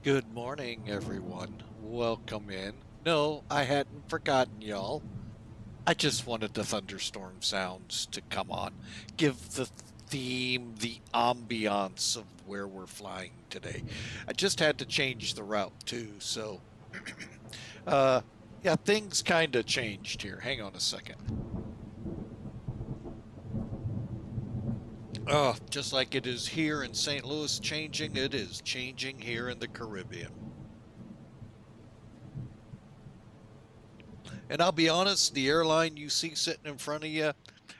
Good morning, everyone. Welcome in. No, I hadn't forgotten y'all. I just wanted the thunderstorm sounds to come on, give the theme, the ambiance of where we're flying today. I just had to change the route too, so uh yeah, things kind of changed here. Hang on a second. Oh, just like it is here in St. Louis changing, it is changing here in the Caribbean. And I'll be honest, the airline you see sitting in front of you,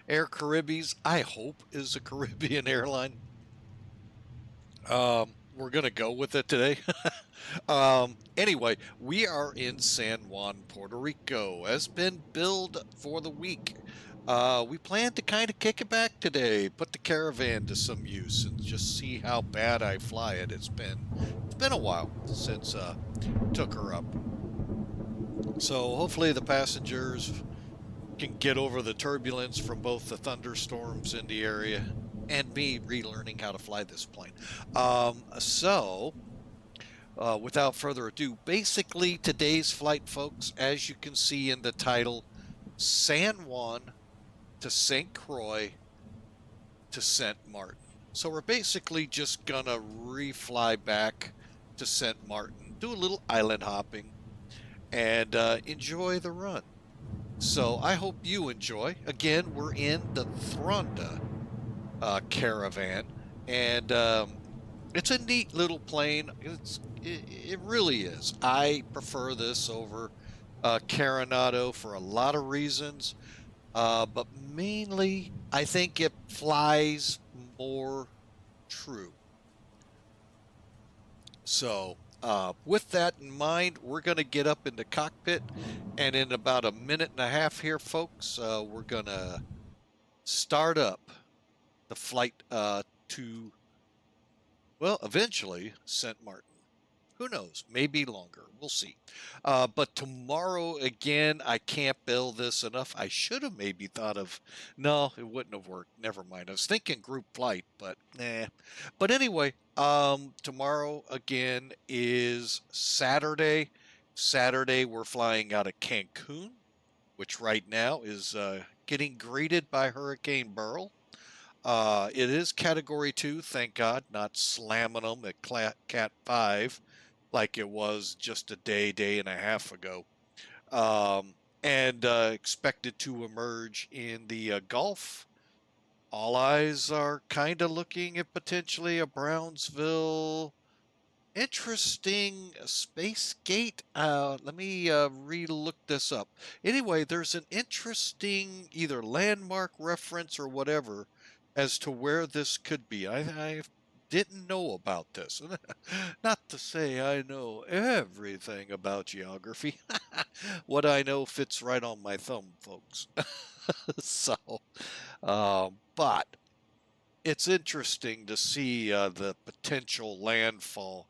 Air Caribbeans, I hope is a Caribbean airline. We're going to go with it today. Anyway, we are in San Juan, Puerto Rico, has been billed for the week. We plan to kind of kick it back today, put the Caravan to some use, and just see how bad I fly it. It's been a while since took her up. So hopefully the passengers can get over the turbulence from both the thunderstorms in the area and me relearning how to fly this plane. Without further ado, basically today's flight, folks, as you can see in the title, San Juan to St. Croix to Sint Maarten. So we're basically just gonna refly back to Sint Maarten, do a little island hopping, and enjoy the run. So I hope you enjoy. Again, we're in the Thranda Caravan, and it's a neat little plane. It really is. I prefer this over Carenado for a lot of reasons, but mainly I think it flies more true. So, with that in mind, we're going to get up in the cockpit, and in about a minute and a half here, folks, we're going to start up the flight to, well, eventually Sint Maarten. Who knows? Maybe longer. We'll see. But tomorrow, again, I can't bill this enough. I should have maybe thought of, no, it wouldn't have worked. Never mind. I was thinking group flight, but eh. But anyway, tomorrow, again, is Saturday. Saturday, we're flying out of Cancun, which right now is getting greeted by Hurricane Beryl. It is Category 2, thank God, not slamming them at Cat 5 like it was just a day and a half ago. And expected to emerge in the Gulf. All eyes are kind of looking at potentially a Brownsville. Interesting space gate. Let me re-look this up. Anyway, there's an interesting either landmark reference or whatever as to where this could be. I didn't know about this. Not to say I know everything about geography. What I know fits right on my thumb, folks. So, but it's interesting to see the potential landfall,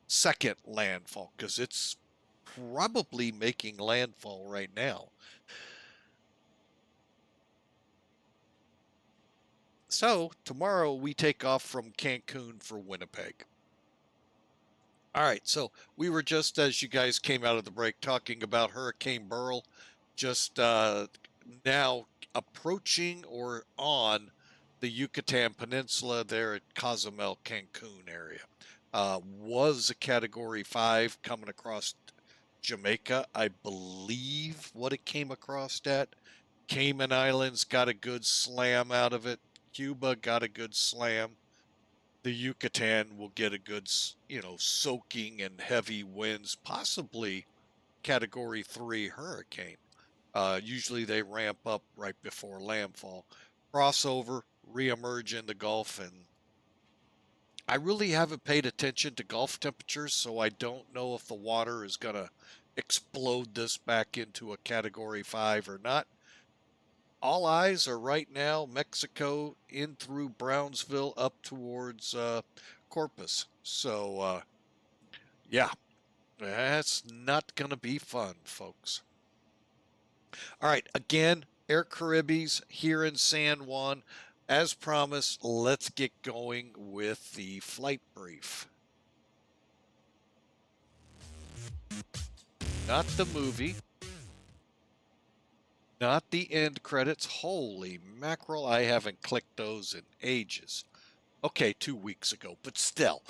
second landfall, because it's probably making landfall right now. So tomorrow we take off from Cancun for Winnipeg. All right, so we were just, as you guys came out of the break, talking about Hurricane Beryl, just now approaching or on the Yucatan Peninsula there at Cozumel, Cancun area. Was a Category 5 coming across Jamaica, I believe what it came across at. Cayman Islands got a good slam out of it. Cuba got a good slam. The Yucatan will get a good, soaking and heavy winds, possibly Category 3 hurricane. Usually they ramp up right before landfall. Crossover, reemerge in the Gulf, and I really haven't paid attention to Gulf temperatures, so I don't know if the water is going to explode this back into a Category 5 or not. All eyes are right now Mexico in through Brownsville up towards Corpus. So, yeah, that's not going to be fun, folks. All right, again, Air Caribbeans here in San Juan. As promised, let's get going with the flight brief. Not the movie. Not the end credits. Holy mackerel, I haven't clicked those in ages. Okay, 2 weeks ago, but still.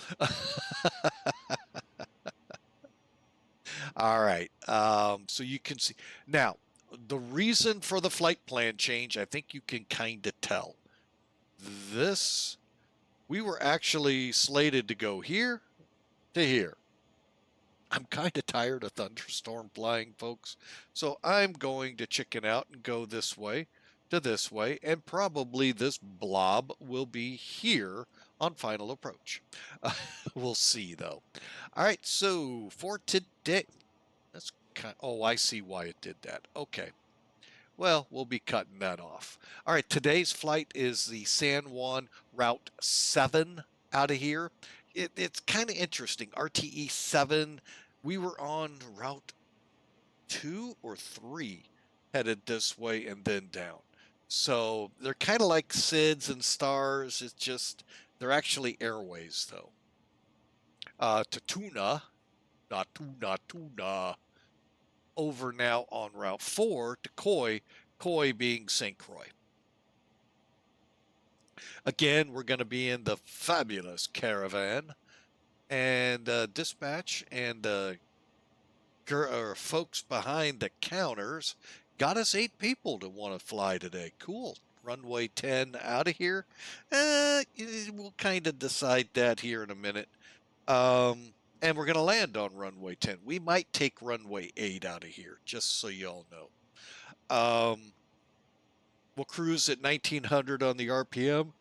All right, so you can see. Now, the reason for the flight plan change, I think you can kind of tell. This, we were actually slated to go here to here. I'm kind of tired of thunderstorm flying, folks. So I'm going to chicken out and go this way to this way, and probably this blob will be here on final approach. We'll see, though. All right, so for today, that's kind. Oh, I see why it did that. Okay. Well, we'll be cutting that off. All right, today's flight is the San Juan Route 7 out of here. It's kind of interesting. RTE 7, we were on Route 2 or 3 headed this way and then down. So they're kind of like SIDS and stars. It's just, they're actually airways, though. To TUUNA, not TUUNA, over now on Route 4 to Croix being St. Croix. Again, we're going to be in the fabulous Caravan, and dispatch and folks behind the counters got us 8 people to want to fly today. Cool. Runway 10 out of here. We'll kind of decide that here in a minute. And we're going to land on runway 10. We might take runway 8 out of here, just so y'all know. We'll cruise at 1900 on the RPM.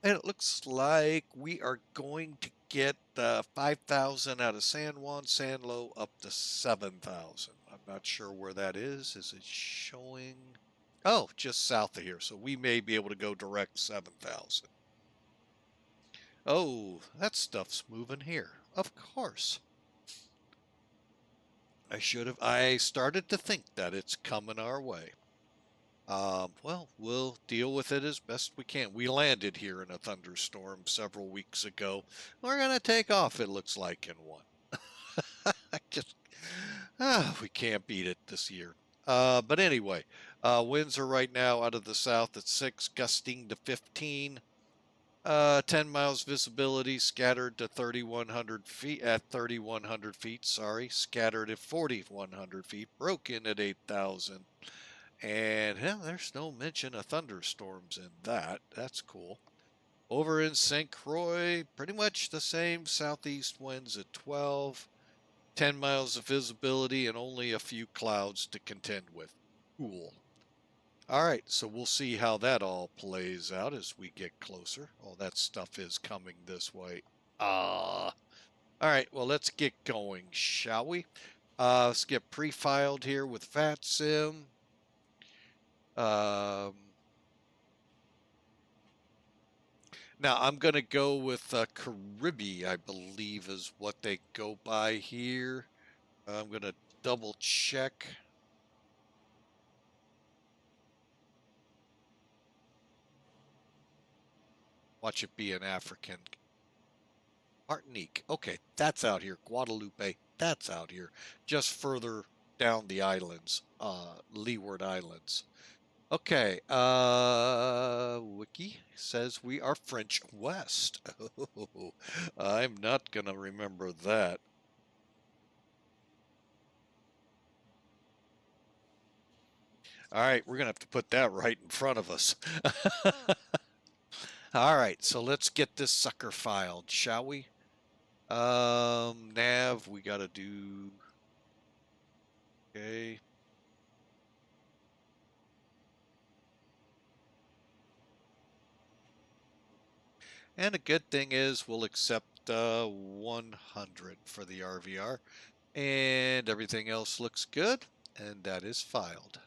And it looks like we are going to get 5,000 out of San Juan, SANLO up to 7,000. I'm not sure where that is. Is it showing? Oh, just south of here. So we may be able to go direct 7,000. Oh, that stuff's moving here. Of course. I started to think that it's coming our way. Well, we'll deal with it as best we can. We landed here in a thunderstorm several weeks ago. We're going to take off, it looks like, in one. We can't beat it this year. But anyway, winds are right now out of the south at 6, gusting to 15. 10 miles visibility, scattered to 3,100 feet, at 3,100 feet, scattered at 4,100 feet, broken at 8,000. And there's no mention of thunderstorms in that. That's cool. Over in St. Croix, pretty much the same. Southeast winds at 12. 10 miles of visibility and only a few clouds to contend with. Cool. All right, so we'll see how that all plays out as we get closer. Oh, that stuff is coming this way. All right, well, let's get going, shall we? Let's get pre-filed here with VATSIM. Now, I'm going to go with Caribbean, I believe is what they go by here. I'm going to double check. Watch it be an African. Martinique. Okay, that's out here. Guadalupe, that's out here. Just further down the islands, Leeward Islands. Okay, Wiki says we are French West. Oh, I'm not going to remember that. All right, we're going to have to put that right in front of us. All right, so let's get this sucker filed, shall we? Nav, we got to do... Okay. And a good thing is we'll accept 100 for the RVR. And everything else looks good, and that is filed.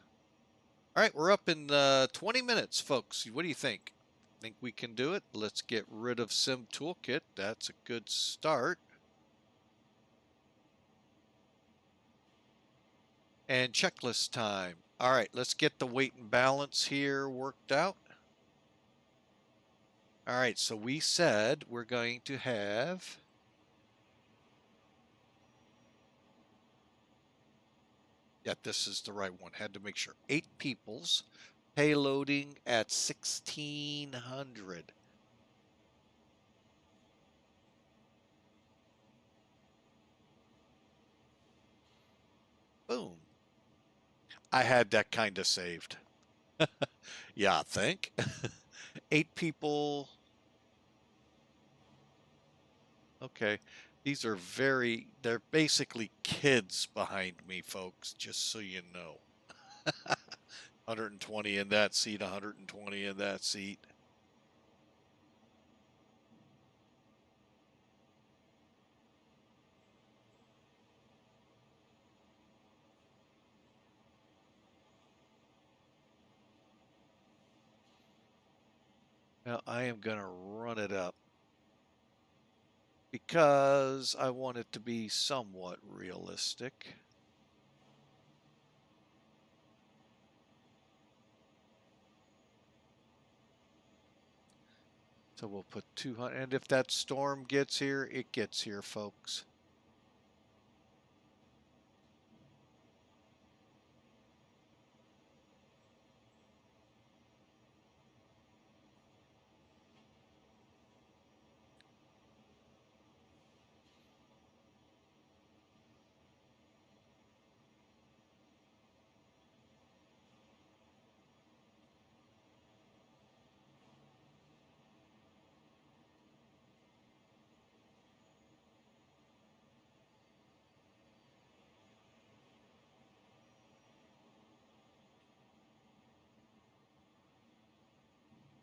All right, we're up in 20 minutes, folks. What do you think? Think we can do it? Let's get rid of Sim Toolkit. That's a good start. And checklist time. All right, let's get the weight and balance here worked out. All right, so we said we're going to have Yeah, this is the right one. Had to make sure. 8 peoples. Payloading at 1600. Boom. I had that kind of saved. Yeah, I think. 8 people. Okay. These are they're basically kids behind me, folks, just so you know. 120 in that seat, 120 in that seat. Now I am going to run it up because I want it to be somewhat realistic. So we'll put 200, and if that storm gets here, it gets here, folks.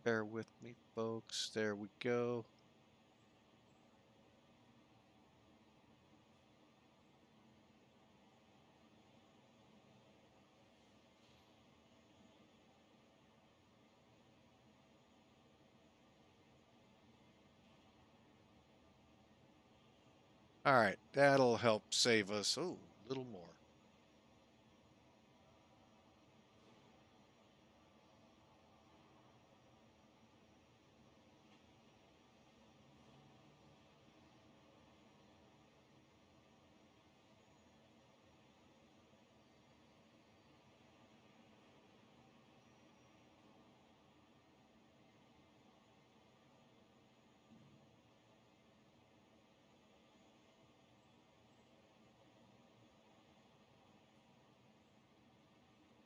Bear with me, folks. There we go. All right, that'll help save us. Oh, a little more.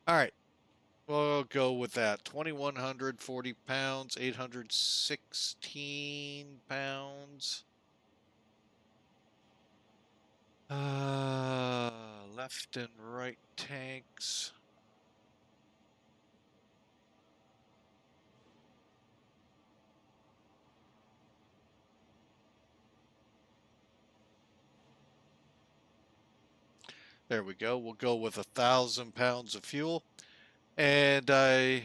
All right, we'll go with that. 2,140 pounds, 816 pounds. Left and right tanks. There we go. We'll go with 1,000 pounds of fuel. And I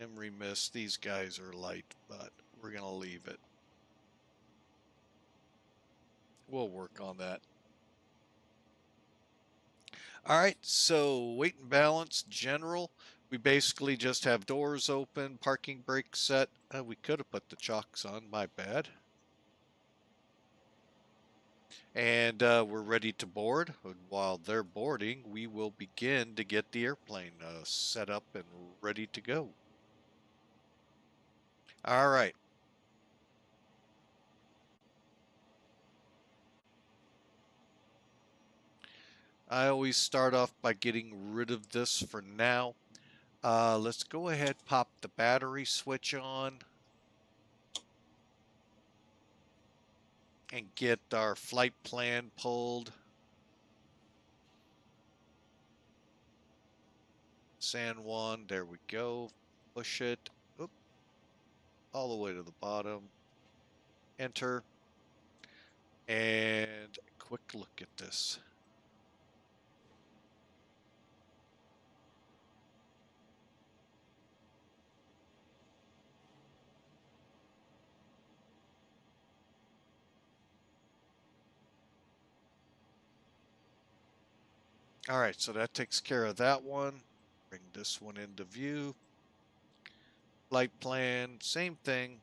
am remiss. These guys are light, but we're going to leave it. We'll work on that. All right, so weight and balance, general. We basically just have doors open, parking brake set. We could have put the chocks on, my bad. And we're ready to board. And while they're boarding, we will begin to get the airplane set up and ready to go. All right. I always start off by getting rid of this for now. Let's go ahead, pop the battery switch on, and get our flight plan pulled. San Juan, there we go. Push it. Oop, all the way to the bottom. Enter. And quick look at this. All right, so that takes care of that one. Bring this one into view. Flight plan, same thing.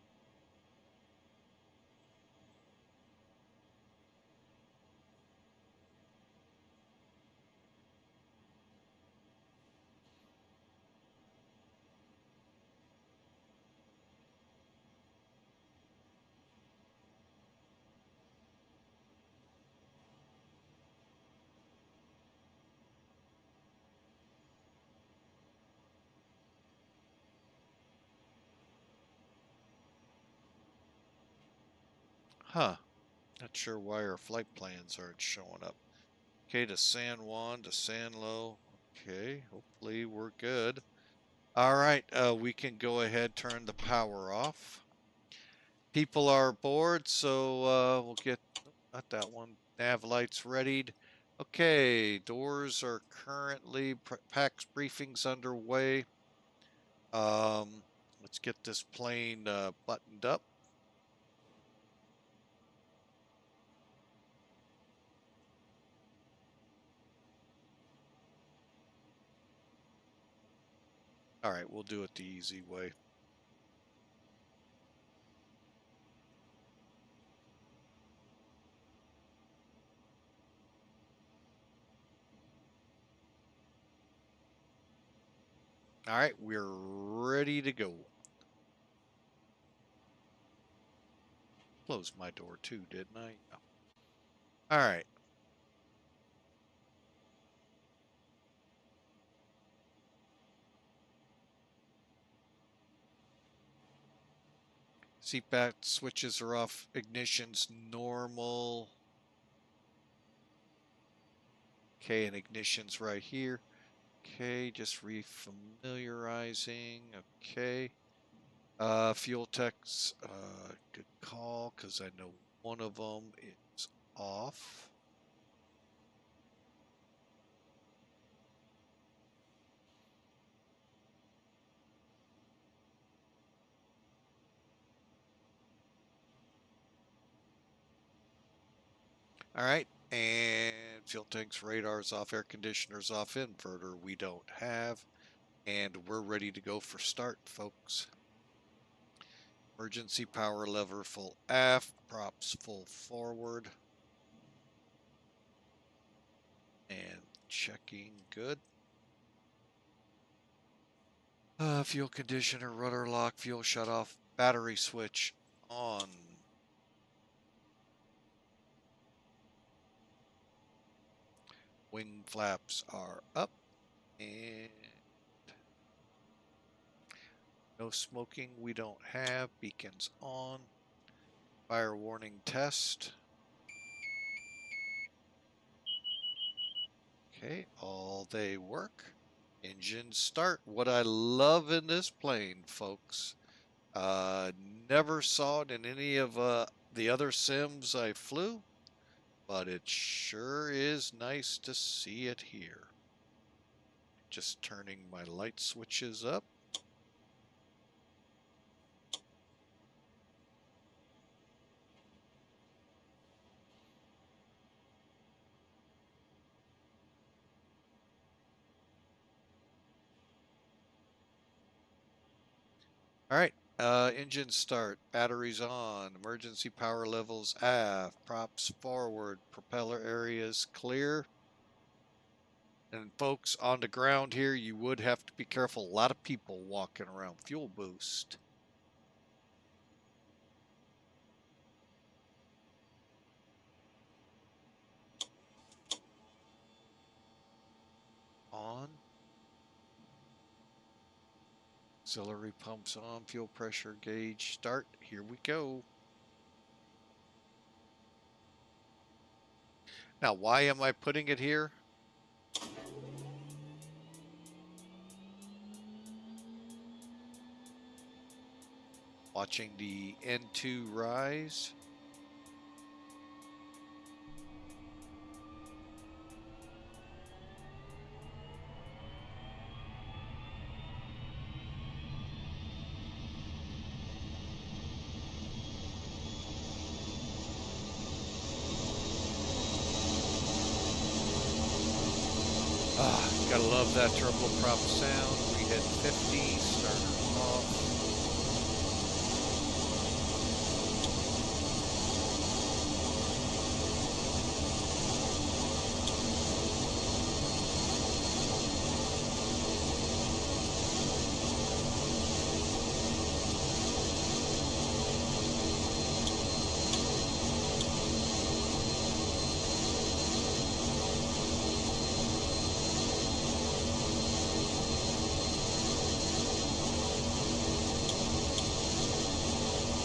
Huh. Not sure why our flight plans aren't showing up. Okay, to San Juan, to SANLO. Okay, hopefully we're good. All right, we can go ahead, turn the power off. People are aboard, so we'll get, not that one, nav lights readied. Okay, doors are currently, PAX briefings underway. Let's get this plane buttoned up. All right, we'll do it the easy way. All right, we're ready to go. Closed my door too, didn't I? No. All right. Seatback switches are off. Ignition's normal. Okay, and ignition's right here. Okay, just refamiliarizing. Okay. Fuel techs, good call, because I know one of them is off. All right, and fuel tanks, radars off, air conditioners off, inverter we don't have, and we're ready to go for start, folks. Emergency power lever full aft, props full forward, and checking good. Fuel conditioner, rudder lock, fuel shut off, battery switch on. Wing flaps are up, and no smoking we don't have. Beacons on. Fire warning test. Okay, all they work. Engine start. What I love in this plane, folks, never saw it in any of the other sims I flew, but it sure is nice to see it here. Just turning my light switches up. All right, engine start, batteries on, emergency power levels aft, props forward, propeller areas clear. And folks, on the ground here, you would have to be careful. A lot of people walking around. Fuel boost. On. Auxiliary pumps on, fuel pressure gauge start. Here we go. Now, why am I putting it here? Watching the N2 rise. Gotta love that turboprop sound. We hit 50, starter off.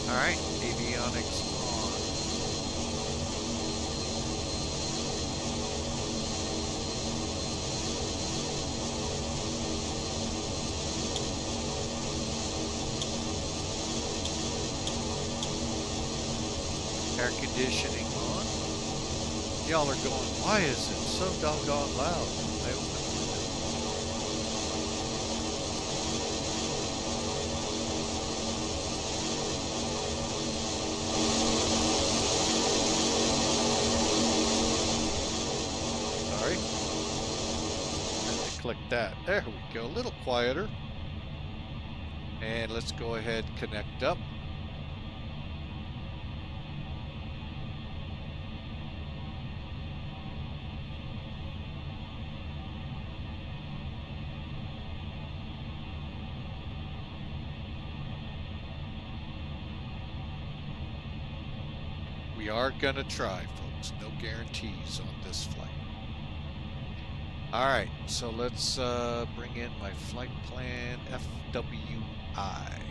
All right, avionics on. Air conditioning on. Y'all are going, why is it so doggone loud? I open the window. Sorry. Let me click that. There we go. A little quieter. And let's go ahead and connect up. We are going to try, folks. No guarantees on this flight. All right, so let's bring in my flight plan FWI.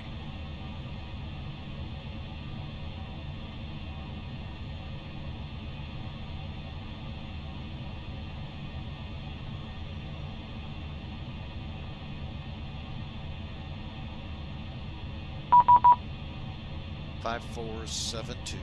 Five, 4, 7, 2.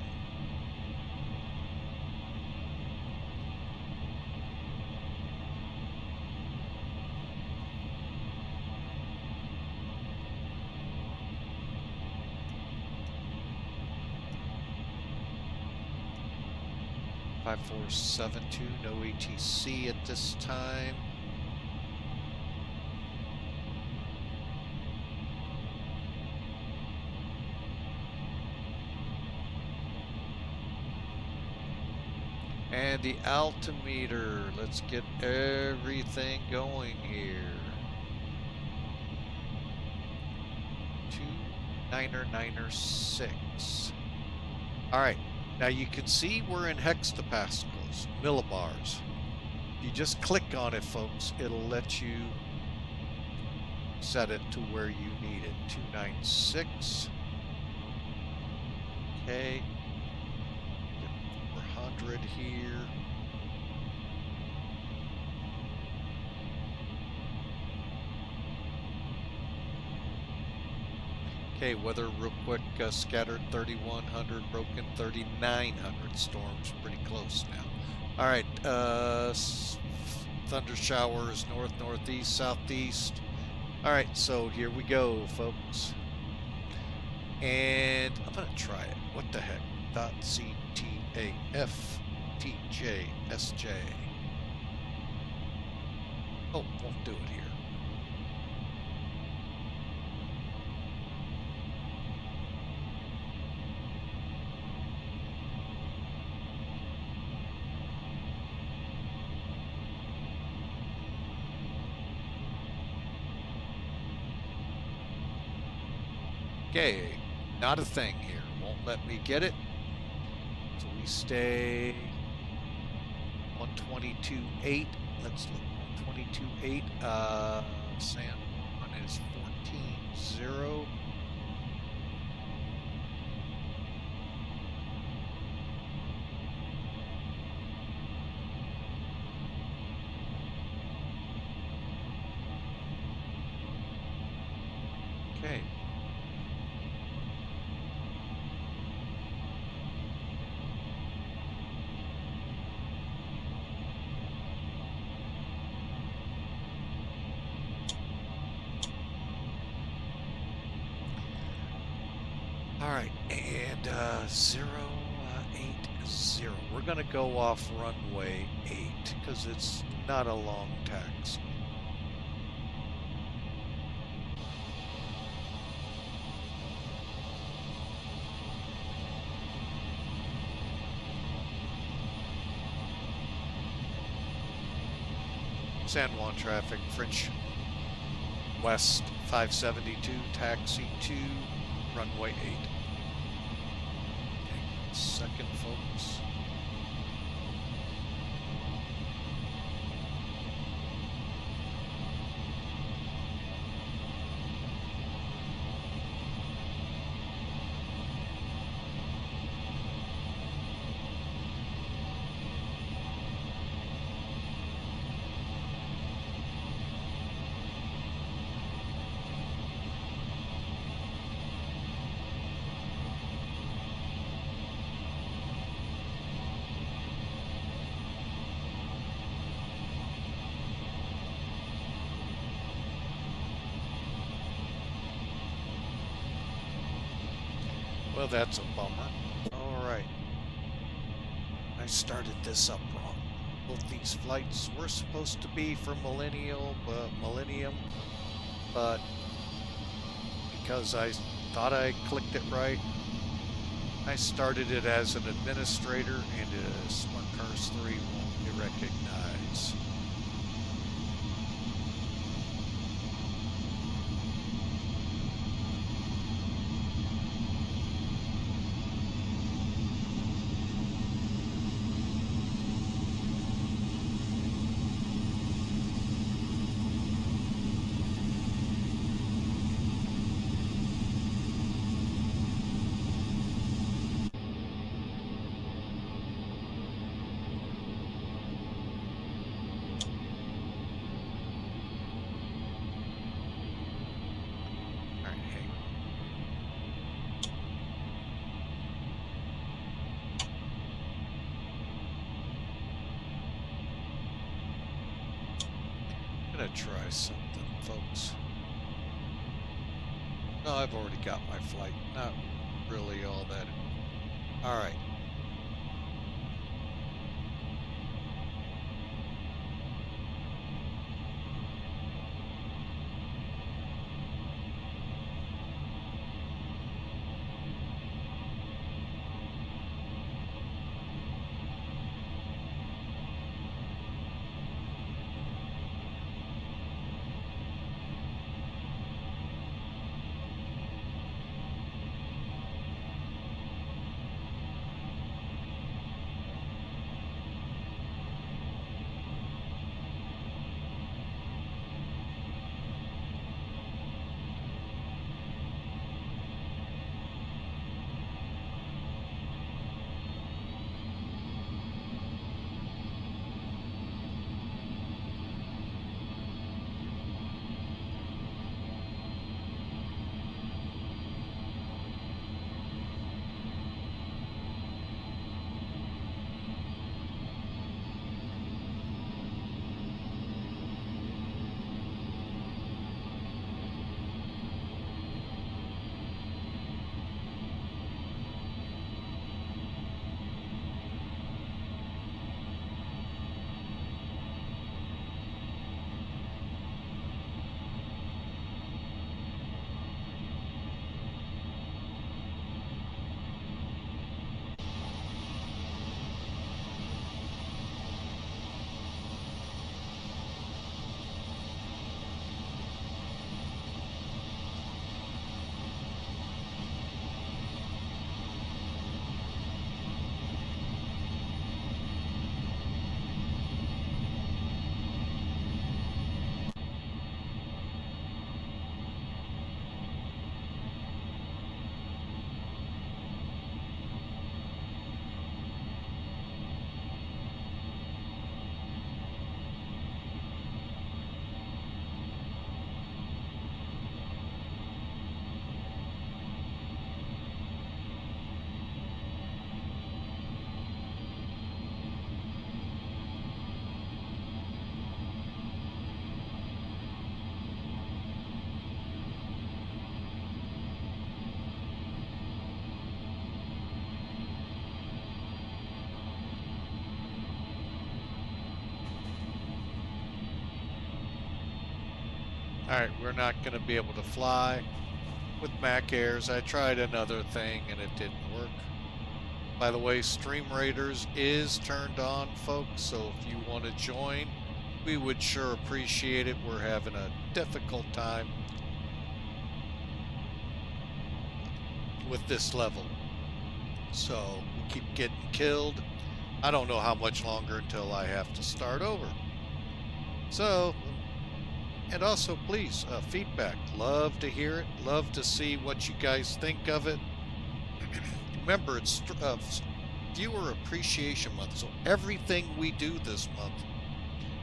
Five, 4, 7, 2. No ATC at this time. And the altimeter, let's get everything going here. 2996. All right, now you can see we're in hectopascals, millibars. If you just click on it, folks, it'll let you set it to where you need it. 296. Okay. 400 here. Okay, weather real quick, scattered 3100, broken 3900. Storms pretty close now. All right, thunder showers north, northeast, southeast. All right, so here we go, folks. And I'm gonna try it. What the heck? .CTAF TJSJ. Oh, won't do it here. Okay, not a thing here. Won't let me get it. So we stay 122.8. Let's look. 122.8. San Juan is 14.0. Okay. All right, and 080. We're gonna go off runway 8 because it's not a long taxi. San Juan traffic, French West 572, taxi 2, runway 8. Okay, 1 second, folks. Well, that's a bummer. All right. I started this up wrong. Both these flights were supposed to be for Millennium, but because I thought I clicked it right, I started it as an administrator, and Smart Cars 3 won't recognize. Try something, folks. No, I've already got my flight. Not really all that. All right. All right, we're not going to be able to fly with Mac Airs. I tried another thing and it didn't work. By the way, Stream Raiders is turned on, folks, so if you want to join, we would sure appreciate it. We're having a difficult time with this level, so we keep getting killed. I don't know how much longer until I have to start over. So, and also please, feedback. Love to hear it. Love to see what you guys think of it. Remember, it's Viewer Appreciation Month, so everything we do this month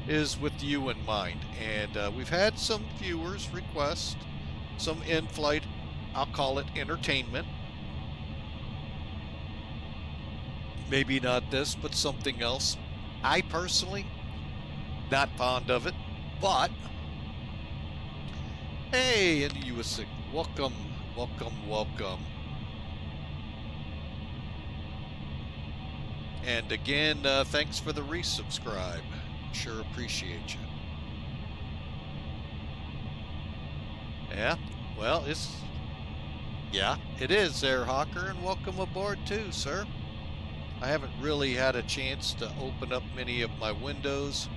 is with you in mind. And we've had some viewers request some in-flight, I'll call it entertainment. Maybe not this, but something else. I personally, not fond of it, but hey, and you welcome, welcome, welcome. And again, thanks for the resubscribe. Sure appreciate you. Yeah, well, it is there, Hawker, and welcome aboard too, sir. I haven't really had a chance to open up many of my windows,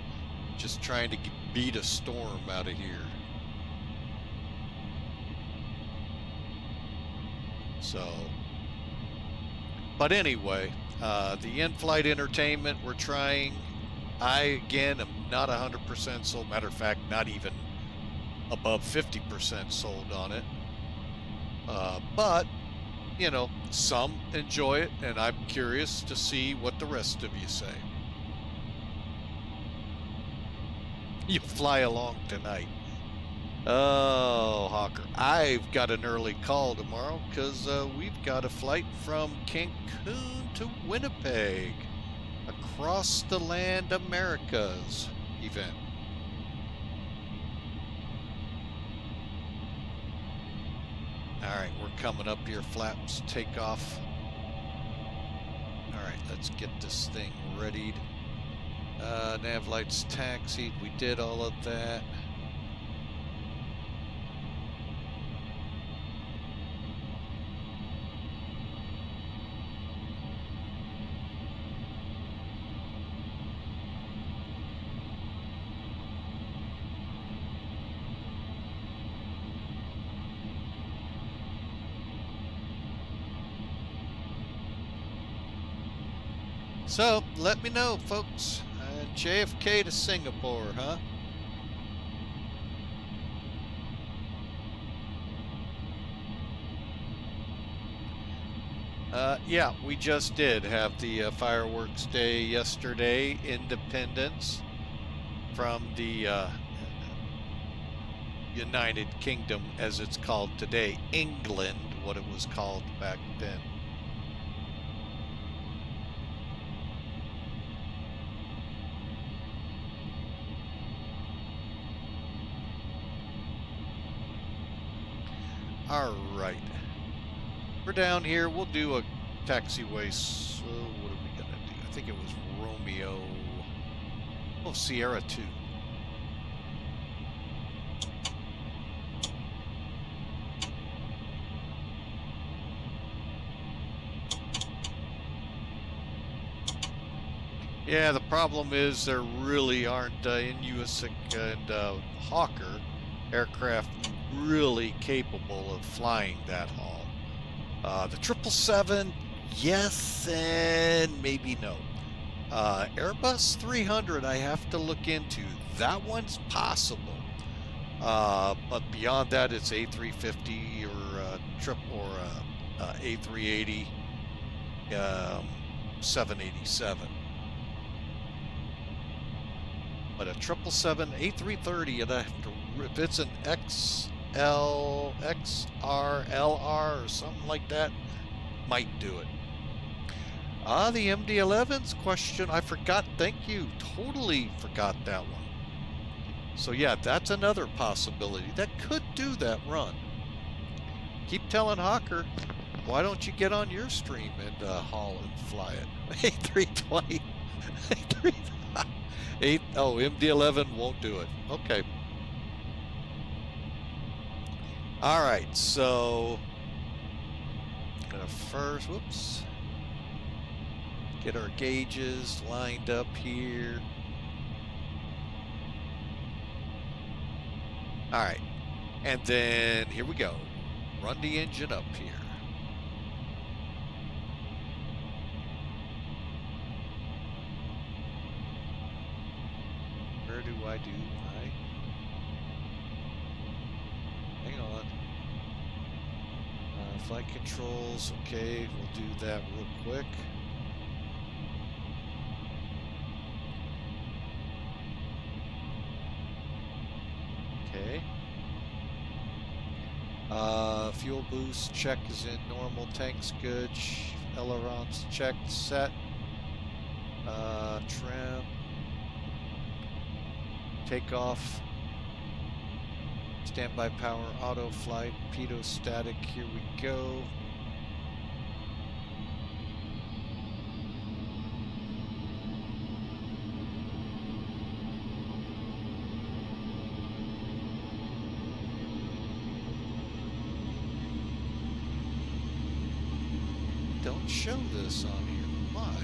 just trying to beat a storm out of here. So, but anyway, the in-flight entertainment we're trying, I again am not 100% sold. Matter of fact, not even above 50% sold on it. But, you know, some enjoy it, and I'm curious to see what the rest of you say. You fly along tonight. Oh, Hawker, I've got an early call tomorrow because we've got a flight from Cancun to Winnipeg, across the land Americas event. All right, we're coming up here, flaps, take off. All right, let's get this thing readied. Nav lights taxied, we did all of that. So, let me know, folks. JFK to Singapore, huh? Yeah, we just did have the fireworks day yesterday, Independence, from the United Kingdom, as it's called today, England, what it was called back then. All right, we're down here. We'll do a taxiway. So what are we gonna do? I think it was Romeo. Oh, Sierra 2. Yeah, the problem is there really aren't in TISX and Hawker aircraft really capable of flying that haul. The 777, yes and maybe no. Airbus 300, I have to look into. That one's possible. But beyond that, it's A350 or A380, 787. But a 777, A330, and I have to, if it's an XL, XR, LR, or something like that, might do it. The MD-11's question, I forgot, thank you, totally forgot that one. So yeah, that's another possibility. That could do that run. Keep telling Hawker, why don't you get on your stream and haul and fly it? A320, oh, MD-11 won't do it. Okay. All right, so I'm gonna first, whoops, get our gauges lined up here. All right, and then here we go. Run the engine up here. Where do I do my... Hang on. Flight controls, okay, we'll do that real quick. Okay. Fuel boost check is in normal, tanks good, ailerons checked, set. Trim. Takeoff. Standby power, auto flight, pitot static, here we go. show this on here. Why?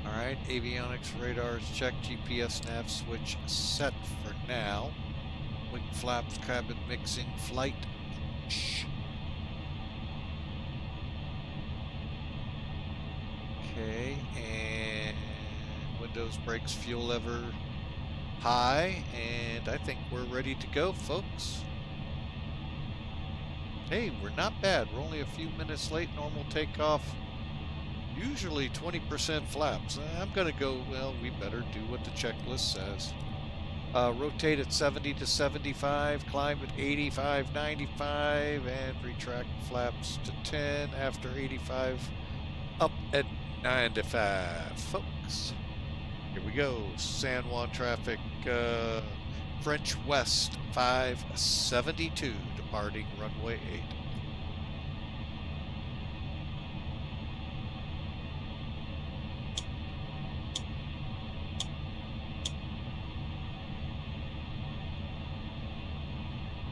Alright, avionics, radars, check, GPS, nav switch set for now. Wing flaps, cabin mixing, flight. Shh. Okay, and windows, brakes, fuel lever high, and I think we're ready to go, folks. Hey, we're not bad. We're only a few minutes late. Normal takeoff. Usually 20% flaps. I'm going to go, well, we better do what the checklist says. Rotate at 70 to 75, climb at 85, 95, and retract flaps to 10 after 85, up at 95, folks. Here we go. San Juan traffic, French West 572, departing runway 8.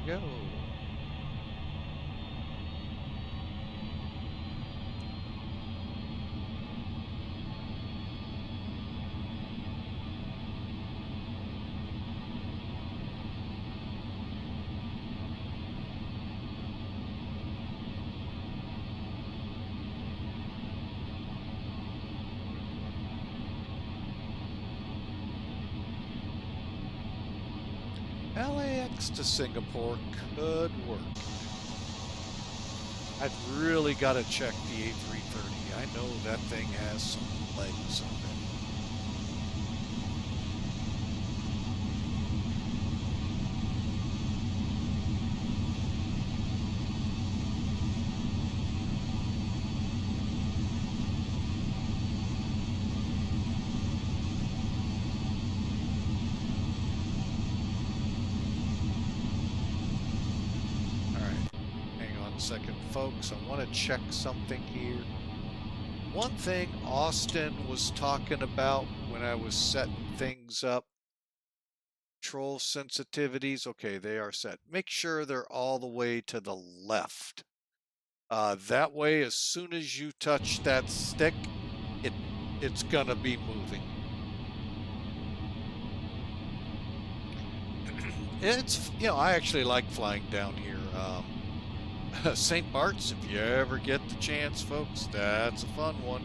Go. LAX to Singapore could work. I've really got to check the A330. I know that thing has some legs on it. Second, folks, I want to check something here. One thing Austin was talking about when I was setting things up, control sensitivities, okay, they are set. Make sure they're all the way to the left. That way, as soon as you touch that stick, it's gonna be moving. It's, you know, I actually like flying down here. St. Maarten, if you ever get the chance, folks, that's a fun one.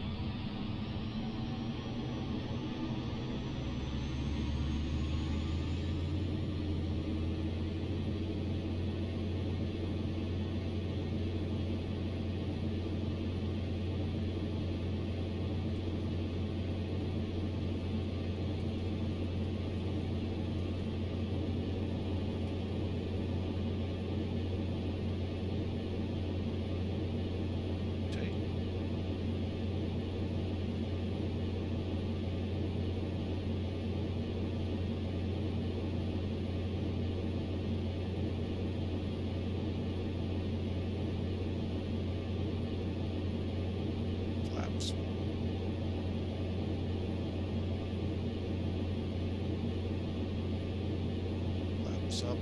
Up.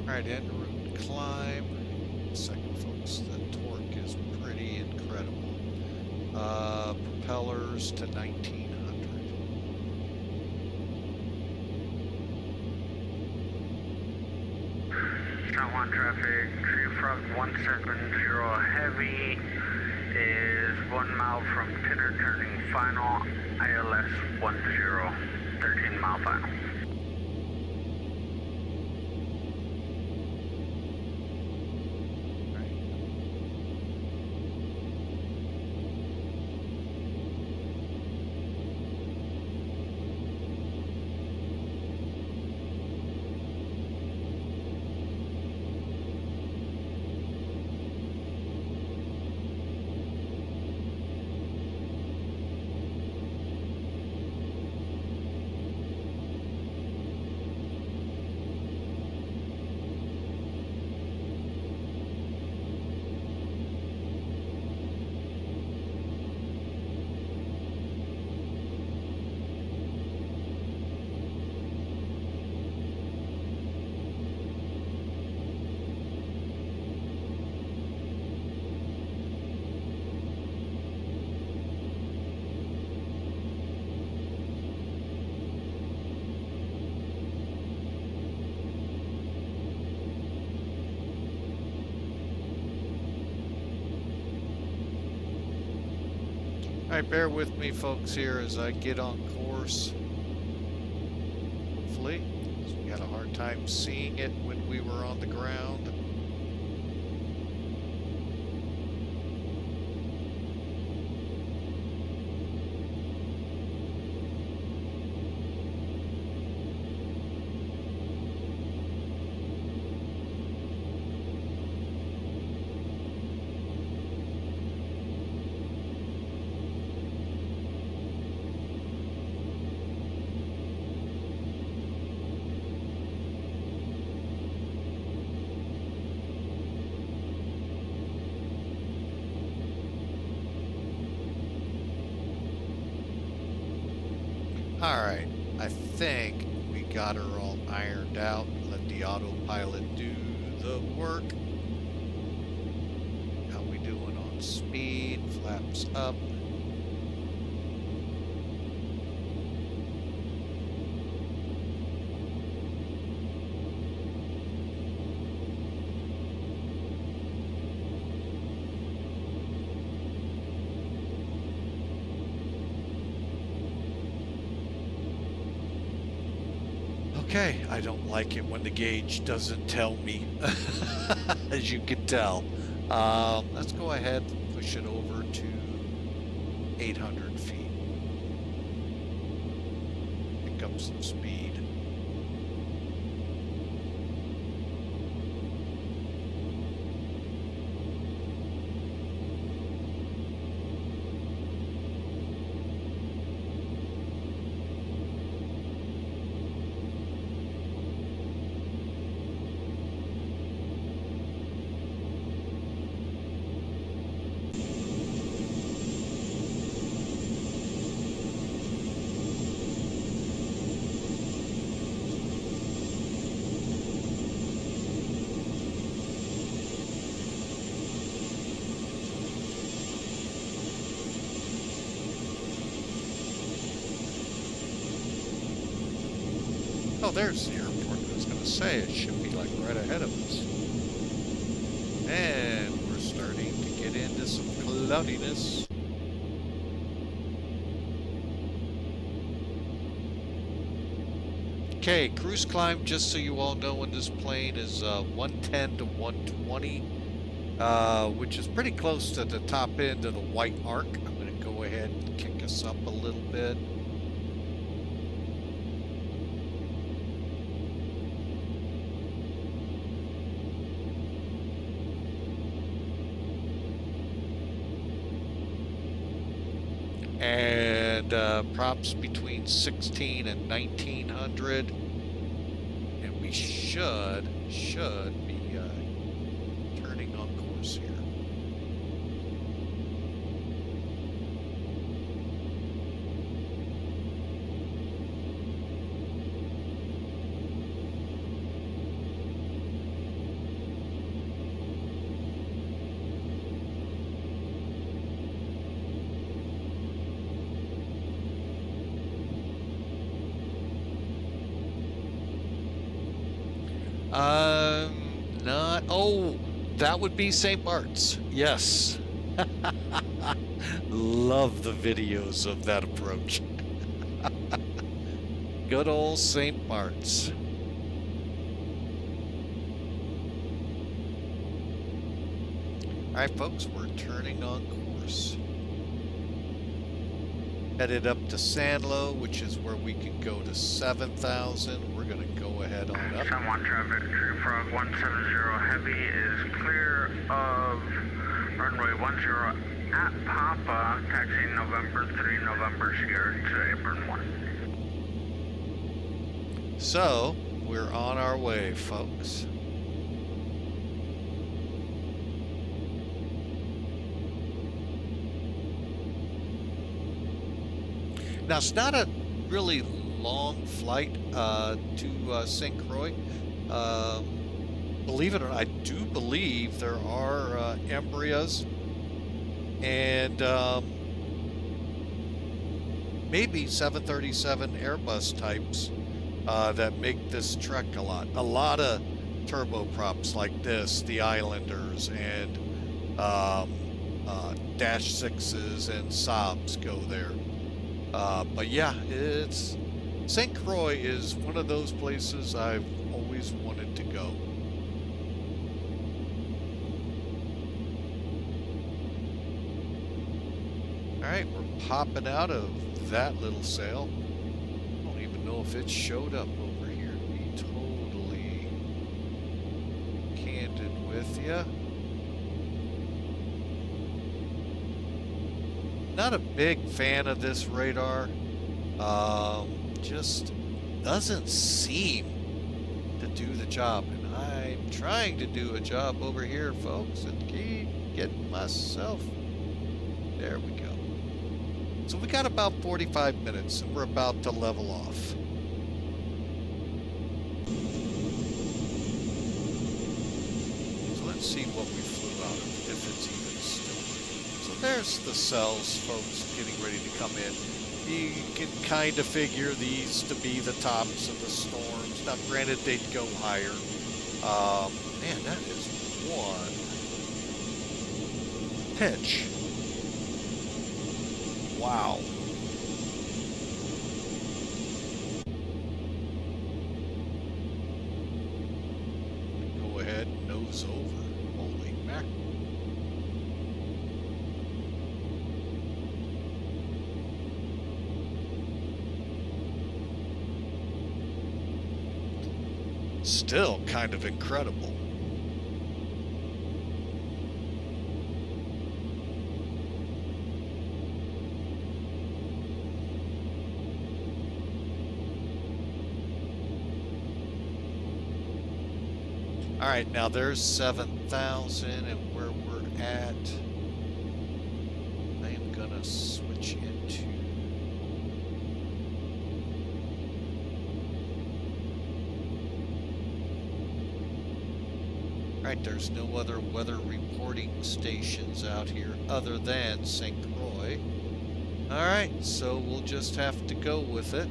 Alright, en route climb. A second, folks. The torque is pretty incredible. Propellers to 1900. Southbound traffic, Tree Frog 170 heavy is 1 mile from Titter turning final, ILS 10, 13 mile final. Alright, bear with me, folks, here as I get on course. Hopefully. We had a hard time seeing it when we were on the ground. Alright, I think we got her all ironed out. Let the autopilot do the work. How we doing on speed? Flaps up. Okay, I don't like it when the gauge doesn't tell me, as you can tell. Let's go ahead and push it over to 800 feet. Pick up some speed. Oh, there's the airport. I was going to say, it should be like right ahead of us. And we're starting to get into some cloudiness. Okay, cruise climb, just so you all know, in this plane is 110 to 120, which is pretty close to the top end of the white arc. I'm going to go ahead and kick us up a little bit. And props between 16 and 1900, and we should be turning on course here. Not. Oh, that would be St. Mart's. Yes. Love the videos of that approach. Good old St. Mart's. All right, folks, we're turning on course. Headed up to SANLO, which is where we can go to 7,000. We're going to go ahead on up. San Juan traffic, Tree Frog 170 Heavy is clear of runway 10 at Papa, taxiing November 3, November Sierra to apron 1. So, we're on our way, folks. Now, it's not a really long flight to St. Croix. Believe it or not, I do believe there are Embraers and maybe 737 Airbus types that make this trek a lot. A lot of turboprops like this, the Islanders and Dash 6s and Saabs go there. But yeah, it's St. Croix is one of those places I've always wanted to go. All right, we're popping out of that little sail. I don't even know if it showed up over here, to be totally candid with you. Not a big fan of this radar. Just doesn't seem to do the job. And I'm trying to do a job over here, folks, and keep getting myself. There we go. So we got about 45 minutes and we're about to level off. So let's see what we flew out of, if it's even still. So there's the cells, folks, getting ready to come in. You can kind of figure these to be the tops of the storms. Now, granted, they'd go higher. Man, that is one pitch. Wow. Go ahead, nose over. Holy mackerel. Still kind of incredible. All right, now there's 7,000 and where we're at, I am gonna switch into right, there's no other weather reporting stations out here other than St. Croix. All right, so we'll just have to go with it.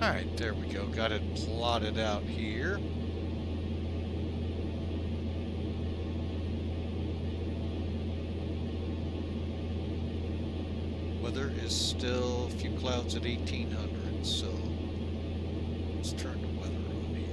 All right, there we go. Got it plotted out here. Weather is still a few clouds at 1800, so let's turn the weather on here.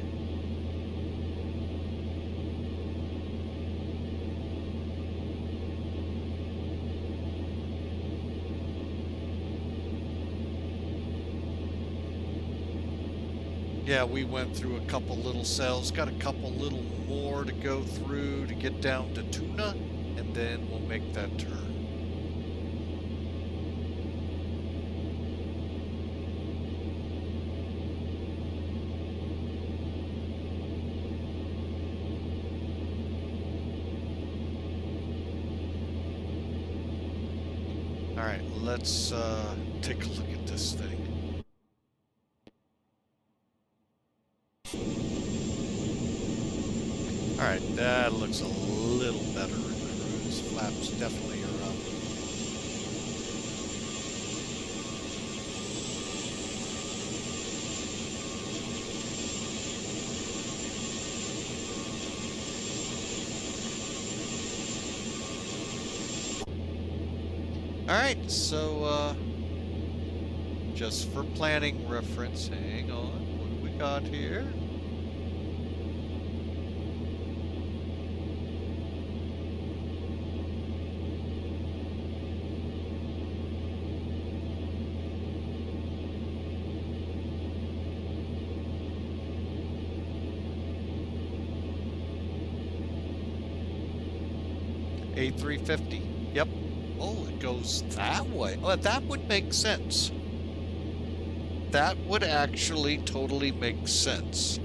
Yeah, we went through a couple little cells, got a couple little more to go through to get down to TUUNA. and then we'll make that turn. All right, let's take a look at this thing. All right, that looks a little better in cruise. Flaps definitely are up. All right, so just for planning reference, hang on, what do we got here? A350. Yep. Oh, it goes that way. Oh, that would make sense. That would actually totally make sense.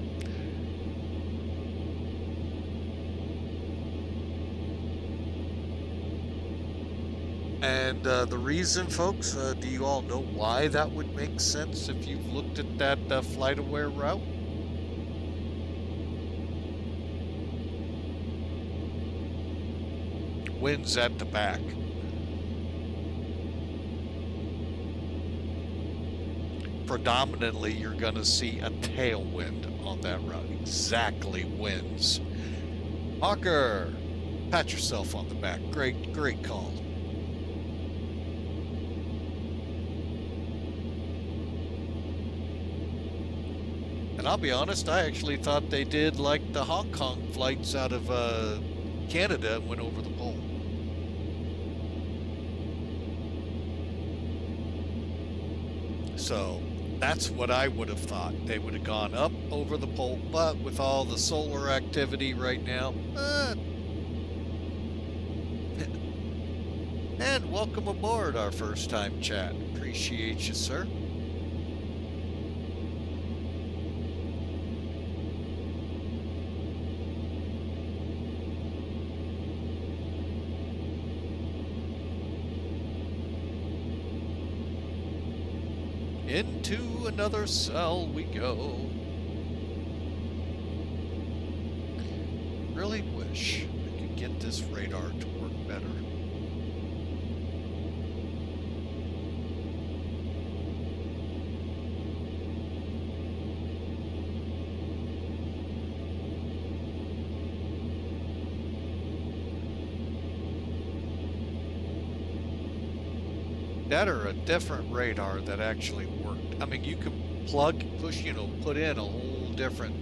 And the reason, folks, do you all know why that would make sense if you've looked at that flight-aware route? Winds at the back. Predominantly, you're going to see a tailwind on that route. Exactly winds. Hawker, pat yourself on the back. Great call. And I'll be honest, I actually thought they did like the Hong Kong flights out of Canada and went over the pole. So that's what I would have thought. They would have gone up over the pole, but with all the solar activity right now, and welcome aboard our first time chat. Appreciate you, sir. Into another cell we go. Really wish I could get this radar to work better. That or a different radar that actually worked. I mean, you can push, put in a whole different.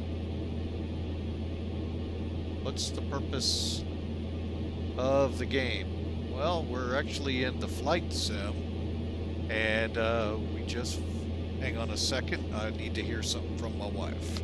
What's the purpose of the game? Well, we're actually in the flight sim, and we just, hang on a second, I need to hear something from my wife.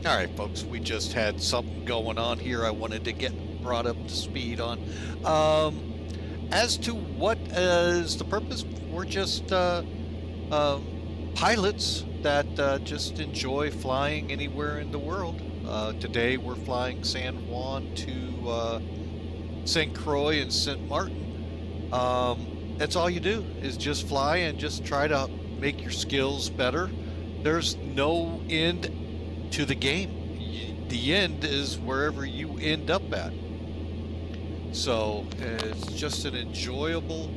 All right, folks, we just had something going on here I wanted to get brought up to speed on. As to what is the purpose, we're just pilots that just enjoy flying anywhere in the world. Today we're flying San Juan to St. Croix and Sint Maarten. That's all you do is just fly and just try to make your skills better. There's no end to the game. The end is wherever you end up at. So it's just an enjoyable,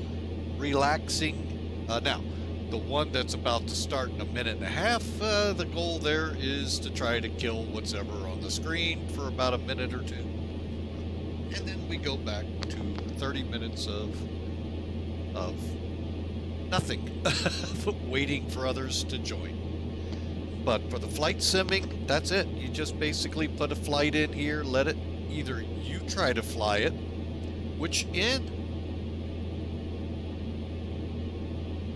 relaxing. Now, the one that's about to start in a minute and a half, the goal there is to try to kill what's ever on the screen for about a minute or two. And then we go back to 30 minutes of nothing, waiting for others to join. But for the flight simming, that's it. You just basically put a flight in here, let it, either you try to fly it, which in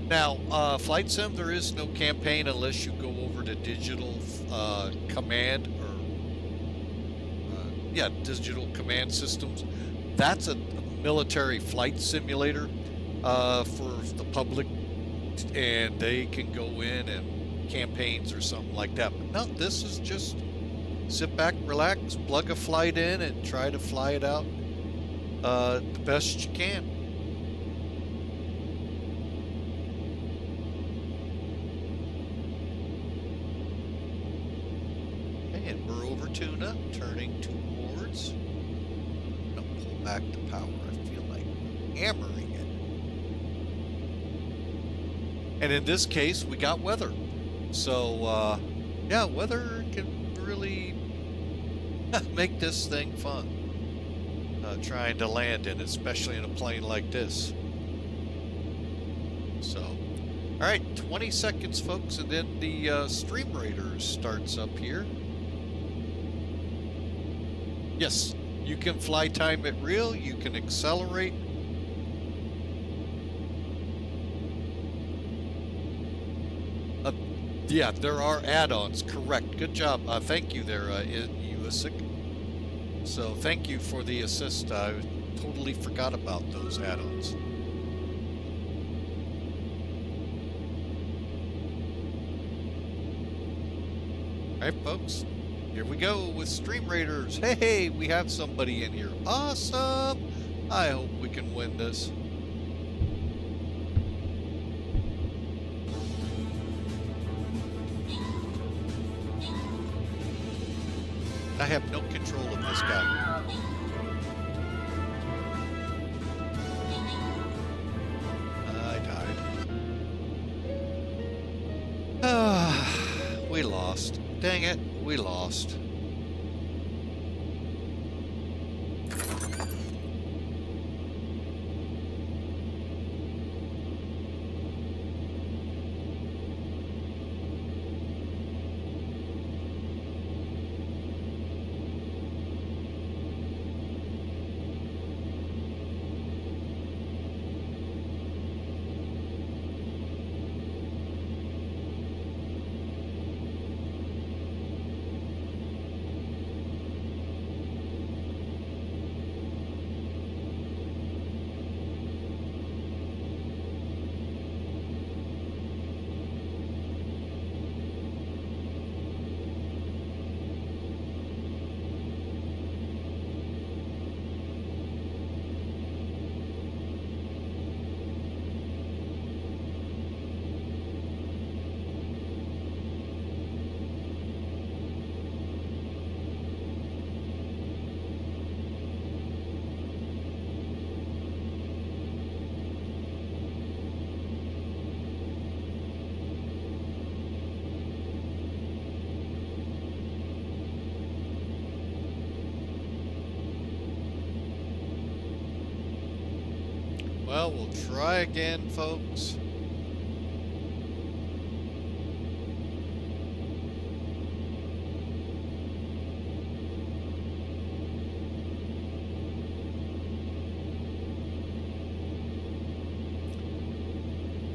now flight sim, there is no campaign unless you go over to digital command or digital command systems. That's a military flight simulator for the public, and they can go in and campaigns or something like that. But no, this is just sit back, relax, plug a flight in, and try to fly it out the best you can. Okay, and we're over TUUNA, turning towards. No, pull back the power. I feel like hammering it. And in this case, we got weather. So, yeah, weather can really make this thing fun. Trying to land in, especially in a plane like this. So, all right, 20 seconds, folks, and then the Stream Raiders starts up here. Yes, you can fly time it real, you can accelerate. Yeah, there are add-ons, correct. Good job. Thank you there, TJSJ. So thank you for the assist. I totally forgot about those add-ons. All right, folks, here we go with Stream Raiders. Hey, we have somebody in here. Awesome. I hope we can win this. I have no control of this guy. I died. We lost. Dang it, we lost. Well, we'll try again, folks.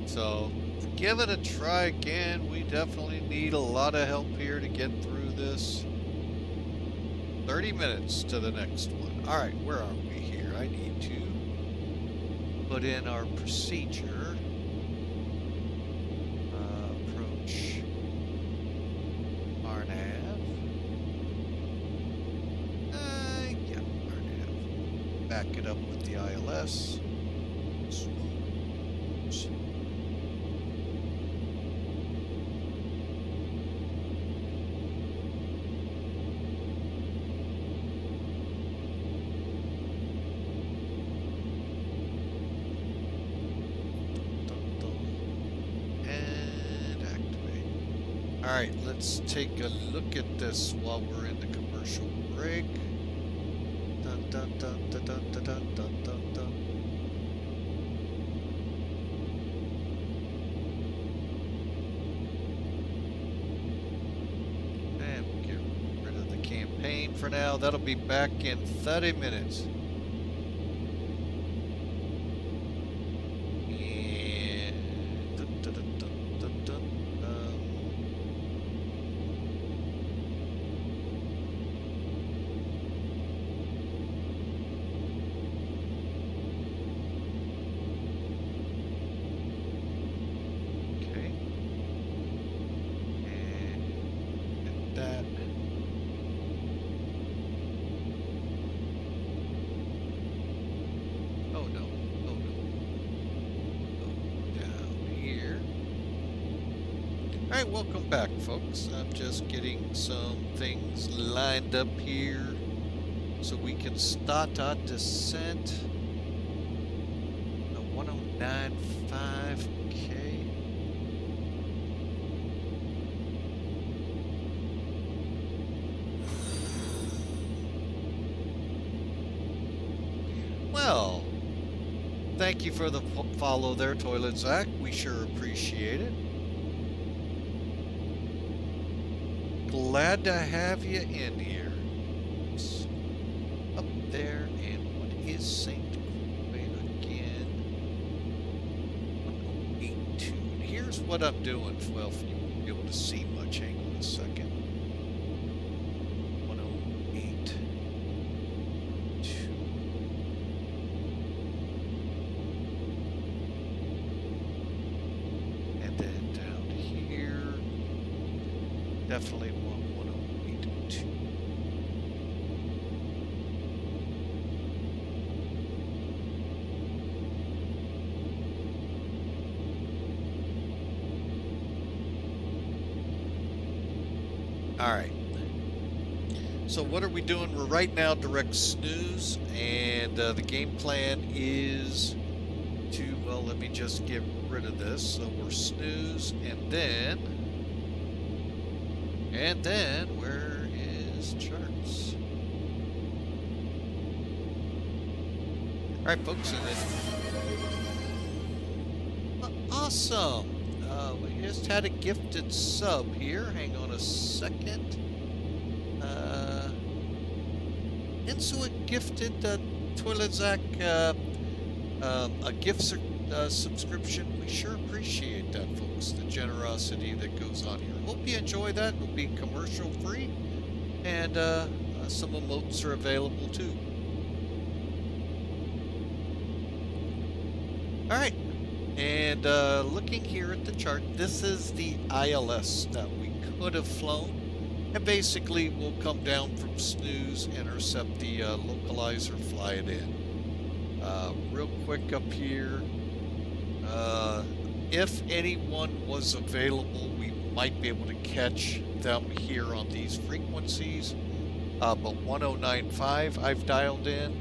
So, give it a try again. We definitely need a lot of help here to get through this. 30 minutes to the next one. All right, where are we here? I need to put in our procedure. Approach RNAV. Yeah, RNAV. Back it up with the ILS. All right, let's take a look at this while we're in the commercial break. Dun, dun, dun, dun, dun, dun, dun, dun, dun, dun. And we'll get rid of the campaign for now. That'll be back in 30 minutes. Alright, welcome back, folks. I'm just getting some things lined up here so we can start our descent. 1095K. Well, thank you for the follow there, Toilet Zach. We sure appreciate it. Glad to have you in here. It's up there, and what is St. Croix again? 108.2. Here's what I'm doing. Well, if you won't be able to see much, hang on a second. 108.2. And then down here, definitely 108.2. All right. So what are we doing? We're right now direct snooze, and the game plan is to, well, let me just get rid of this. So we're snooze, and then where is charts? All right, folks, and then awesome. We just had a gifted sub here. Hang on a second. Insuit gifted Toilet Zach a gift subscription. We sure appreciate that, folks. The generosity that goes on here. Hope you enjoy that. It'll be commercial free, and some emotes are available too. All right. And looking here at the chart, this is the ILS that we could have flown. And basically, we'll come down from snooze, intercept the localizer, fly it in. Real quick up here, if anyone was available, we might be able to catch them here on these frequencies. But 1095 I've dialed in.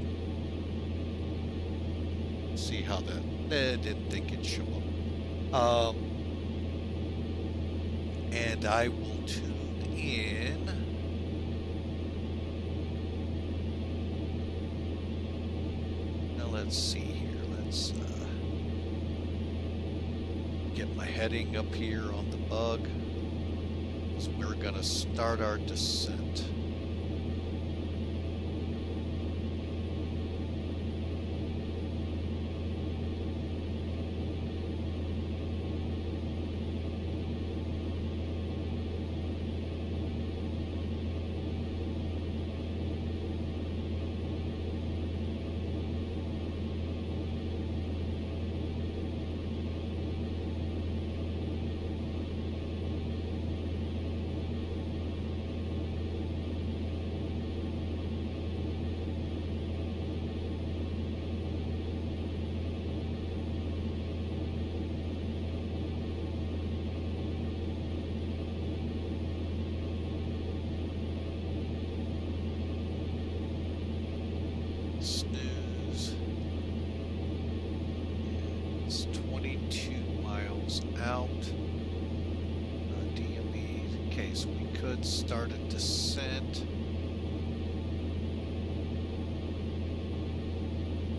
See how that... didn't think it'd show up. And I will tune in. Now let's see here. Let's get my heading up here on the bug. So we're gonna start our descent. so we could start a descent.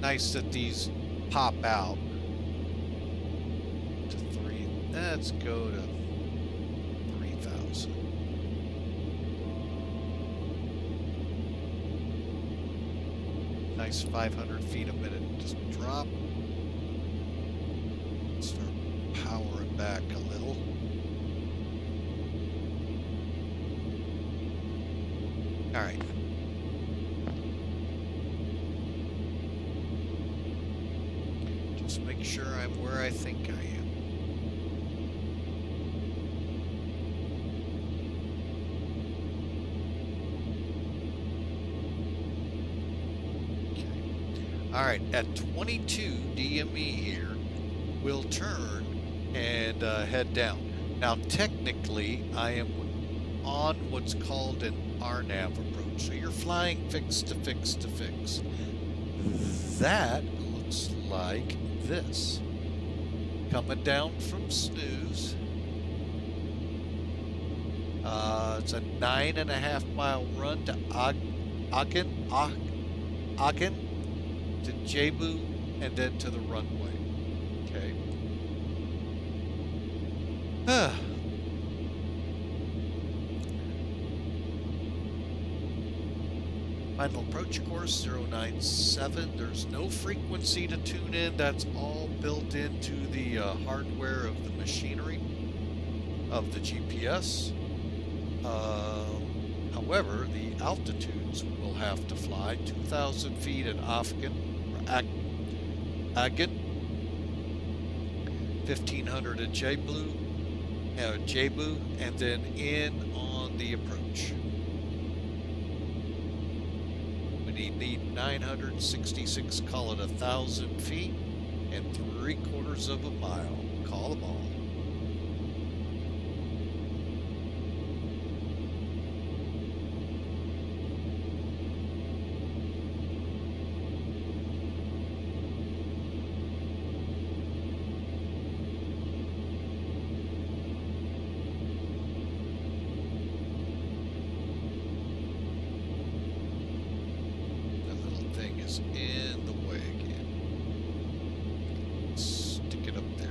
Nice that these pop out to 3. Let's go to 3,000. Nice 500 feet a minute. Just drop. Start powering back a little. All right. Just make sure I'm where I think I am. All right, at 22 DME here, we'll turn and head down. Now, technically, I am on what's called an RNAV approach. So you're flying fix to fix to fix. That looks like this. Coming down from snooze. It's a 9.5 mile run to Aachen. To Jebu, and then to the runway. Okay. Final approach course 097. There's no frequency to tune in. That's all built into the hardware of the machinery of the GPS. However, the altitudes will have to fly 2,000 feet at Aachen, 1,500 at Jebu, and then in on the approach. We need 966, call it 1,000 feet, and 3/4 of a mile. Call them all. In the way again. Stick it up there.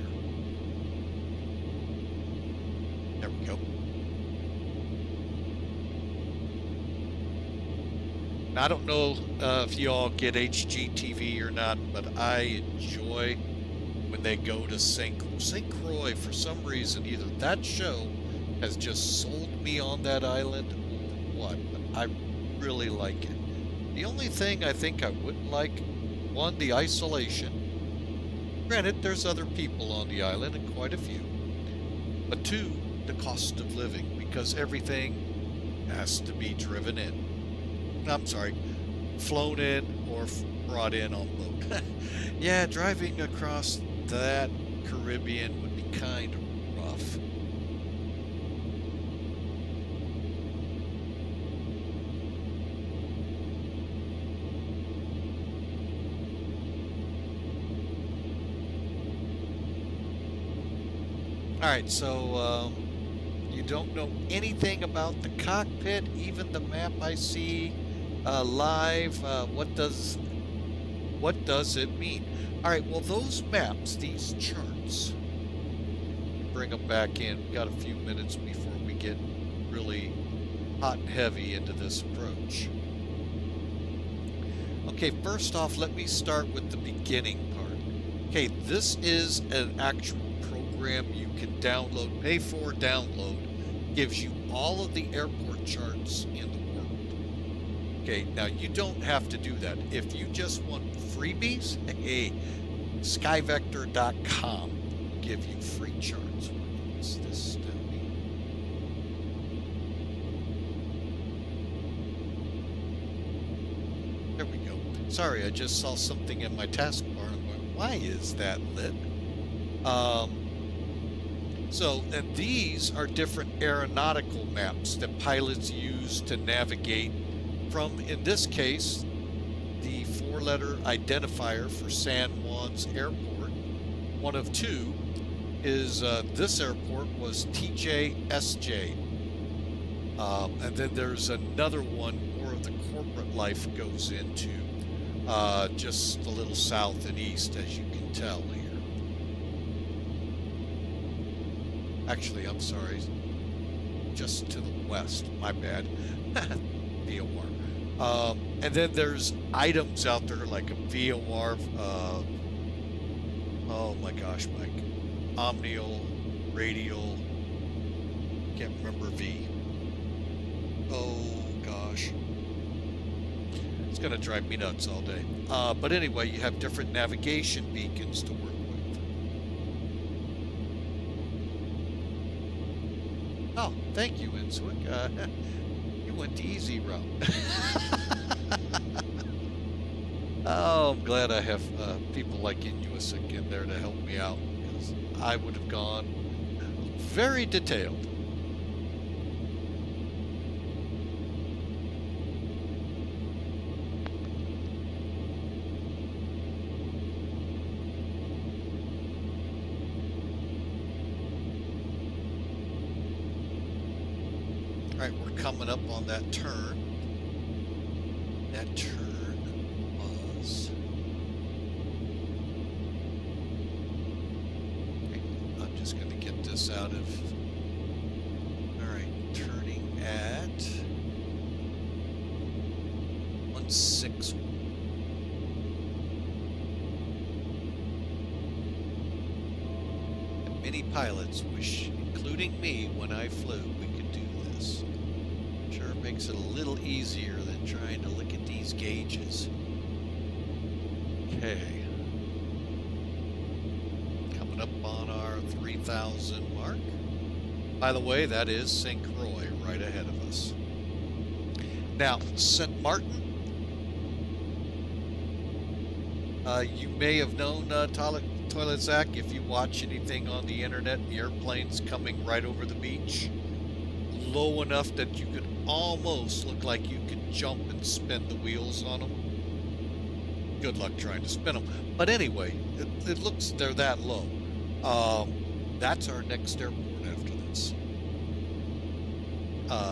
There we go. Now, I don't know if you all get HGTV or not, but I enjoy when they go to St. Croix for some reason. Either that show has just sold me on that island or what, but I really like it. The only thing I think I wouldn't like, one, the isolation. Granted, there's other people on the island, and quite a few. But two, the cost of living, because everything has to be driven in. I'm sorry, flown in or brought in on boat. Yeah, driving across that Caribbean would be kind of rough. All right, so you don't know anything about the cockpit, even the map I see live. What does it mean? All right, well, those maps, these charts, bring them back in. We've got a few minutes before we get really hot and heavy into this approach. Okay, first off, let me start with the beginning part. Okay, this is an actual program you can download, pay for, download, gives you all of the airport charts in the world. Okay, now you don't have to do that. If you just want freebies, hey, skyvector.com will give you free charts. What's this down here? There we go. Sorry, I just saw something in my taskbar. I'm going, why is that lit? And these are different aeronautical maps that pilots use to navigate from, in this case, the 4-letter identifier for San Juan's airport. One of two is this airport was TJSJ. And then there's another one, more of the corporate life goes into, just a little south and east, as you can tell here. Actually, I'm sorry, just to the west, my bad, VOR. And then there's items out there like a VOR, oh my gosh, Mike, Omnial, Radial, can't remember V. Oh gosh, it's gonna drive me nuts all day. But anyway, you have different navigation beacons to work with. Oh, thank you, Inswick. You went the easy route. Oh, I'm glad I have people like Inusic in there to help me out, because I would have gone very detailed. All right, we're coming up on that turn. That turn was... Okay, I'm just going to get this out of... All right, turning at 161. Many pilots wish, including me when I flew, we could do this. Sure makes it a little easier than trying to look at these gauges. Okay. Coming up on our 3,000 mark. By the way, that is St. Croix right ahead of us. Now, Sint Maarten. You may have known Toilet Zach, if you watch anything on the internet, the airplane's coming right over the beach, low enough that you could almost look like you could jump and spin the wheels on them. Good luck trying to spin them. But anyway, it looks they're that low. That's our next airport after this.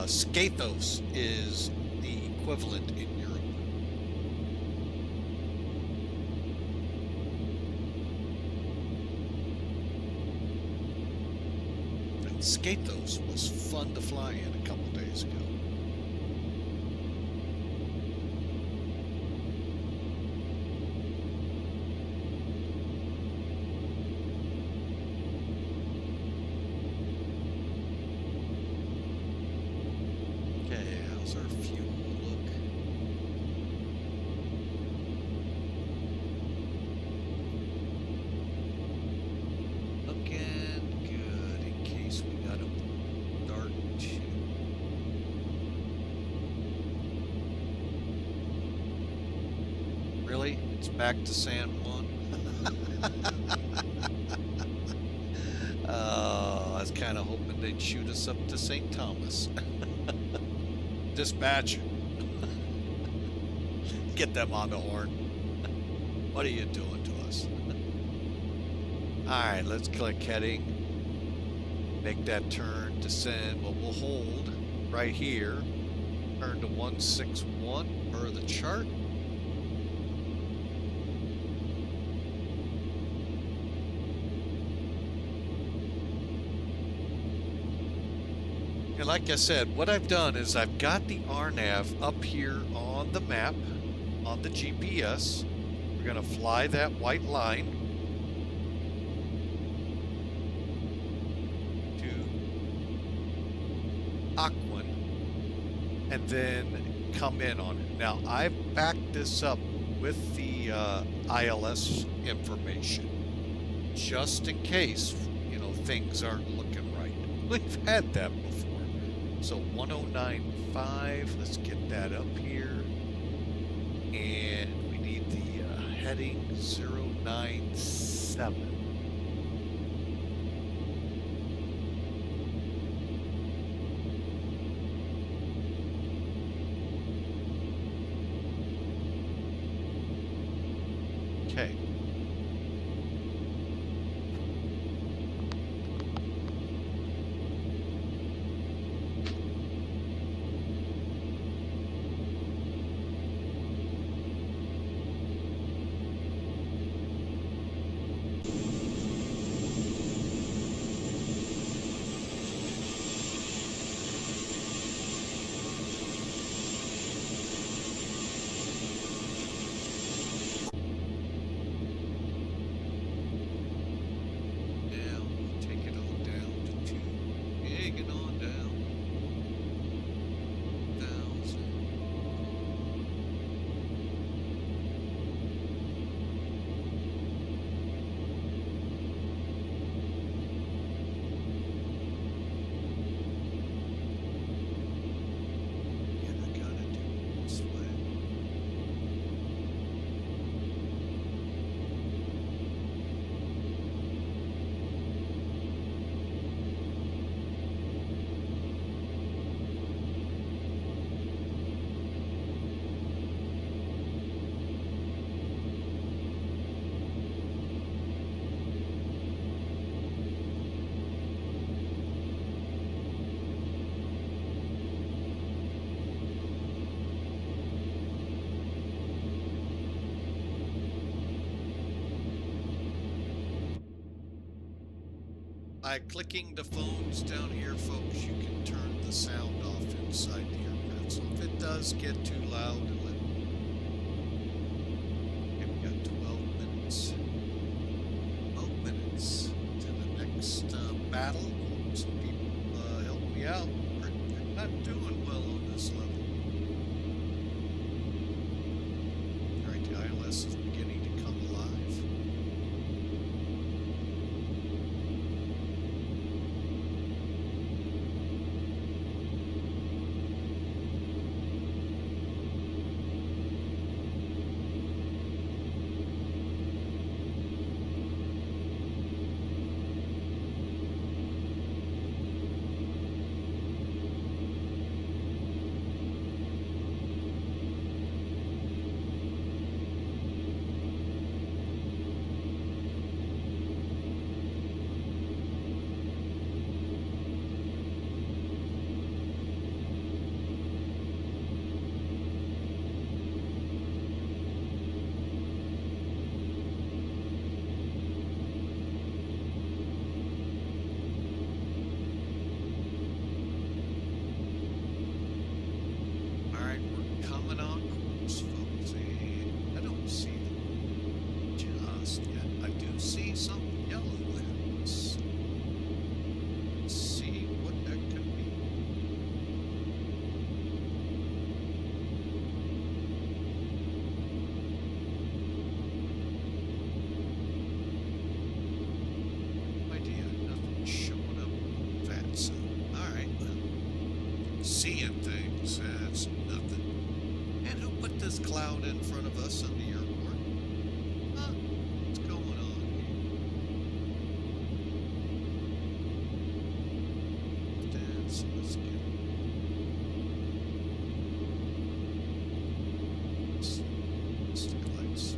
Skathos is the equivalent in Europe. Skathos was fun to fly in a couple days ago. Okay, how's our fuel look? Looking good in case we got a dart to. Really? It's back to San Juan? Oh, I was kind of hoping they'd shoot us up to St. Thomas. Dispatch. Get them on the horn. What are you doing to us? Alright, let's click heading. Make that turn, descend. Well, we'll hold right here. Turn to 161 per the chart. And like I said, what I've done is I've got the RNAV up here on the map, on the GPS. We're going to fly that white line to Aquan and then come in on it. Now, I've backed this up with the ILS information just in case, you know, things aren't looking right. We've had that before. So 1095, let's get that up here. And we need the heading 097. Okay. By clicking the phones down here, folks, you can turn the sound off inside the aircraft. So if it does get too loud, let me. Okay, we got 12 minutes. 12 minutes to the next battle. Some people help me out. We're not doing well on this level. All right, the ILS is beginning to come alive. Seeing things, that's nothing. And who put this cloud in front of us on the airport? Huh? What's going on here? So let's get stick lights.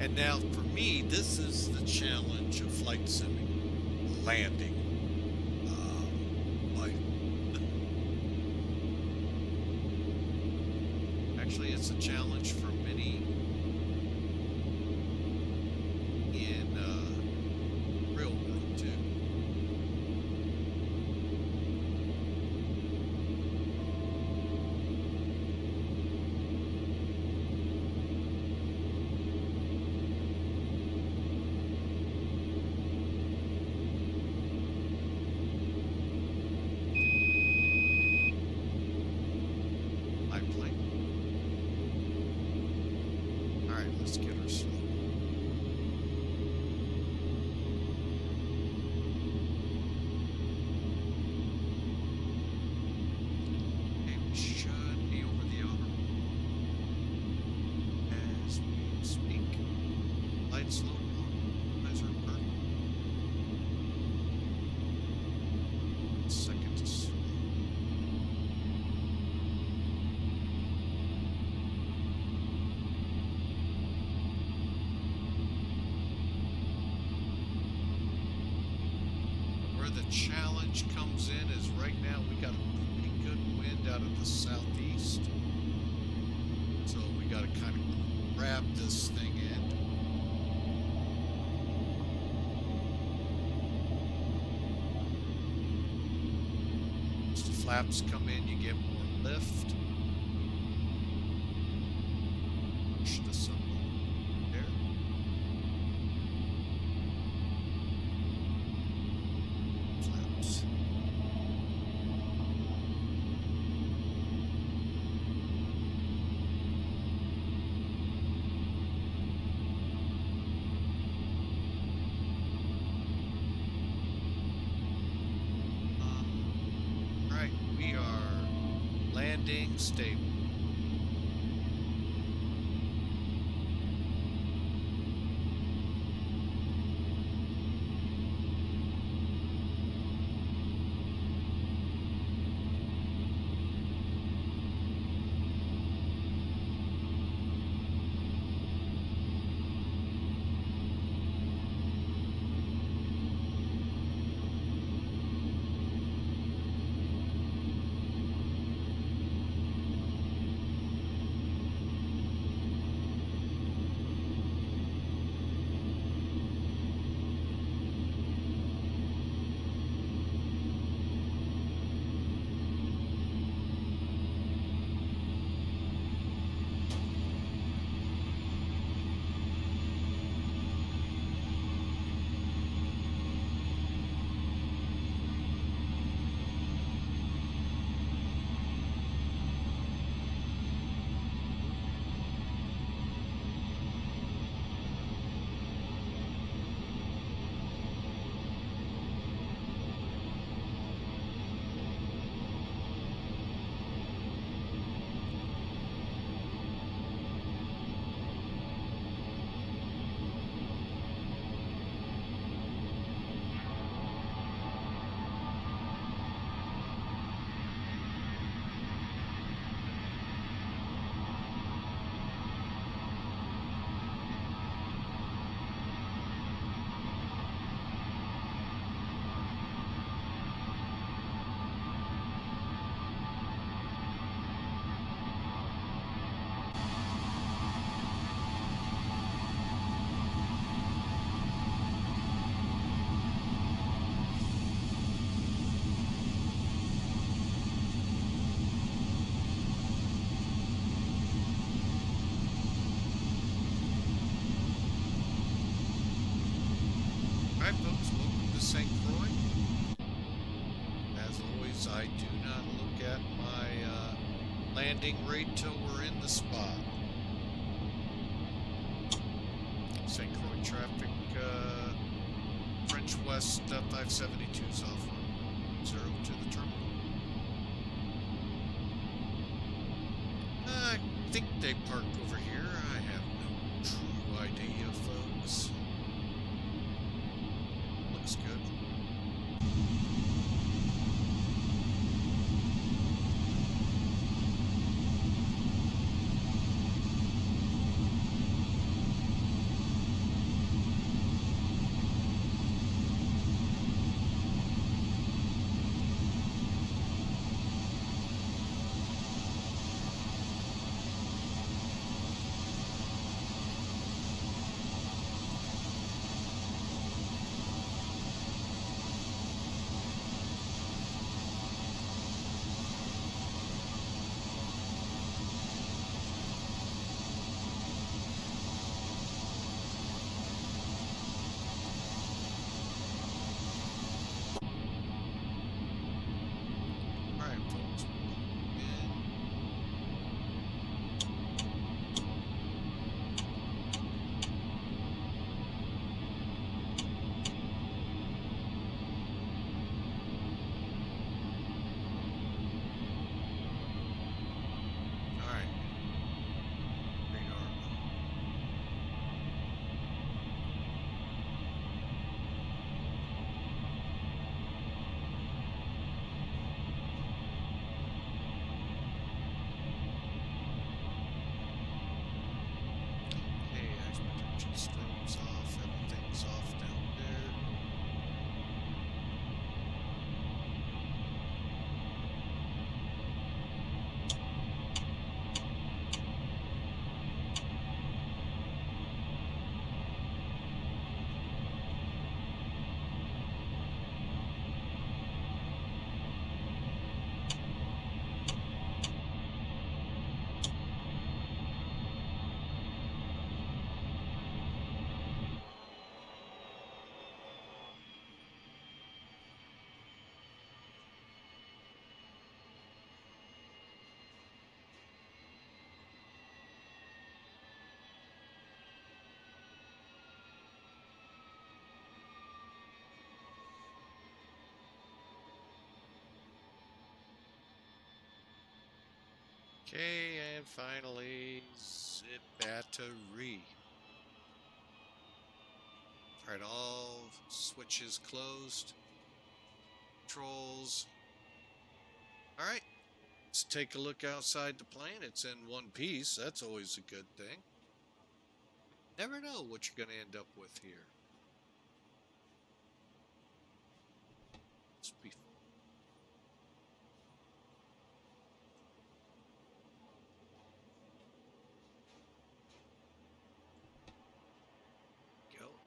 And now for me, this is the challenge of flight simming, landing. Actually, it's a challenge for many in real world too. Let's get her slow. Okay, we should be over the hour as we speak. Light slow. Eyes are perfect. Second to slow. The challenge comes in is right now we got a pretty good wind out of the southeast. So we got to kind of grab this thing in. As the flaps come in, you get more lift. Push this up there. Flaps. Right, we are landing stable. Alright folks, welcome to St. Croix. As always, I do not look at my landing rate till we're in the spot. St. Croix traffic, French West 572's off on 0 to the terminal. I think they park over here. I have no true idea, folks. Looks good. Okay, and finally, zip battery. All right, all switches closed. Controls. All right, let's take a look outside the plane. It's in one piece. That's always a good thing. Never know what you're going to end up with here. Let's be go.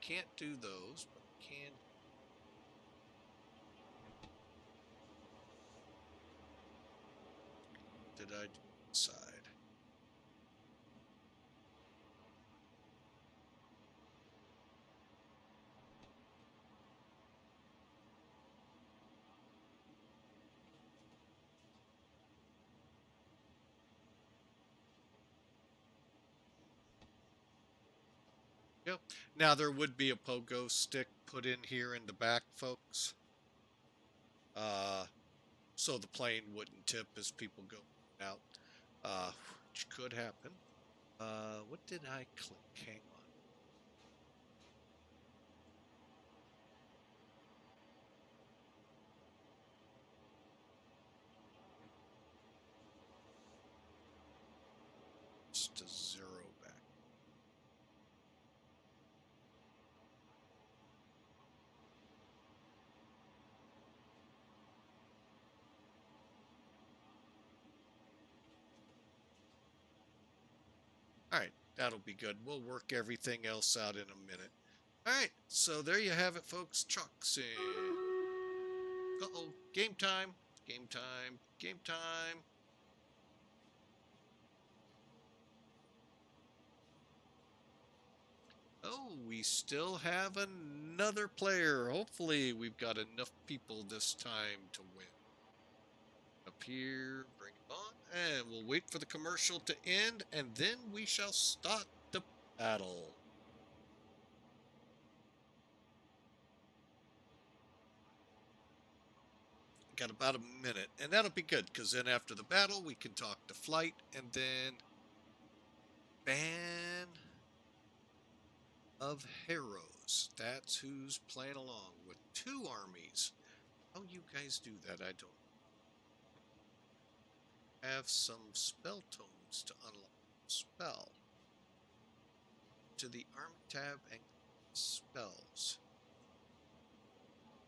Can't do those, but can. Did I decide? Yep. Now there would be a pogo stick put in here in the back, folks. So the plane wouldn't tip as people go out, which could happen. What did I click? Hang on. Just a 0 back. All right, that'll be good. We'll work everything else out in a minute. All right, so there you have it, folks. Trucks in. Uh-oh, game time, game time, game time. Oh, we still have another player. Hopefully we've got enough people this time to win. Up here, bring it on, and we'll wait for the commercial to end, and then we shall start the battle. Got about a minute, and that'll be good, because then after the battle, we can talk to flight, and then Band of Heroes. That's who's playing along with 2 armies. How you guys do that, I don't have some spell tomes to unlock spell. To the arm tab and spells.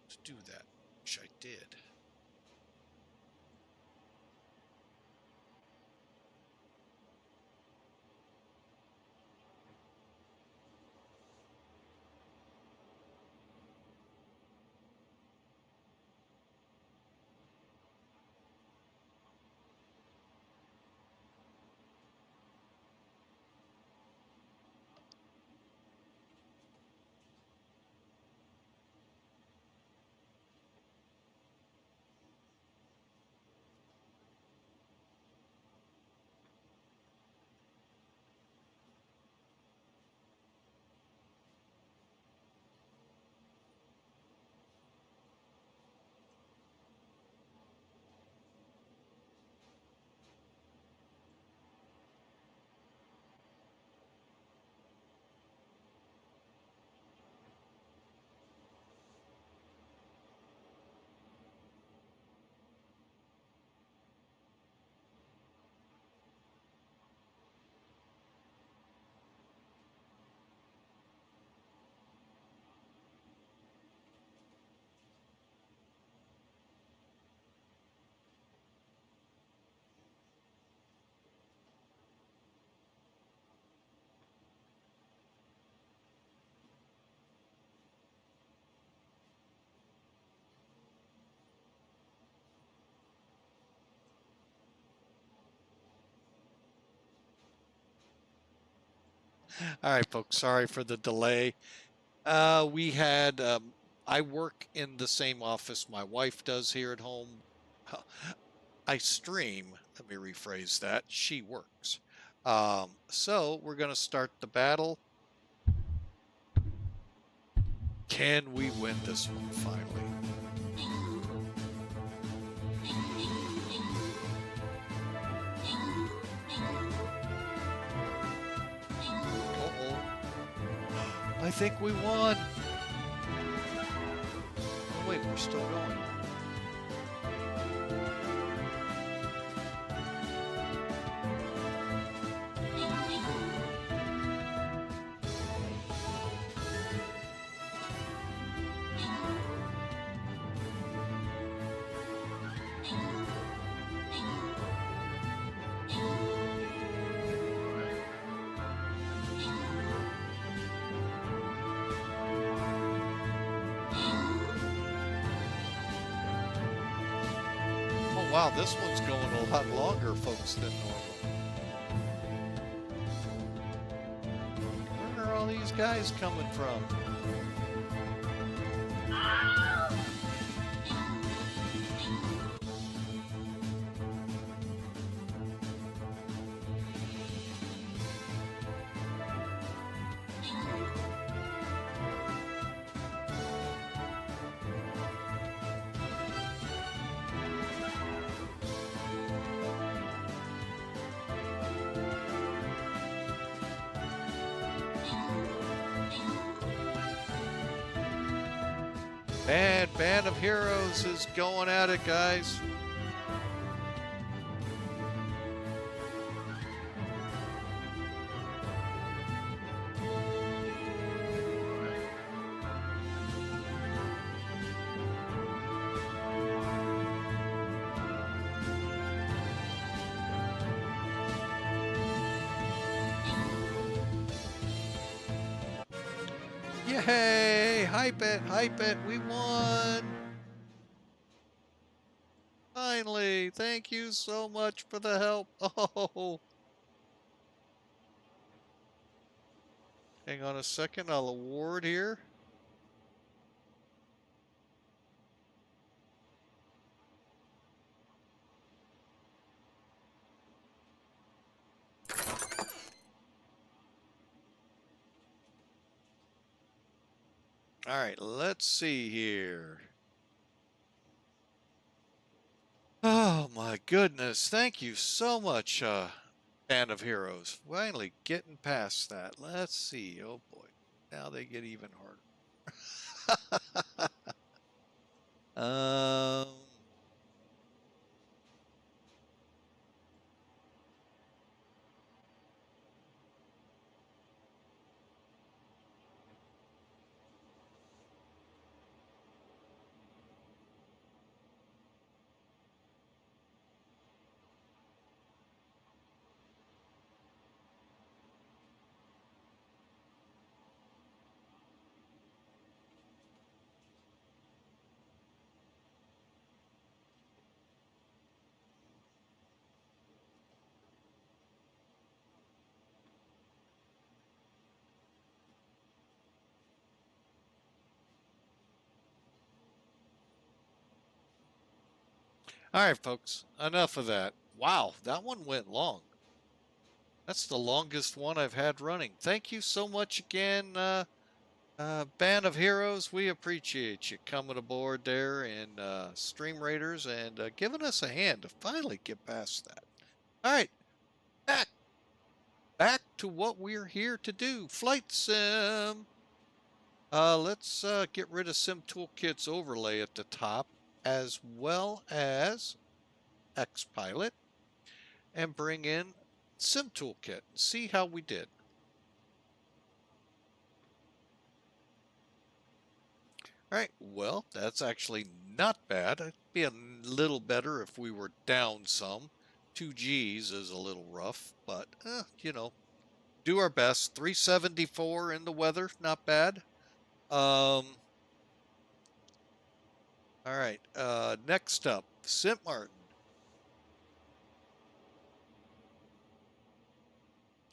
To do that, which I did. All right, folks, sorry for the delay. We had, I work in the same office my wife does here at home. I stream, let me rephrase that. She works. So we're going to start the battle. Can we win this one finally? I think we won. Oh, wait, we're still going. Wow, this one's going a lot longer, folks, than normal. Where are all these guys coming from? Band of Heroes is going at it, guys. Yay! Hype it, we won! Finally, thank you so much for the help. Oh! Hang on a second, I'll award here. All right, let's see here. Oh my goodness, thank you so much, Band of Heroes. Finally getting past that. Let's see. Oh boy, now they get even harder. All right, folks, enough of that. Wow, that one went long. That's the longest one I've had running. Thank you so much again, Band of Heroes. We appreciate you coming aboard there and Stream Raiders and giving us a hand to finally get past that. All right, back to what we're here to do. Flight Sim. Let's get rid of Sim Toolkit's overlay at the top, as well as XPilot, and bring in Sim Toolkit and see how we did. All right, well, that's actually not bad. It'd be a little better if we were down some. 2 Gs is a little rough, but, you know, do our best. 374 in the weather, not bad. All right, next up, Sint Maarten.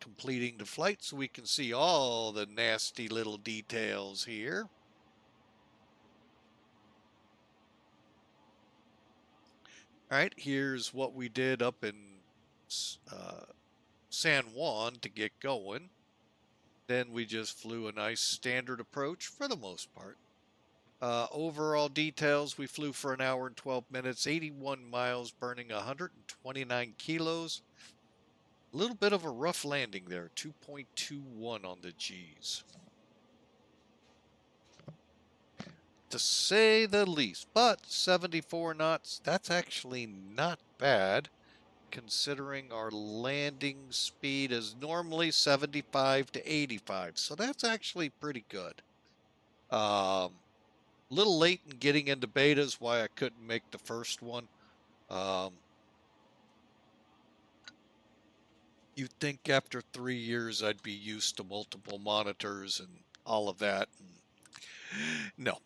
Completing the flight so we can see all the nasty little details here. All right, here's what we did up in San Juan to get going. Then we just flew a nice standard approach for the most part. Overall details, we flew for an hour and 12 minutes, 81 miles, burning 129 kilos. A little bit of a rough landing there, 2.21 on the Gs. to say the least. But 74 knots, that's actually not bad, considering our landing speed is normally 75 to 85. So that's actually pretty good. Little late in getting into betas, why I couldn't make the first one. You'd think after 3 years I'd be used to multiple monitors and all of that. No.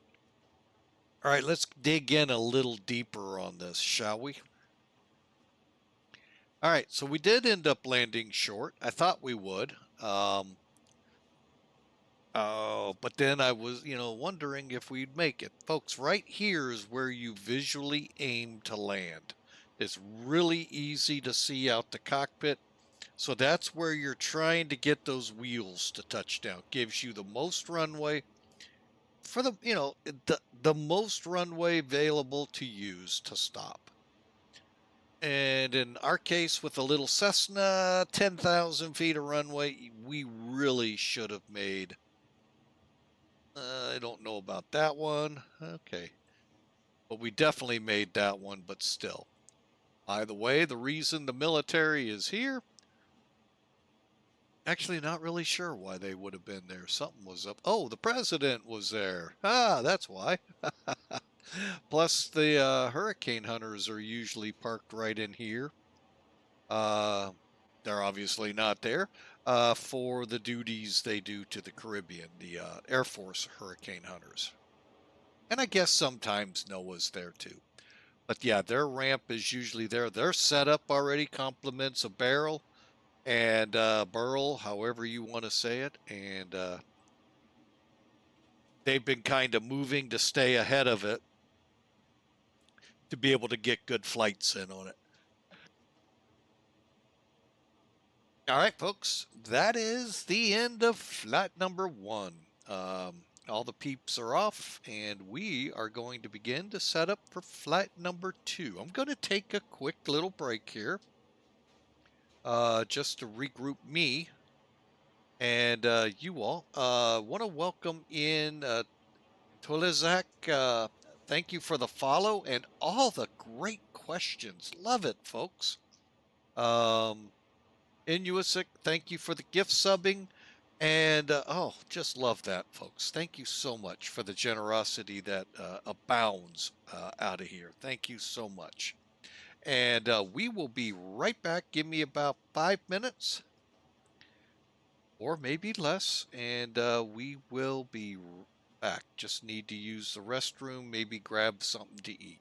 All right, let's dig in a little deeper on this, shall we? All right, so we did end up landing short. I thought we would. But then I was, wondering if we'd make it. Folks, right here is where you visually aim to land. It's really easy to see out the cockpit. So that's where you're trying to get those wheels to touch down. Gives you the most runway for the most runway available to use to stop. And in our case, with a little Cessna, 10,000 feet of runway, we really should have made. I don't know about that one. Okay. But we definitely made that one, but still. By the way, the reason the military is here, actually not really sure why they would have been there. Something was up. Oh, the president was there. Ah, that's why. Plus, the hurricane hunters are usually parked right in here. They're obviously not there for the duties they do to the Caribbean, the Air Force hurricane hunters. And I guess sometimes NOAA's there too. But yeah, their ramp is usually there. Their setup already complements a barrel and burl, however you want to say it. And they've been kind of moving to stay ahead of it to be able to get good flights in on it. All right, folks, that is the end of flight number 1. All the peeps are off, and we are going to begin to set up for flight number 2. I'm going to take a quick little break here just to regroup me and you all. Want to welcome in Tolizak. Thank you for the follow and all the great questions. Love it, folks. Inuisic, thank you for the gift subbing. And, just love that, folks. Thank you so much for the generosity that abounds out of here. Thank you so much. And we will be right back. Give me about 5 minutes or maybe less. And we will be back. Just need to use the restroom, maybe grab something to eat.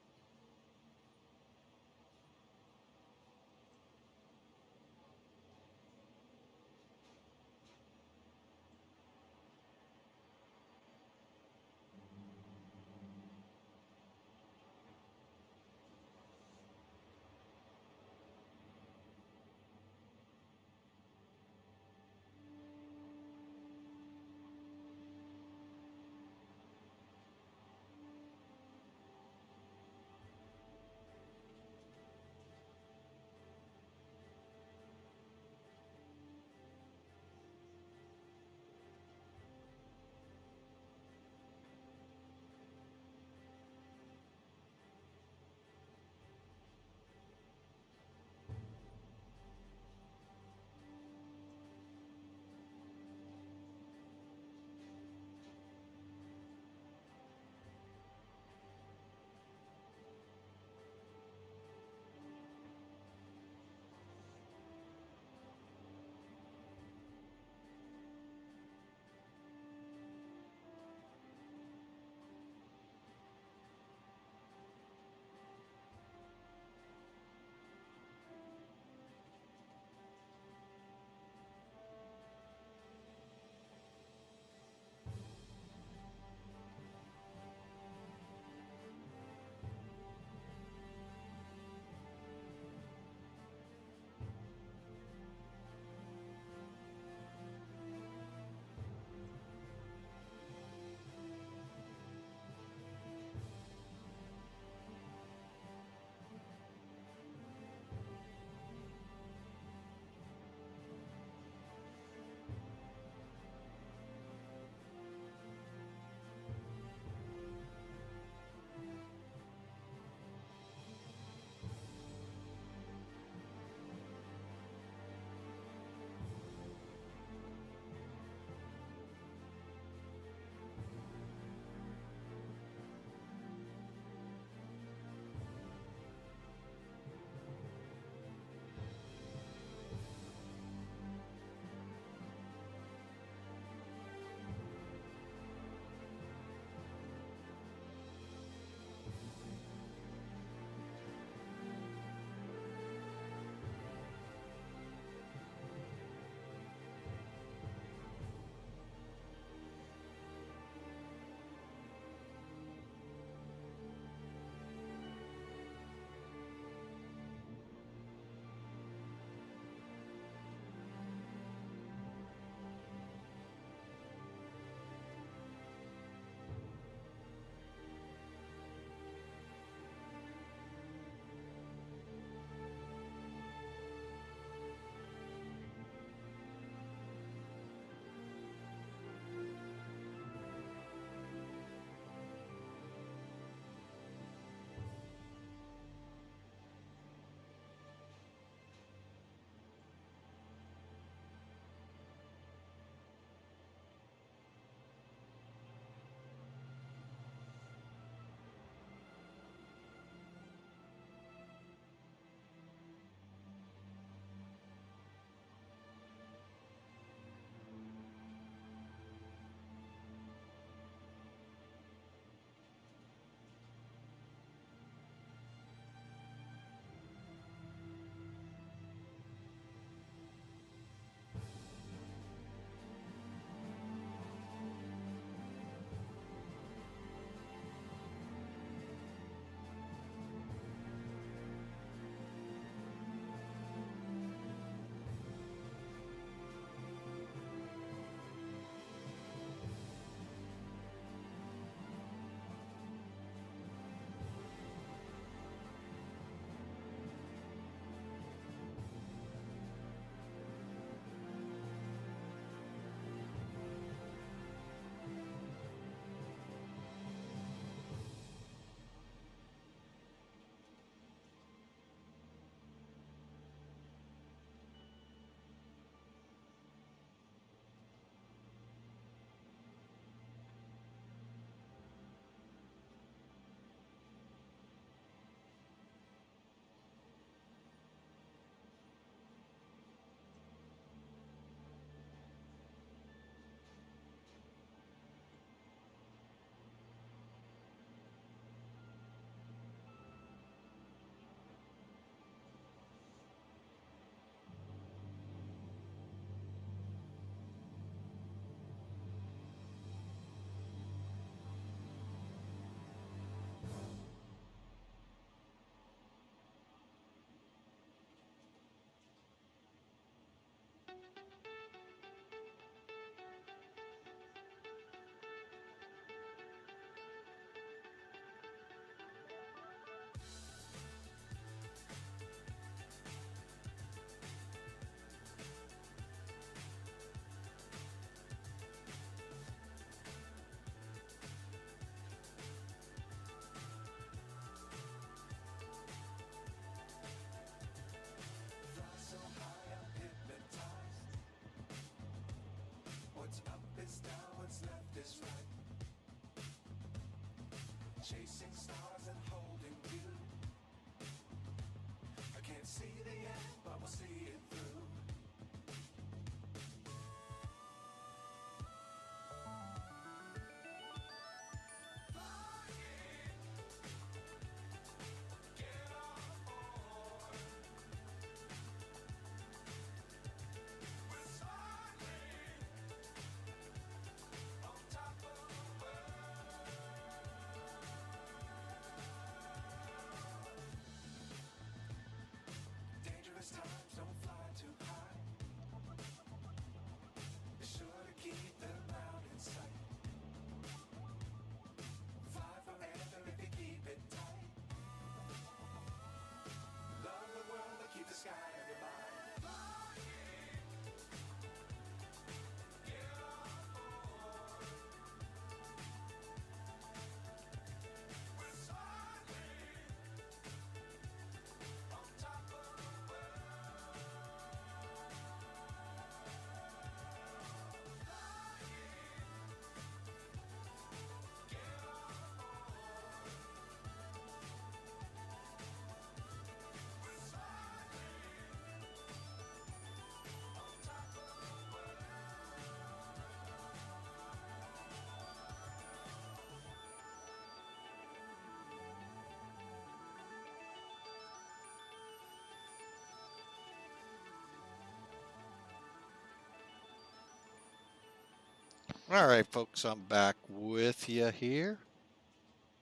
All right, folks, I'm back with you here.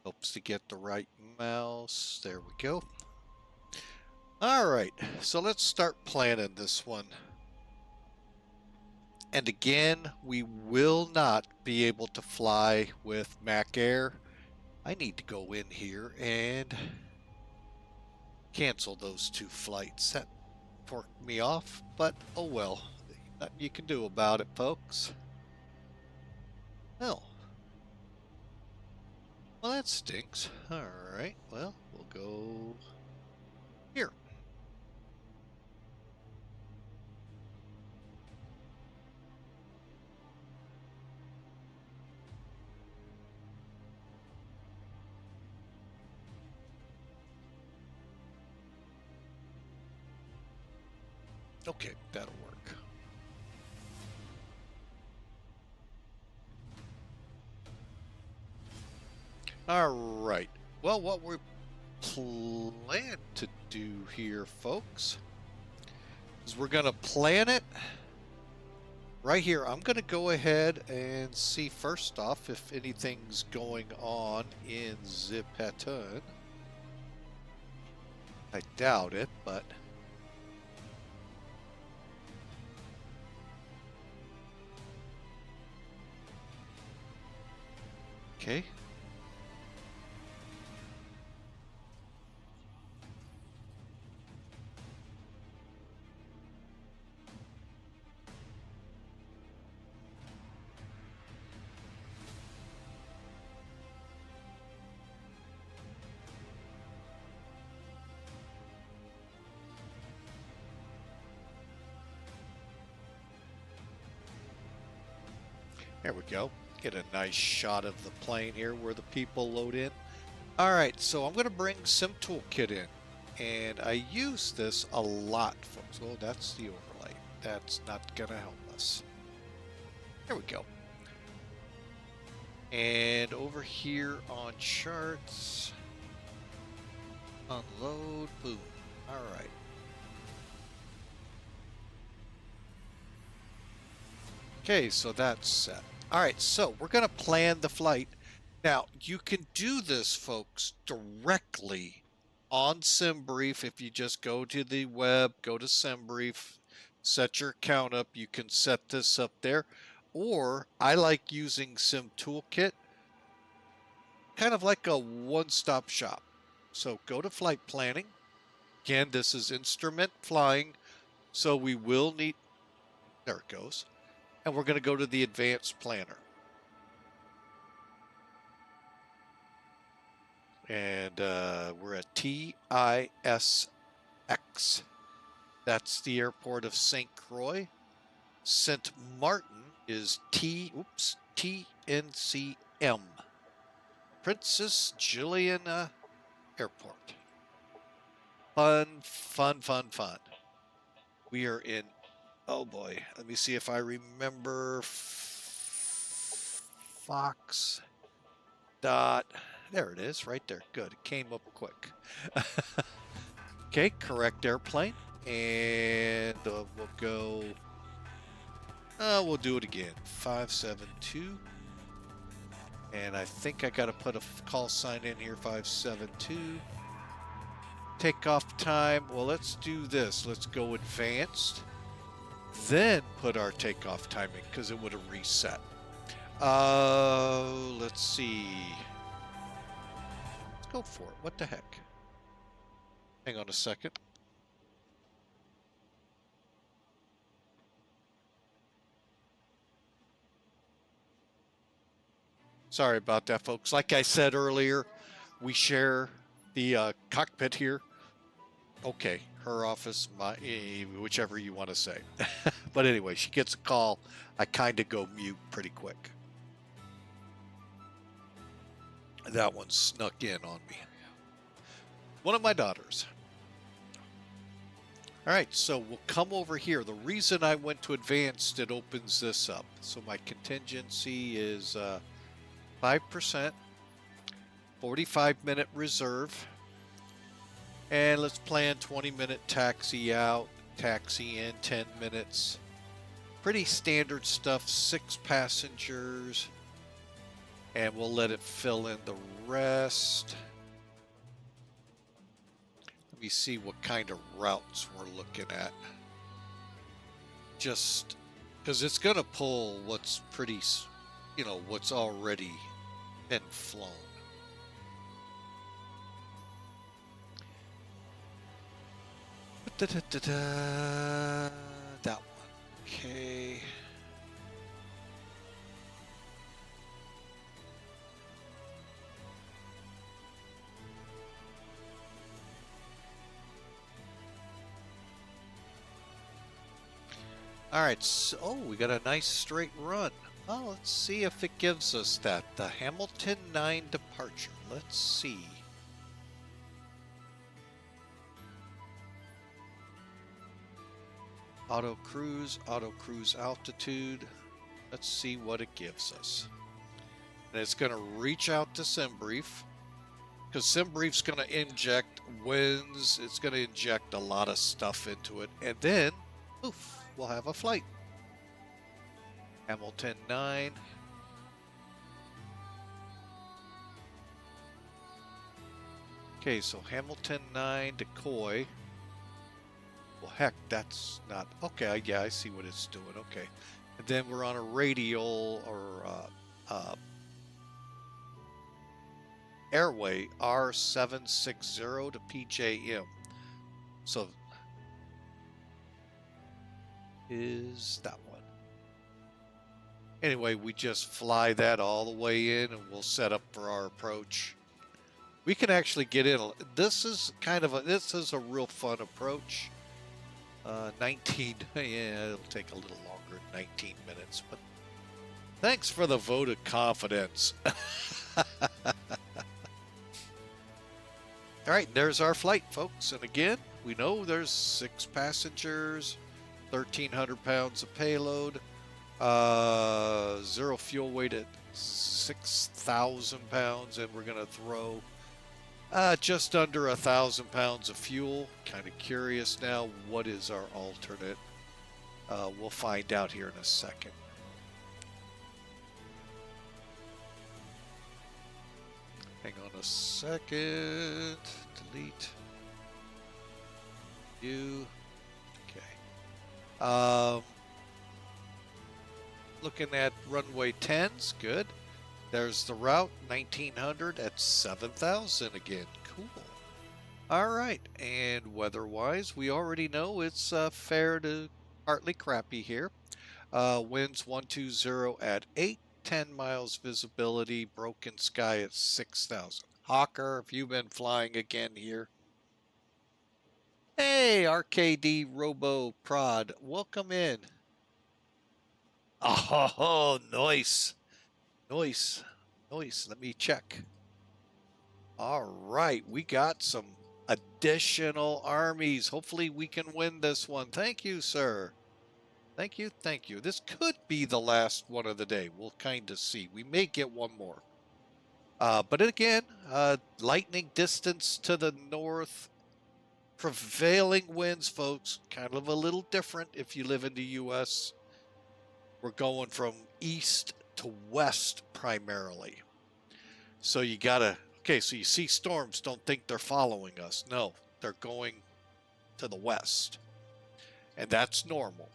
Helps to get the right mouse. There we go. All right, so let's start planning this one. And again, we will not be able to fly with Mac Air. I need to go in here and cancel those 2 flights. That torqued me off, but oh well. Nothing you can do about it, folks. Oh. Well, that stinks. All right, well, we'll go here. Okay, that'll work. All right. Well, what we plan to do here, folks, is we're going to plan it right here. I'm going to go ahead and see first off if anything's going on in Sint Maarten. I doubt it, but okay. There we go. Get a nice shot of the plane here where the people load in. All right, so I'm going to bring Sim Toolkit in, and I use this a lot, folks. Oh, that's the overlay. That's not going to help us. There we go. And over here on charts, unload, boom. All right. Okay, so that's set. All right, so we're going to plan the flight. Now, you can do this, folks, directly on SimBrief. If you just go to the web, go to SimBrief, set your account up, you can set this up there. Or I like using Sim Toolkit, kind of like a one-stop shop. So go to flight planning. Again, this is instrument flying, so we will need, there it goes. And we're going to go to the advanced planner. And we're at TISX. That's the airport of St. Croix. Sint Maarten is TNCM. Princess Juliana Airport. Fun, fun, fun, fun. We are in, oh boy, let me see if I remember. Fox dot, there it is, right there. Good, it came up quick. Okay, correct airplane. And we'll go, we'll do it again. 572. And I think I got to put a call sign in here, 572. Takeoff time, well, let's do this. Let's go advanced. Then put our takeoff timing because it would have reset. Let's see. Let's go for it. What the heck? Hang on a second. Sorry about that, folks. Like I said earlier, we share the cockpit here. Okay, her office, my, whichever you want to say. But anyway, she gets a call. I kind of go mute pretty quick. That one snuck in on me. One of my daughters. All right, so we'll come over here. The reason I went to advanced, it opens this up. So my contingency is 5%, 45-minute reserve. And let's plan 20-minute taxi out, taxi in 10 minutes, pretty standard stuff, 6 passengers. And we'll let it fill in the rest. Let me see what kind of routes we're looking at. Just because it's going to pull what's pretty, you know, what's already been flown. That one. Okay. All right, so, oh, we got a nice straight run. Well, let's see if it gives us that. The Hamilton 9 departure. Let's see. Auto cruise altitude. Let's see what it gives us. And it's going to reach out to SimBrief, because SimBrief's going to inject winds. It's going to inject a lot of stuff into it. And then, poof, we'll have a flight. Hamilton 9. Okay, so Hamilton 9 decoy. Well, heck, that's not... Okay, yeah, I see what it's doing. Okay. And then we're on a radial or airway R760 to PJM. So, is that one. Anyway, we just fly that all the way in and we'll set up for our approach. We can actually get in. This is a real fun approach. 19, yeah, it'll take a little longer, 19 minutes, but thanks for the vote of confidence. All right, there's our flight, folks. And again, we know there's 6 passengers, 1,300 pounds of payload, 0 fuel weight at 6,000 pounds, and we're going to throw just under 1,000 pounds of fuel. Kind of curious now, what is our alternate? We'll find out here in a second. Hang on a second. Delete. You. Okay. Looking at runway 10s. Good. There's the route, 1900 at 7,000 again. Cool. All right, and weather-wise, we already know it's fair to partly crappy here. Winds 120 at 8, 10 miles visibility, broken sky at 6,000. Hawker, have you been flying again here? Hey, RKD Robo Prod, welcome in. Oh, nice. Nice. Let me check. All right, we got some additional armies. Hopefully we can win this one. Thank you, sir. Thank you. This could be the last one of the day. We'll kind of see. We may get one more. But again, lightning distance to the north. Prevailing winds, folks. Kind of a little different if you live in the U.S. We're going from east to west primarily. So you gotta, okay, so you see storms, don't think they're following us. No, they're going to the west. And that's normal.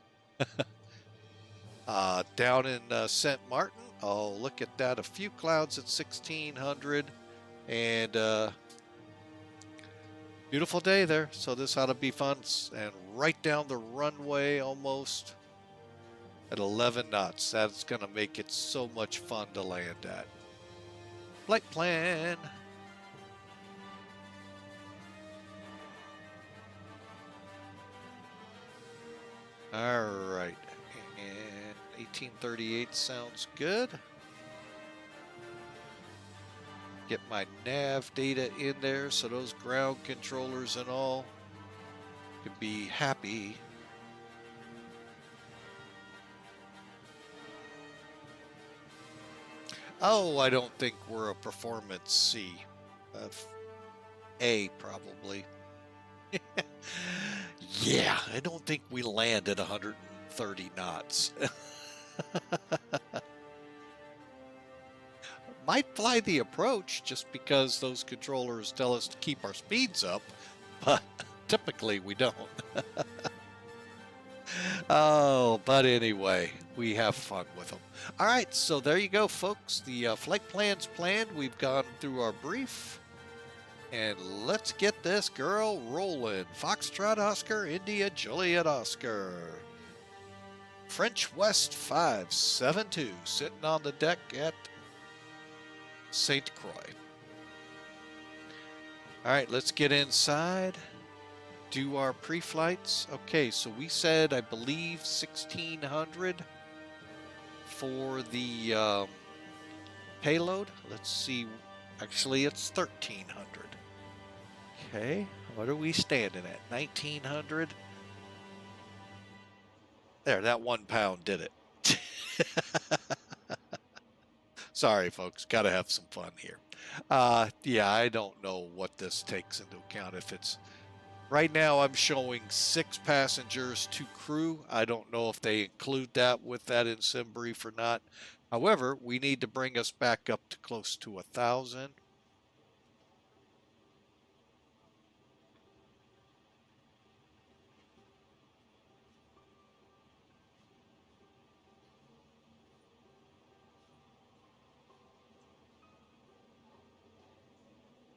Down in Sint Maarten, oh, look at that. A few clouds at 1,600. And beautiful day there. So this ought to be fun. And right down the runway almost. At 11 knots. That's going to make it so much fun to land at. Flight plan. All right. And 1838 sounds good. Get my nav data in there so those ground controllers and all can be happy. Oh, I don't think we're a performance C. A, probably. Yeah, I don't think we land at 150 30 knots. Might fly the approach just because those controllers tell us to keep our speeds up, but typically we don't. Oh, but anyway, we have fun with them. All right, so there you go, folks. The flight plan's planned. We've gone through our brief. And let's get this girl rolling. Foxtrot Oscar, India Juliet Oscar. French West 572, sitting on the deck at St. Croix. All right, let's get inside. Do our pre-flights. Okay, so we said, I believe, 1600 for the payload. Let's see. Actually, it's 1300. Okay, what are we standing at? 1900. There, that 1 pound did it. Sorry, folks. Got to have some fun here. Yeah, I don't know what this takes into account. If it's right now, I'm showing 6 passengers, 2 crew. I don't know if they include that with that in sim brief or not. However, we need to bring us back up to close to 1,000.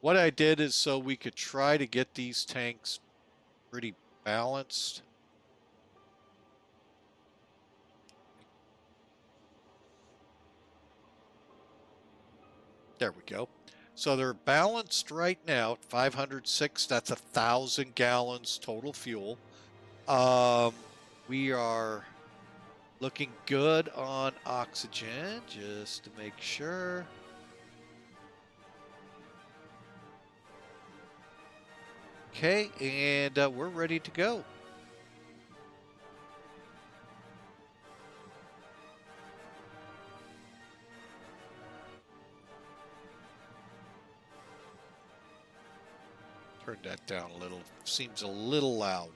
What I did is so we could try to get these tanks pretty balanced. There we go. So they're balanced right now at 506. That's 1,000 gallons total fuel. We are looking good on oxygen, just to make sure. Okay, and we're ready to go. Turn that down a little. Seems a little loud.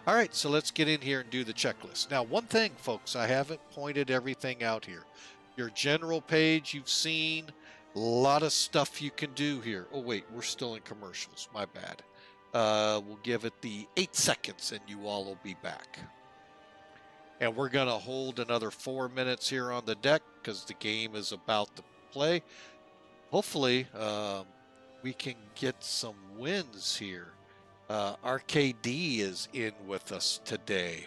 All right, so let's get in here and do the checklist. Now, one thing, folks, I haven't pointed everything out here. Your general page you've seen, a lot of stuff you can do here. Oh, wait, we're still in commercials. My bad. We'll give it the 8 seconds and you all will be back. And we're going to hold another 4 minutes here on the deck because the game is about to play. Hopefully, we can get some wins here. RKD is in with us today.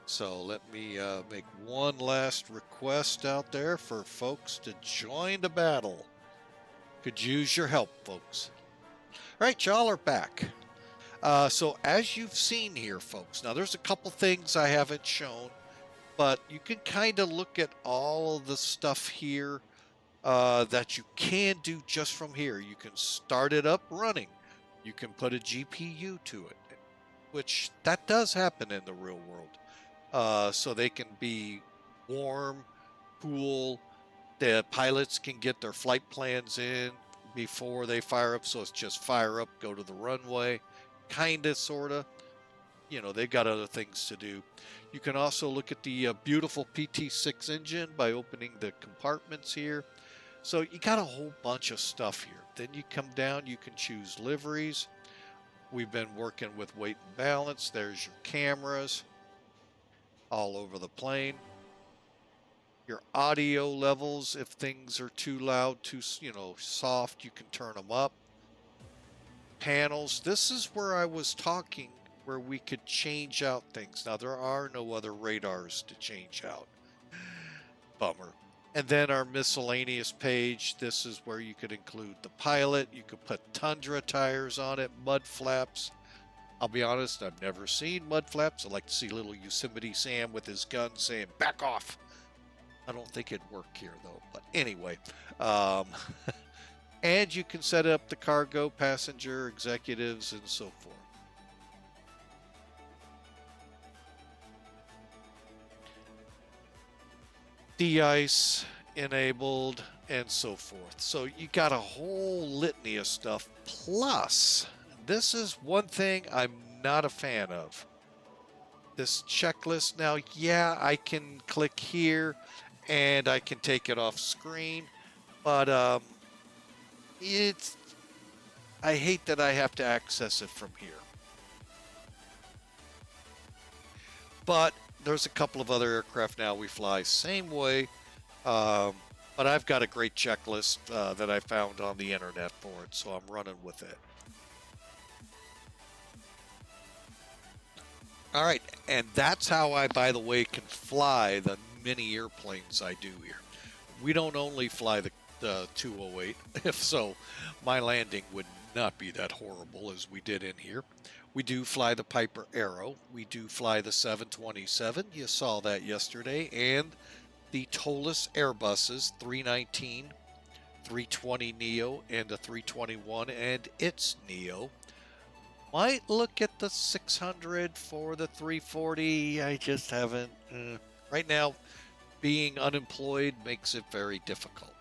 So let me make one last request out there for folks to join the battle. Could use your help, folks. All right, y'all are back. So as you've seen here, folks, now there's a couple things I haven't shown, but you can kind of look at all of the stuff here that you can do just from here. You can start it up running. You can put a GPU to it, which that does happen in the real world. So they can be warm, cool. The pilots can get their flight plans in before they fire up. So it's just fire up, go to the runway, kind of, sort of. You know, they've got other things to do. You can also look at the beautiful PT6 engine by opening the compartments here. So you got a whole bunch of stuff here. Then you come down, you can choose liveries. We've been working with weight and balance. There's your cameras all over the plane. Your audio levels, if things are too loud, too, soft, you can turn them up. Panels, this is where I was talking, where we could change out things. Now, there are no other radars to change out. Bummer. And then our miscellaneous page, this is where you could include the pilot. You could put Tundra tires on it, mud flaps. I'll be honest, I've never seen mud flaps. I'd like to see little Yosemite Sam with his gun saying, back off. I don't think it'd work here, though. But anyway, and you can set up the cargo, passenger, executives, and so forth. De-ice enabled, and so forth. So you got a whole litany of stuff. Plus, this is one thing I not a fan of. This checklist now, yeah, I can click here and I can take it off screen, but I hate that I have to access it from here. But there's a couple of other aircraft now we fly same way, but I've got a great checklist that I found on the internet for it, so I'm running with it. All right, and that's how I, by the way, can fly the mini airplanes I do here. We don't only fly the 208, if so, my landing would not be that horrible as we did in here. We do fly the Piper Arrow. We do fly the 727. You saw that yesterday. And the TOLUS Airbuses, 319, 320 Neo, and the 321 and its Neo. Might look at the 600 for the 340. I just haven't. Right now, being unemployed makes it very difficult.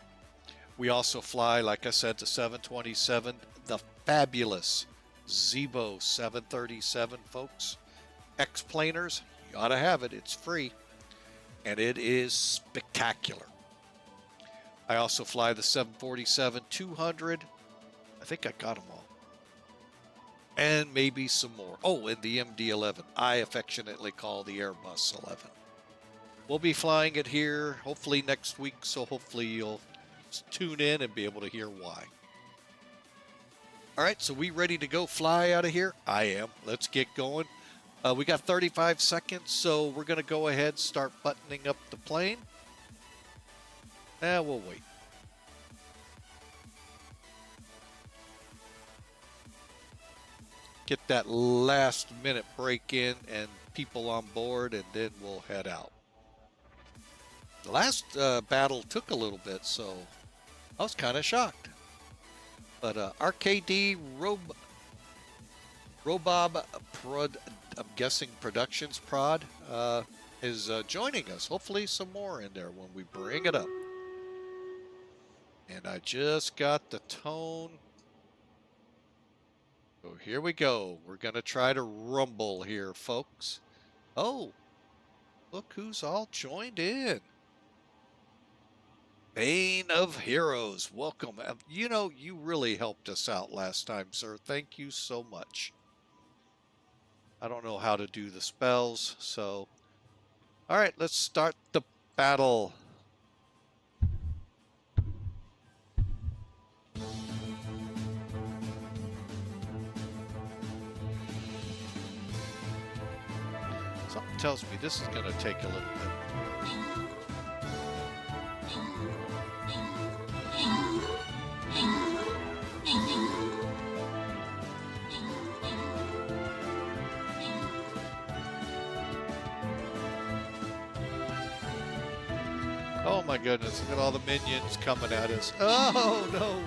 We also fly, like I said, the 727, the fabulous Zibo 737, folks. X-planers, you ought to have it. It's free, and it is spectacular. I also fly the 747-200. I think I got them all. And maybe some more. Oh, and the MD-11. I affectionately call the Airbus 11. We'll be flying it here hopefully next week, so hopefully you'll tune in and be able to hear why. All right, so we ready to go fly out of here? I am. Let's get going. We got 35 seconds, so we're going to go ahead, start buttoning up the plane. We'll wait. Get that last minute break in and people on board, and then we'll head out. The last battle took a little bit, so I was kind of shocked. But RKD Robob Prod, I'm guessing Productions Prod, is joining us. Hopefully some more in there when we bring it up. And I just got the tone. So here we go. We're going to try to rumble here, folks. Oh, look who's all joined in. Bane of Heroes, welcome. You know, you really helped us out last time, sir. Thank you so much. I don't know how to do the spells, so... All right, let's start the battle. Something tells me this is going to take a little bit. Oh my goodness, look at all the minions coming at us. Oh no!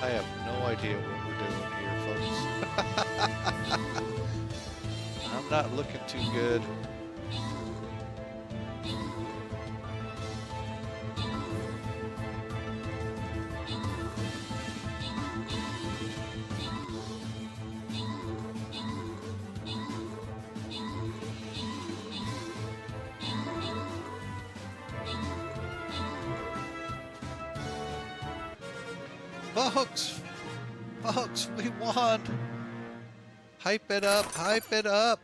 I have no idea what we're doing here, folks. I'm not looking too good. Folks, we won. Hype it up, hype it up.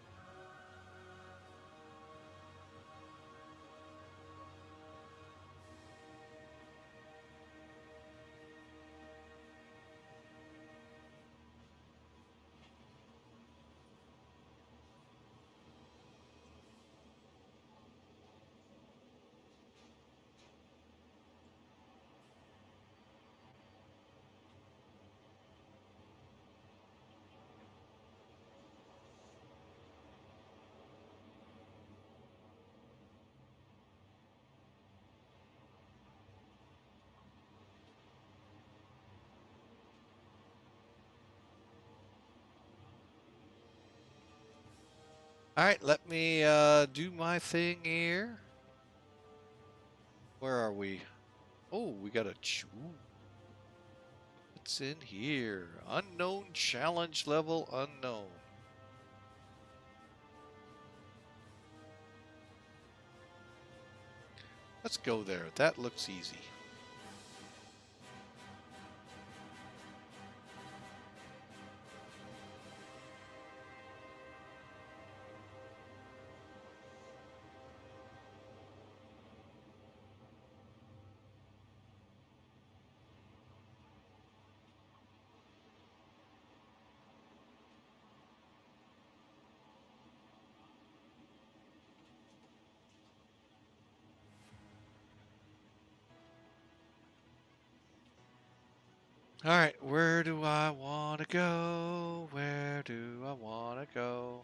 All right, let me do my thing here. Where are we? Oh, we got a... What's in here? Unknown challenge level unknown. Let's go there. That looks easy. All right, where do I want to go? Where do I want to go?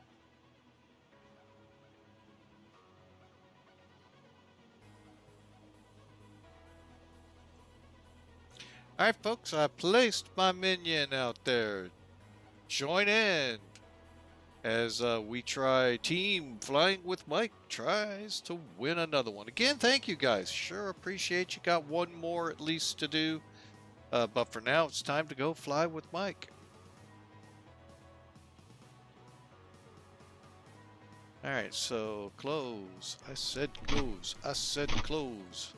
All right, folks, I placed my minion out there. Join in as we try Team Flying with Mike tries to win another one. Again, thank you guys. Sure appreciate you. Got one more at least to do. But for now, it's time to go fly with Mike. All right, so close. I said close. I said close.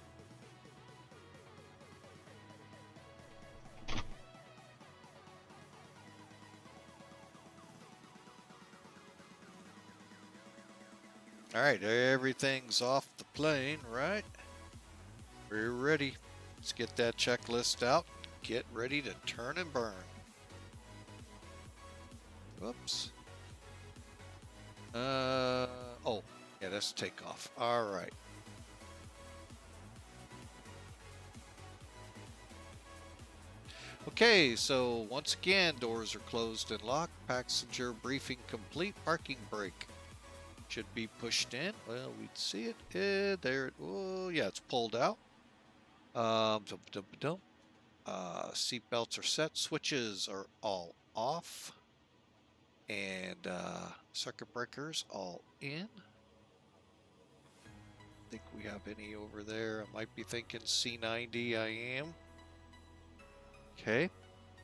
All right, everything's off the plane, right? We're ready. Let's get that checklist out. Get ready to turn and burn. Whoops. Oh, yeah, that's takeoff. All right. Okay, so once again, doors are closed and locked. Passenger briefing complete. Parking brake should be pushed in. Well, we'd see it. There. Oh, yeah, it's pulled out. Seat belts are set. Switches are all off. And circuit breakers all in. Think we have any over there. I might be thinking C90. I am. Okay.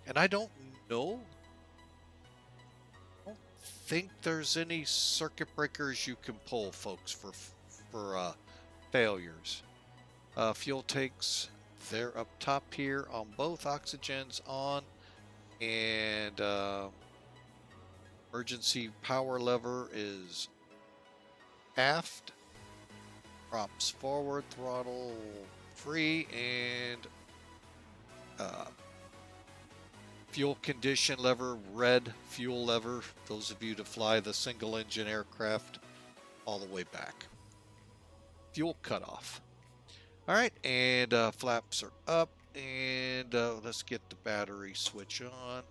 And I don't know. I don't think there's any circuit breakers you can pull, folks, for failures. Fuel tanks, they're up top here on both. Oxygen's on. And emergency power lever is aft. Props forward, throttle free, and fuel condition lever, red fuel lever. Those of you to fly the single engine aircraft all the way back. Fuel cutoff. All right, and flaps are up, and let's get the battery switch on.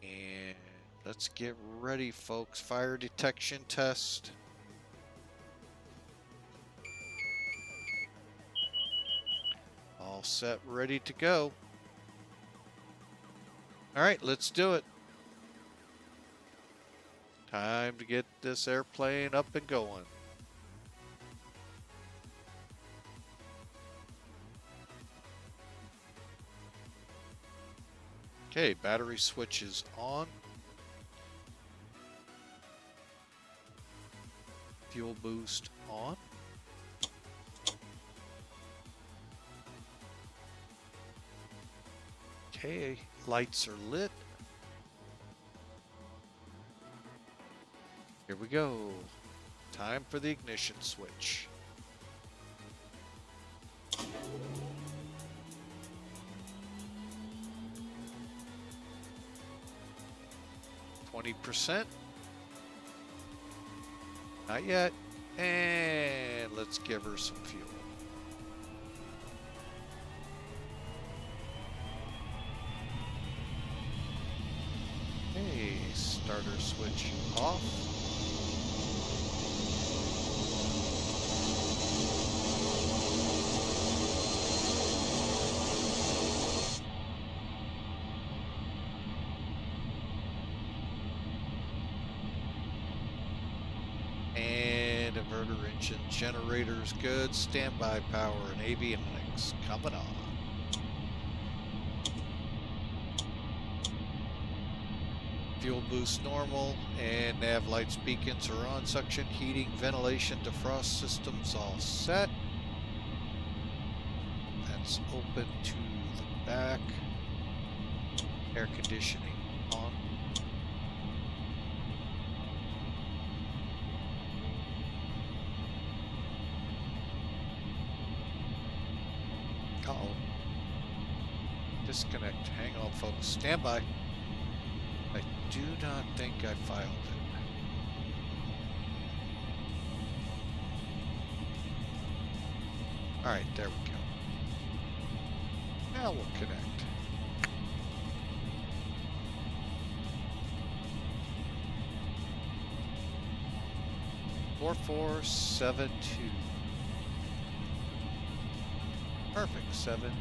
And let's get ready, folks. Fire detection test. All set, ready to go. All right, let's do it. Time to get this airplane up and going. Okay, battery switch is on. Fuel boost on. Okay, lights are lit. Here we go. Time for the ignition switch. %. Not yet. And let's give her some fuel. Okay, starter switch off. engine generators good. Standby power and avionics coming on. Fuel boost normal, and nav lights, beacons are on. Suction, heating, ventilation, defrost systems all set. That's open to the back. Air conditioning on. Uh-oh. Disconnect. Hang on, folks. Stand by. I do not think I filed it. All right, there we go. Now we'll connect. Four, 4, 7, 2. Perfect. 7.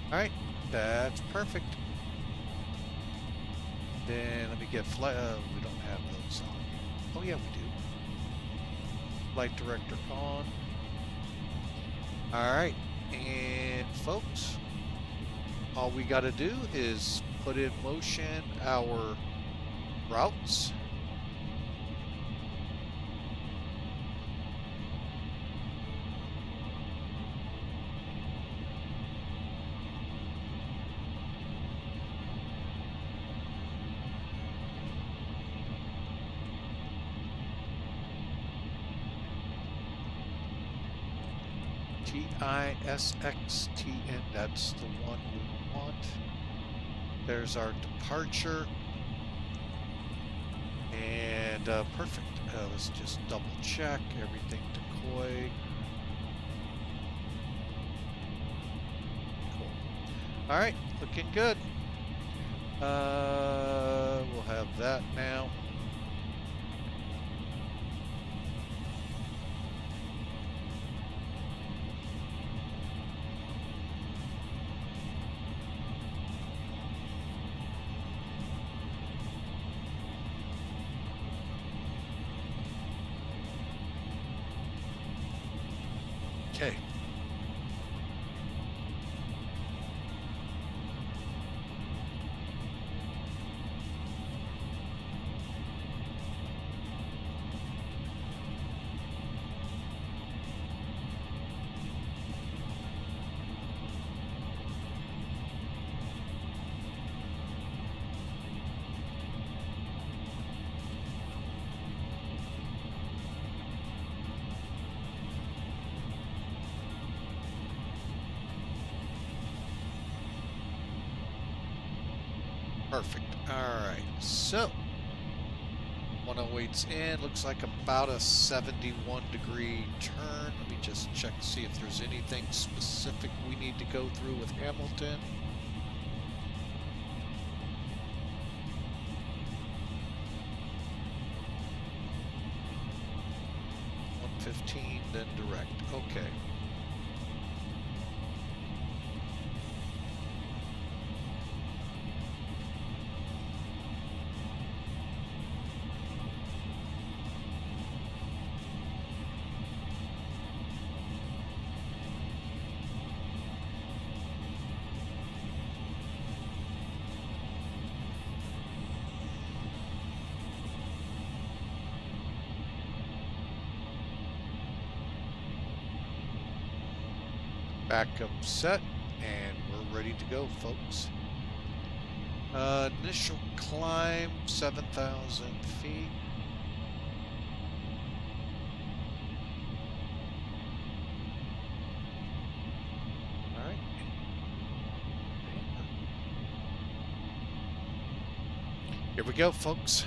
All right, that's perfect. Then let me get flight. We don't have those on. Oh yeah, we do. Flight director on. All right, and folks, all we got to do is put in motion our routes. TISX, TN, that's the one we want. There's our departure. And perfect. Let's just double check everything decoy. Cool. All right, looking good. We'll have that now. Okay. Perfect. All right. So 108's in. Looks like about a 71-degree turn. Let me just check, see if there's anything specific we need to go through with Hamilton. $115, then direct. Okay. Backup set, and we're ready to go, folks. Initial climb, 7,000 feet. All right. Here we go, folks.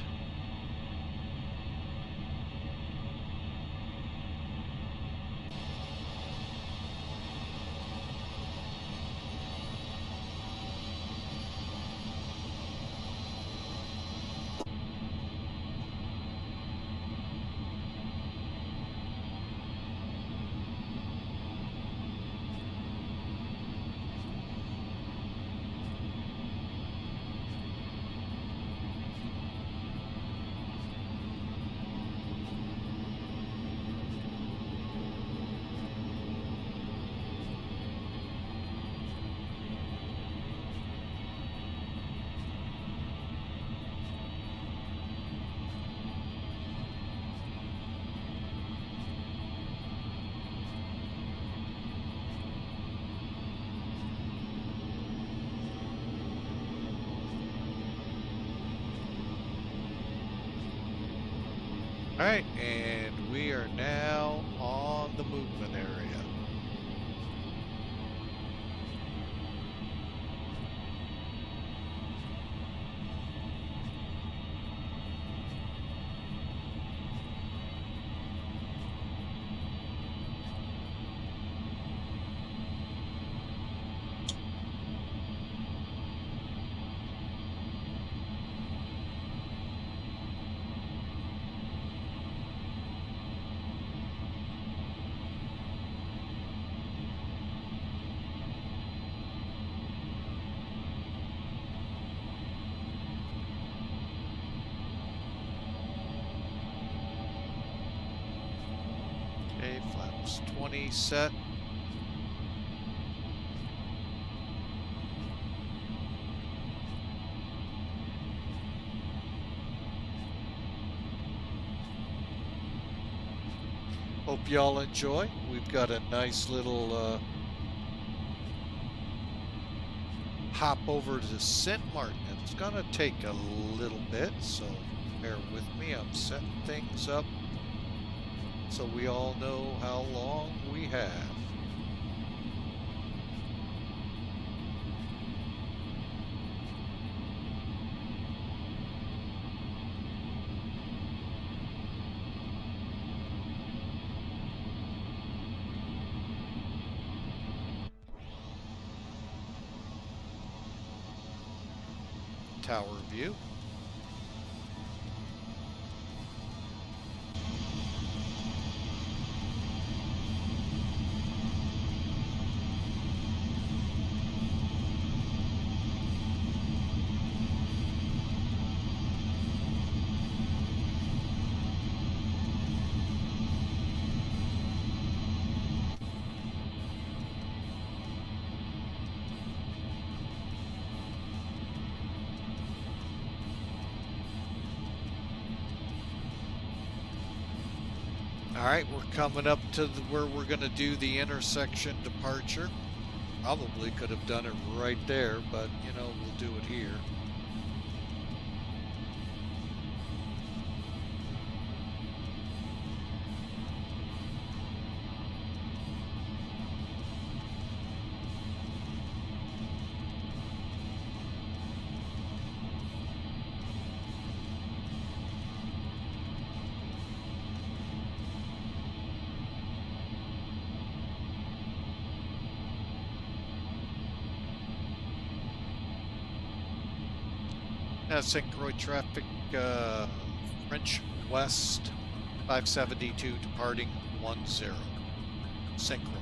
All right, and we are now on the movement area. Okay, flaps 20 set. Hope y'all enjoy. We've got a nice little hop over to Sint Maarten. It's gonna take a little bit, so bear with me. I'm setting things up so we all know how long we have. Tower view. All right, we're coming up to where we're going to do the intersection departure. Probably could have done it right there, but you know, we'll do it here. St. Croix traffic, French West, 572 departing 10, St. Croix.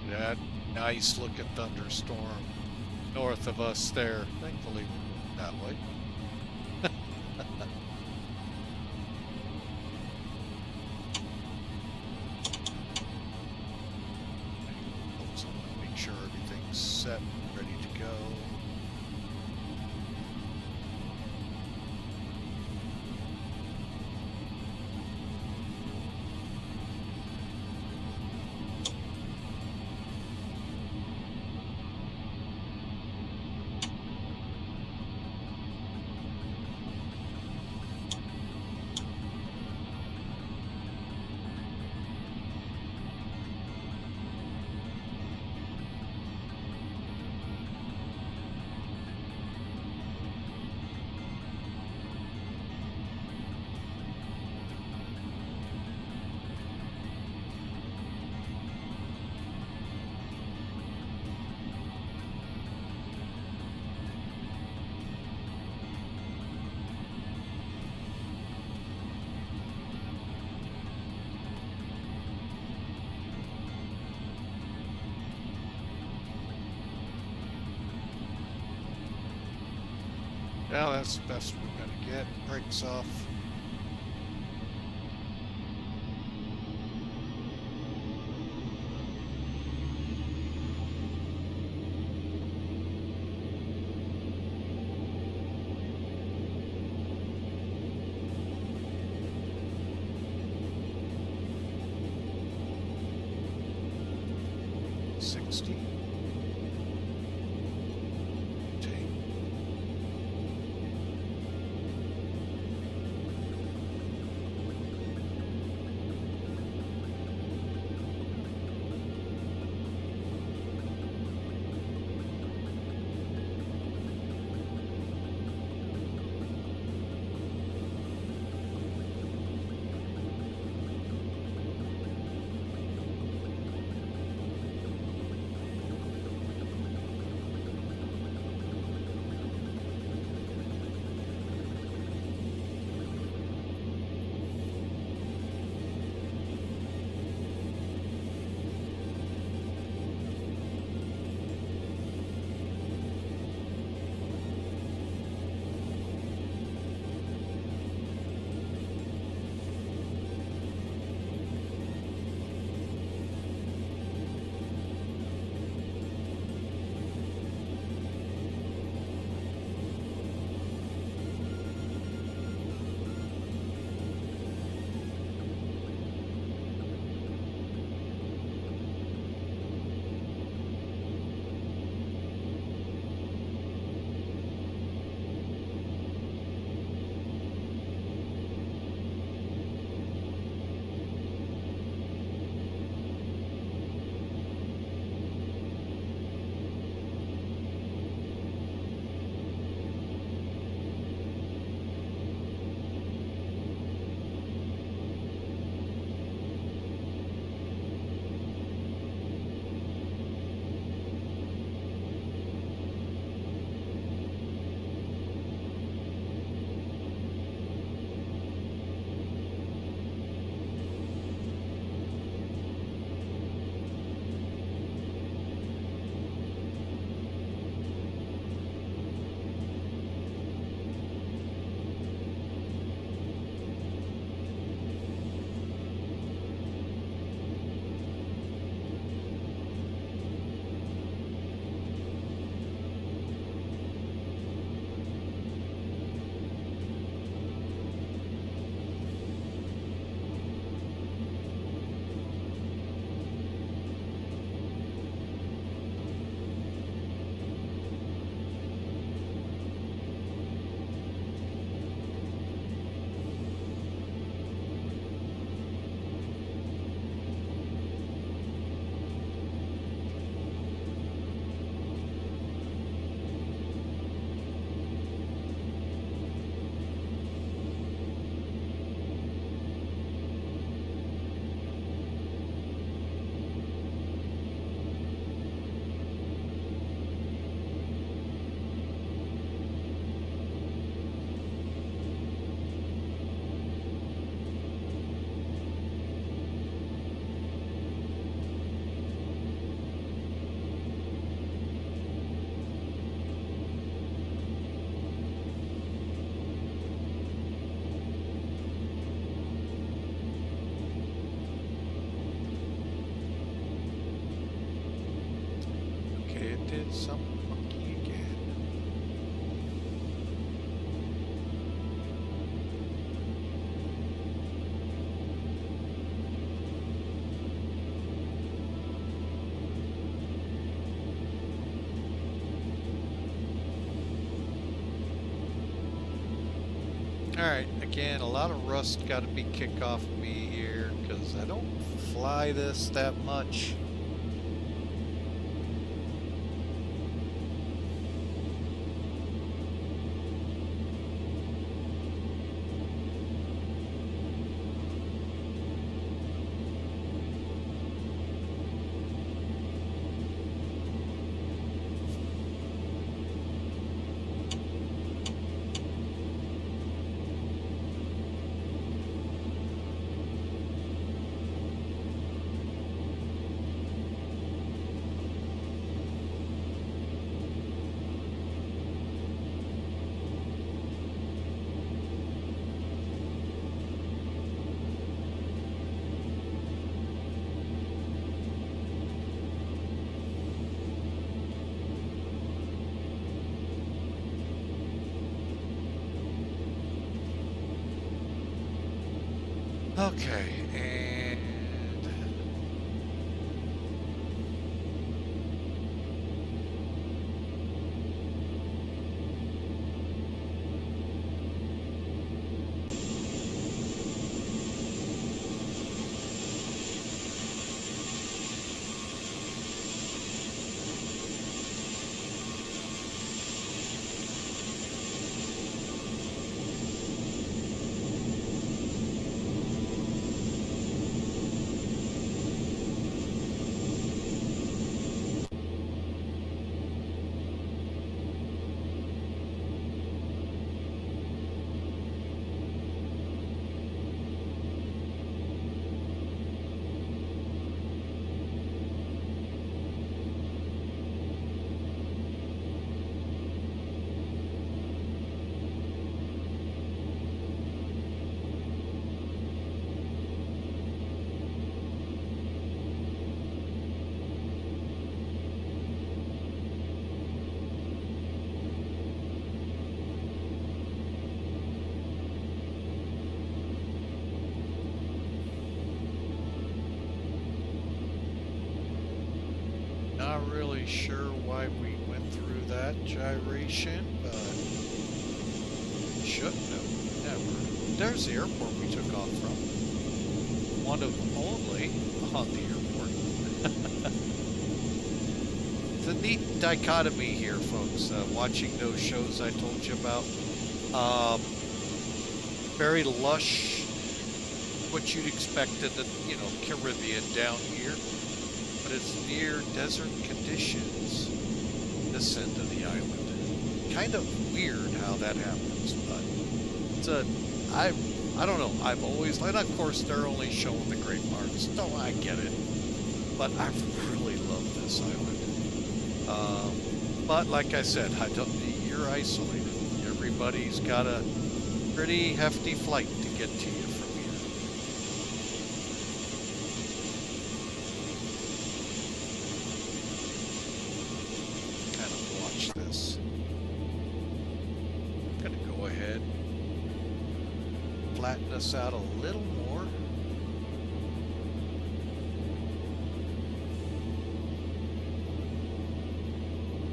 That nice looking thunderstorm north of us there. Thankfully we're going that way. Folks, I want to make sure everything's set, ready to go. Now that's the best we're gonna get. Brakes off. Something funky again. All right, again, a lot of rust got to be kicked off me here because I don't fly this that much. Okay, and not really sure why we went through that gyration, but shouldn't have. Never. There's the airport we took off from. One of only on the airport. It's a neat dichotomy here, folks. Watching those shows I told you about. Very lush, what you'd expect in the, Caribbean down here. But it's near desert conditions this end of the island. Kind of weird how that happens, but it's I don't know, I've always, and of course they're only showing the great parts, so I get it. But I really love this island. But like I said, you're isolated. Everybody's got a pretty hefty flight to get to you from here. Kind of watch this. I'm gonna go ahead, flatten this out a little more.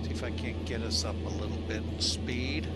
See if I can't get us up a little bit in speed.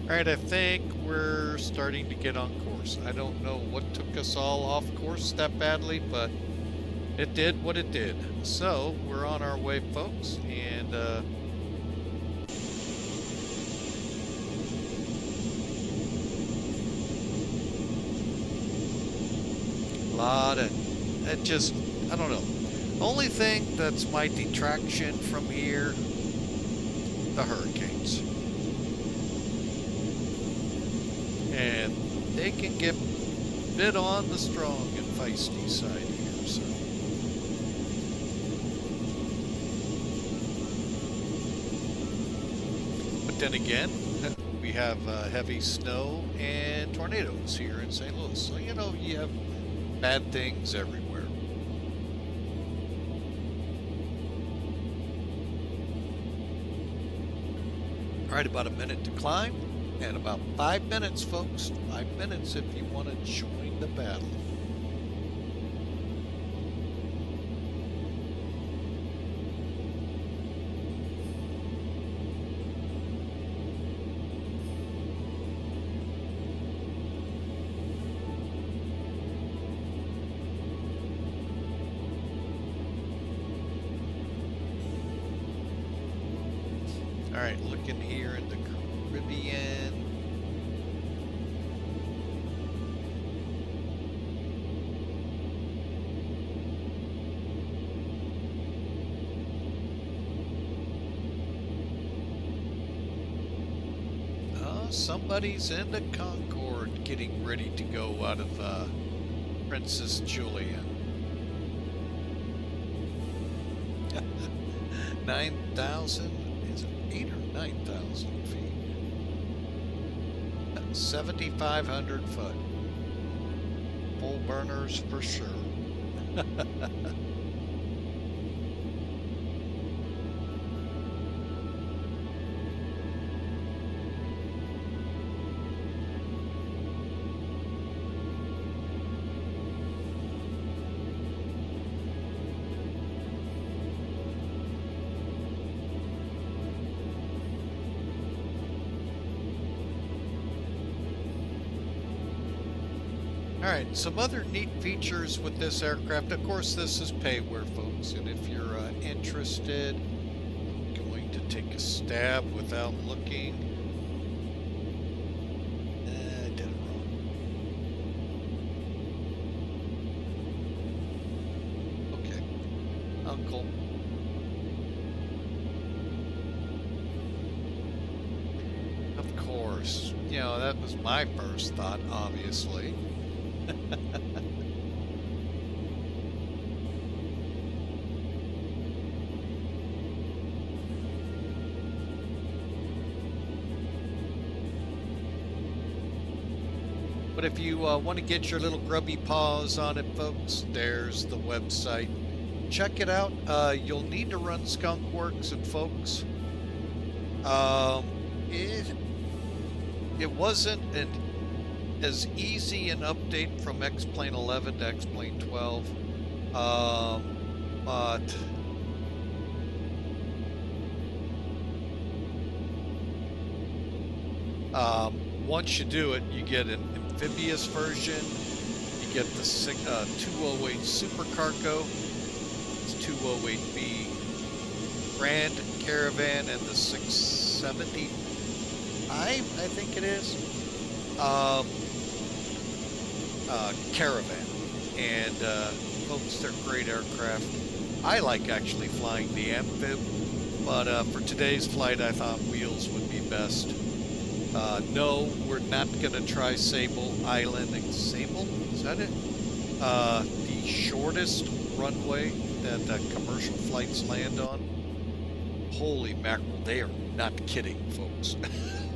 All right, I think we're starting to get on course. I don't know what took us all off course that badly, but it did what it did. So we're on our way, folks, and it just, I don't know. Only thing that's my detraction from here, the hurricanes. And they can get a bit on the strong and feisty side here, so. But then again, we have heavy snow and tornadoes here in St. Louis. So, you have bad things everywhere. All right, about a minute to climb. And about 5 minutes, folks. 5 minutes if you want to join the battle. All right, looking here in the Caribbean. somebody's in the Concorde getting ready to go out of Princess Julian. 9,000, is it 8 or 9,000 feet? 7,500 foot. Full burners for sure. All right, some other neat features with this aircraft. Of course, this is payware, folks, and if you're interested, I'm going to take a stab without looking. I did it wrong. Okay, Uncle. Of course, you know, that was my first thought, obviously. But if you want to get your little grubby paws on it, folks, there's the website. Check it out. You'll need to run Skunk Works, and folks, it wasn't as easy an update from X-Plane 11 to X-Plane 12, but once you do it, you get an amphibious version, you get the 208 Supercargo, it's 208B Grand Caravan, and the 675, I think it is, Caravan. And folks, they're great aircraft. I like actually flying the amphib, but for today's flight I thought wheels would be best. No, we're not gonna try Sable Island. Sable, is that it? The shortest runway that commercial flights land on. Holy mackerel, they are not kidding, folks.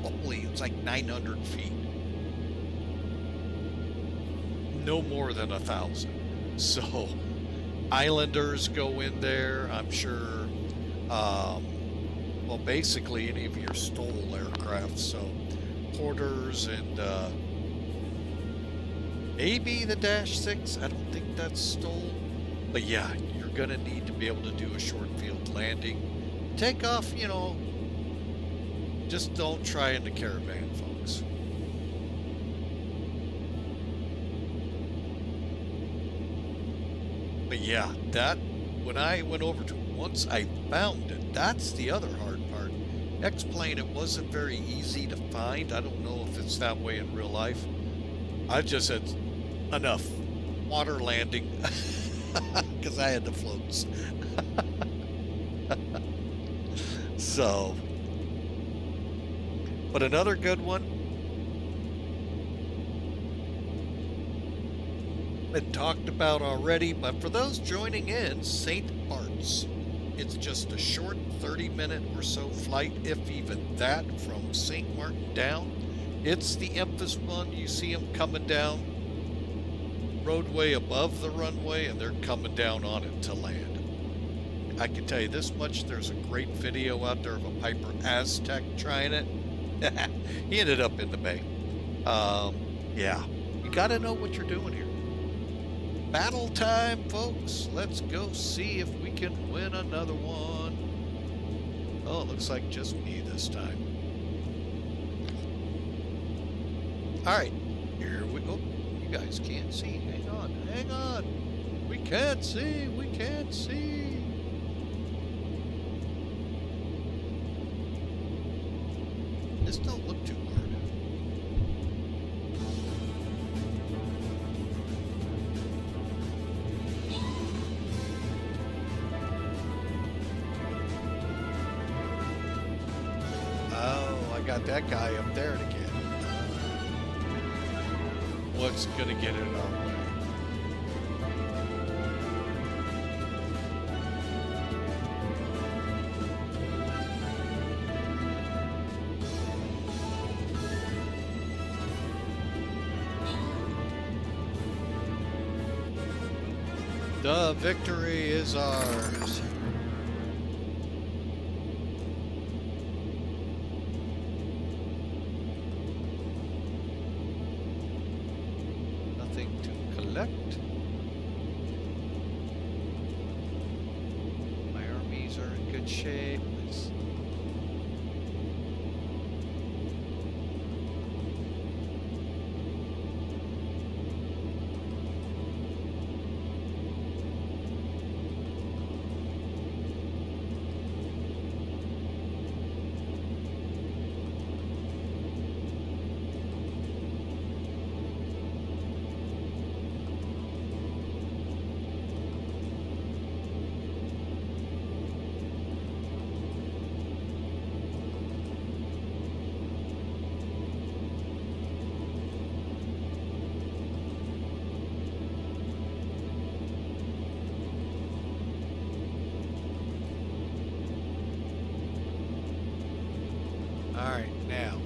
Holy, it's like 900 feet. No more than 1,000. So Islanders go in there, I'm sure. Well, basically any of your STOL aircraft. So Porters and maybe the Dash 6. I don't think that's STOL. But yeah, you're gonna need to be able to do a short field landing. Take off, you know, just don't try in the Caravan, folks. But yeah, that, when I went over to it, once I found it, that's the other hard part. X-Plane, it wasn't very easy to find. I don't know if it's that way in real life. I just said, enough. Water landing. Because I had the floats. So, but another good one, been talked about already, but for those joining in, St. Bart's. It's just a short 30-minute or so flight, if even that, from St. Maarten down. It's the Emphas one. You see them coming down roadway above the runway, and they're coming down on it to land. I can tell you this much, there's a great video out there of a Piper Aztec trying it. He ended up in the bay. Yeah, you got to know what you're doing here. Battle time, folks. Let's go see if we can win another one. Oh, it looks like just me this time. All right, here we go. You guys can't see. Hang on, hang on. We can't see. We can't see. This don't look too hard. Oh, I got that guy up there to get. what's going to get in our way. The victory is ours. Nothing to collect. My armies are in good shape. All right, now.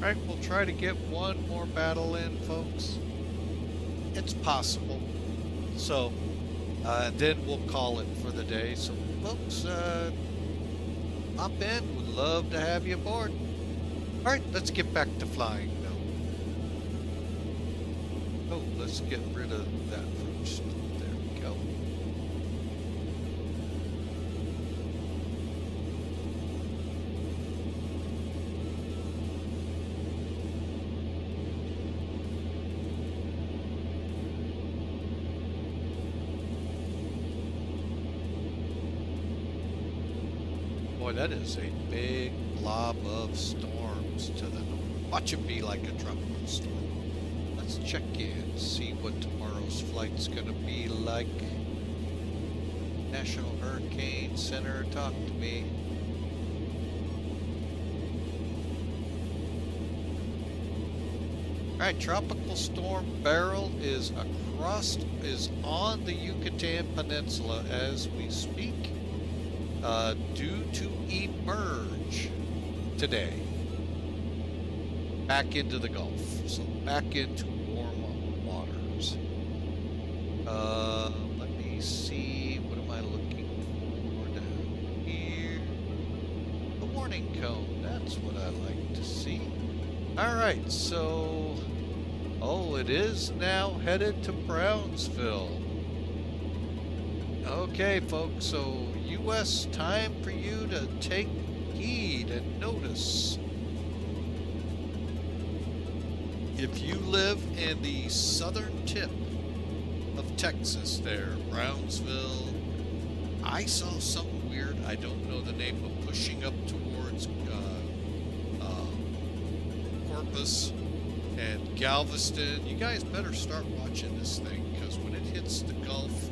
All right, we'll try to get one more battle in, folks. It's possible. So, then we'll call it for the day. So, folks, hop in. Would love to have you aboard. All right, let's get back to flying, though. Oh, let's get rid of that first. There we go. Boy, that is a big blob of storms to the north. Watch it be like a tropical storm. Let's check in, see what tomorrow's flight's gonna be like. National Hurricane Center, talk to me. Alright, Tropical Storm Beryl is on the Yucatan Peninsula as we speak. Due to emerge today back into the Gulf, so back into warm waters. Let me see, what am I looking for down here? The warning cone, that's what I like to see. All right, so, oh, it is now headed to Brownsville. Okay, folks, so U.S. time for you to take heed and notice. If you live in the southern tip of Texas there, Brownsville, I saw something weird. I don't know the name, but pushing up towards Corpus and Galveston. You guys better start watching this thing, because when it hits the Gulf,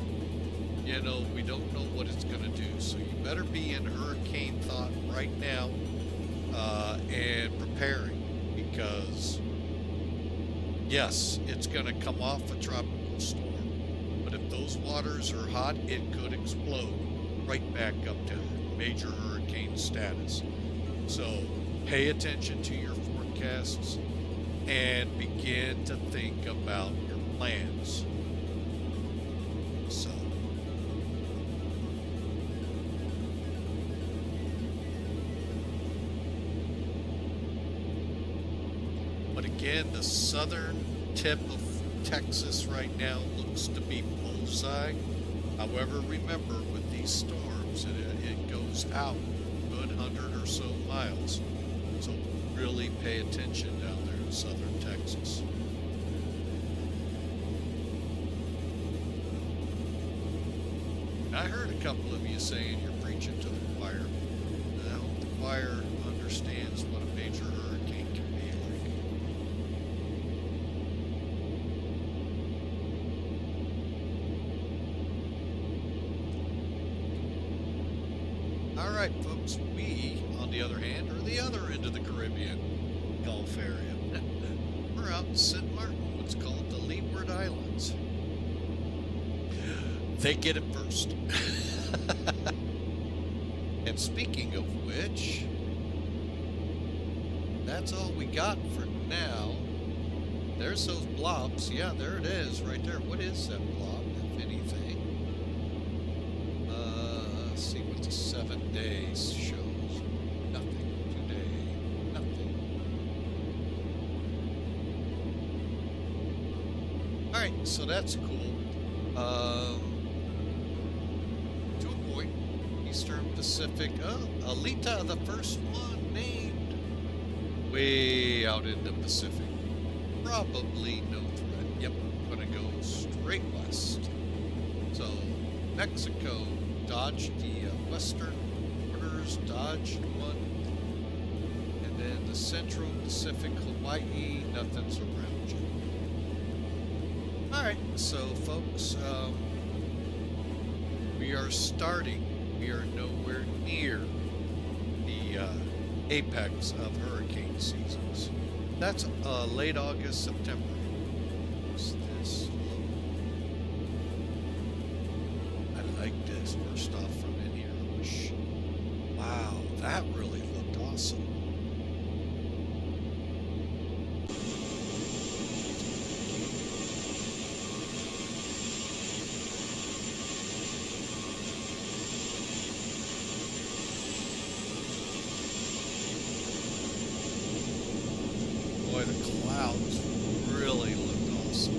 you know, we don't know what it's going to do. So you better be in hurricane thought right now and preparing, because yes, it's going to come off a tropical storm, but if those waters are hot, it could explode right back up to major hurricane. hurricane status. So pay attention to your forecasts and begin to think about your plans. So but again, the southern tip of Texas right now looks to be bullseye. However, remember, with these storms, it goes out a good 100 or so miles. So really pay attention down there in southern Texas. I heard a couple of you saying you're preaching to the choir. I hope the choir understands what a major hurricane can be like. All right, folks, we, on the other hand, are the other end of the Caribbean Gulf area. We're out in Sint Maarten, what's called the Leeward Islands. They get it first. And speaking of which, that's all we got for now. There's those blobs. Yeah, there it is right there. What is that blob, if anything? Let's see what the 7 days shows. Nothing. Today, nothing. All right, so that's cool. To a point, Eastern Pacific. Oh, Alita, the first one named. Way out in the Pacific. Probably no threat. Yep, gonna go straight west. So, Mexico dodged the western borders, dodged one. And then the Central Pacific, Hawaii, nothing's around you. Alright, so folks, we are starting. We are nowhere near the apex of hurricane seasons. That's late August, September. What's this? I like this. First off from in here. Wow, that really looked awesome. Boy, the clouds really looked awesome.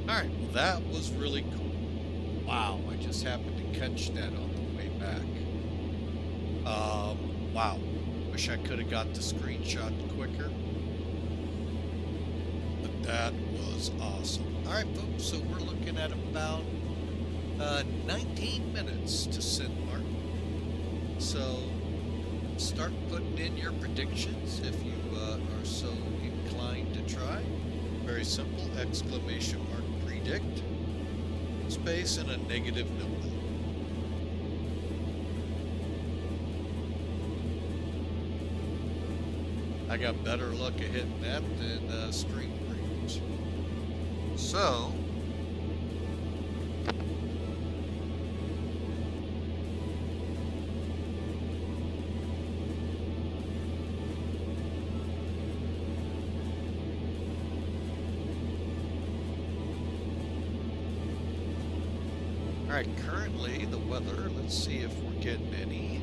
Alright, well that was really cool. Wow, I just happened to catch that on the way back. Wow. Wish I could have got the screenshot quicker. But that was awesome. Alright folks, so we're looking at about 19 minutes to Sint Maarten. So start putting in your predictions if you are so inclined to try. Very simple, exclamation mark predict, space, and a negative number. I got better luck at hitting that than string breeders. So, alright, currently the weather, let's see if we're getting any.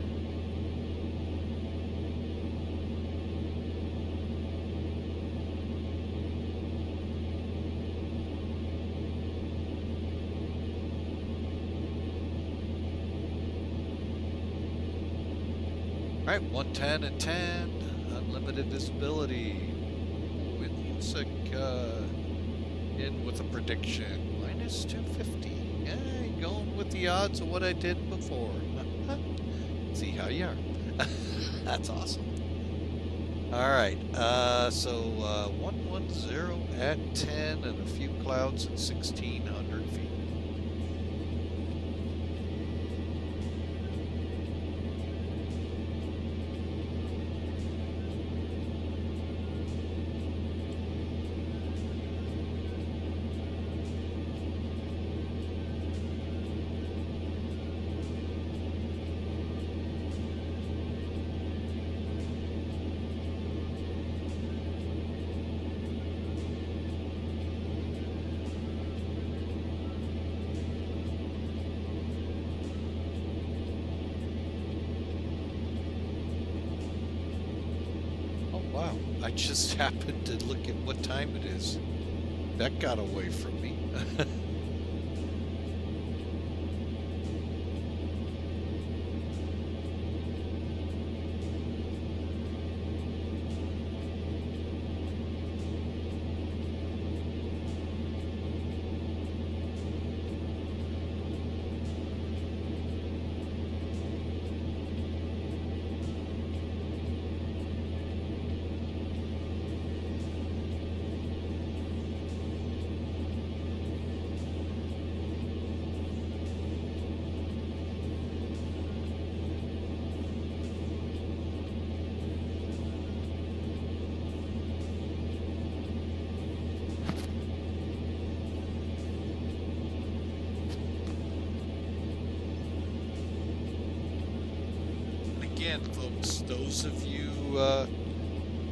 Alright, 110 and 10, unlimited visibility. With music in with a prediction, minus 250. Yeah, going with the odds of what I did before. See how you are. That's awesome. All right, so 110 at 10 and a few clouds at 1,600 feet. Wow, I just happened to look at what time it is. That got away from me. Again, folks, those of you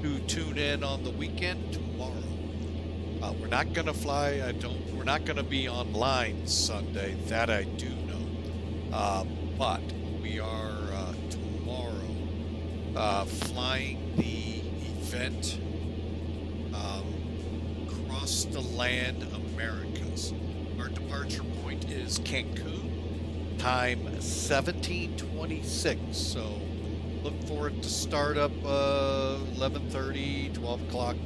who tune in on the weekend, tomorrow, we're not going to fly. We're not going to be online Sunday. That I do know. But we are tomorrow flying the event Across the Land Americas. Our departure point is Cancun, time 17:26. So look for it to start up 11:30, 12 o'clock,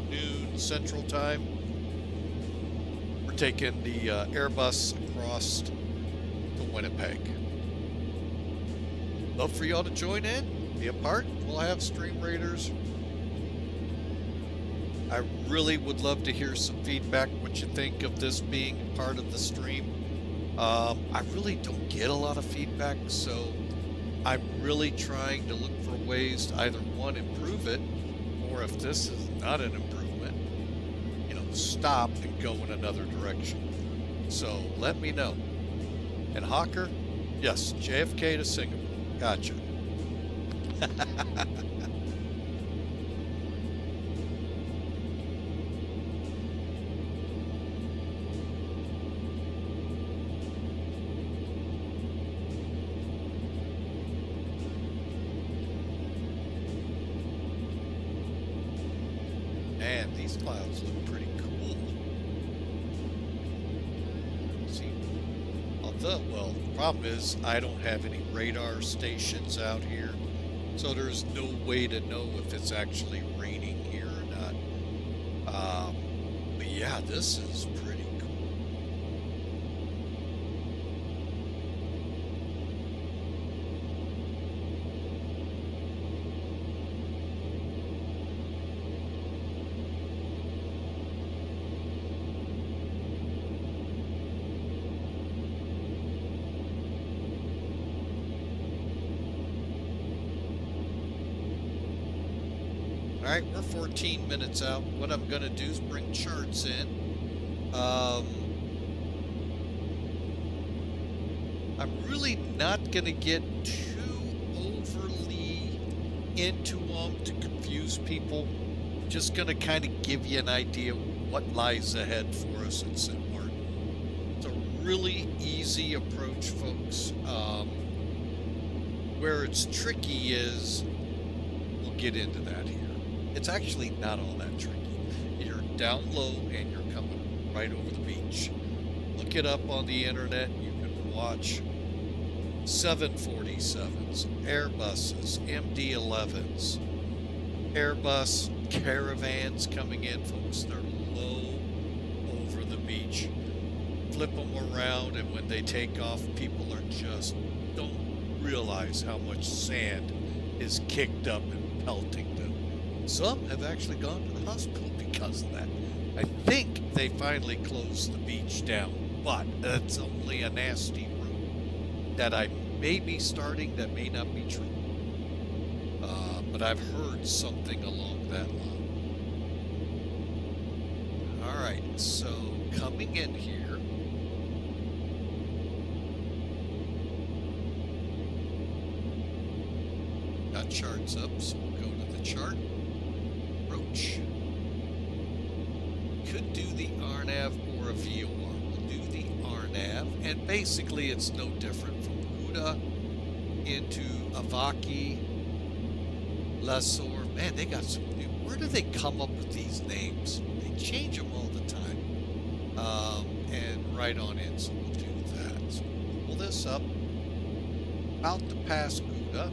noon Central Time. We're taking the Airbus across to Winnipeg. Love for y'all to join in, be a part. We'll have stream raiders. I really would love to hear some feedback, what you think of this being part of the stream. I really don't get a lot of feedback, so I'm really trying to look for ways to either, one, improve it, or if this is not an improvement, stop and go in another direction. So let me know. And Hawker, yes, JFK to Singapore. Gotcha. Man, these clouds look pretty cool. See, well, the problem is I don't have any radar stations out here, so there's no way to know if it's actually raining here or not. But yeah, this is pretty cool. All right, we're 14 minutes out. What I'm going to do is bring charts in. I'm really not going to get too overly into them to confuse people. Just going to kind of give you an idea what lies ahead for us in Sint Maarten. It's a really easy approach, folks. Where it's tricky is, we'll get into that here. It's actually not all that tricky. You're down low and you're coming right over the beach. Look it up on the internet. You can watch 747s, Airbuses, MD-11s, Airbus Caravans coming in, folks. They're low over the beach. Flip them around, and when they take off, people are just, don't realize how much sand is kicked up and pelting them. Some have actually gone to the hospital because of that. I think they finally closed the beach down, but that's only a nasty route that I may be starting that may not be true. But I've heard something along that line. All right, so coming in here, got charts up, so we'll go to the chart. Approach. Could do the RNAV or a VOR. We'll do the RNAV, and basically it's no different from Huda into Avaki, Lesor. Man, they got some new. Where do they come up with these names? They change them all the time. And right on in, so we'll do that. So we'll pull this up. About to pass Huda.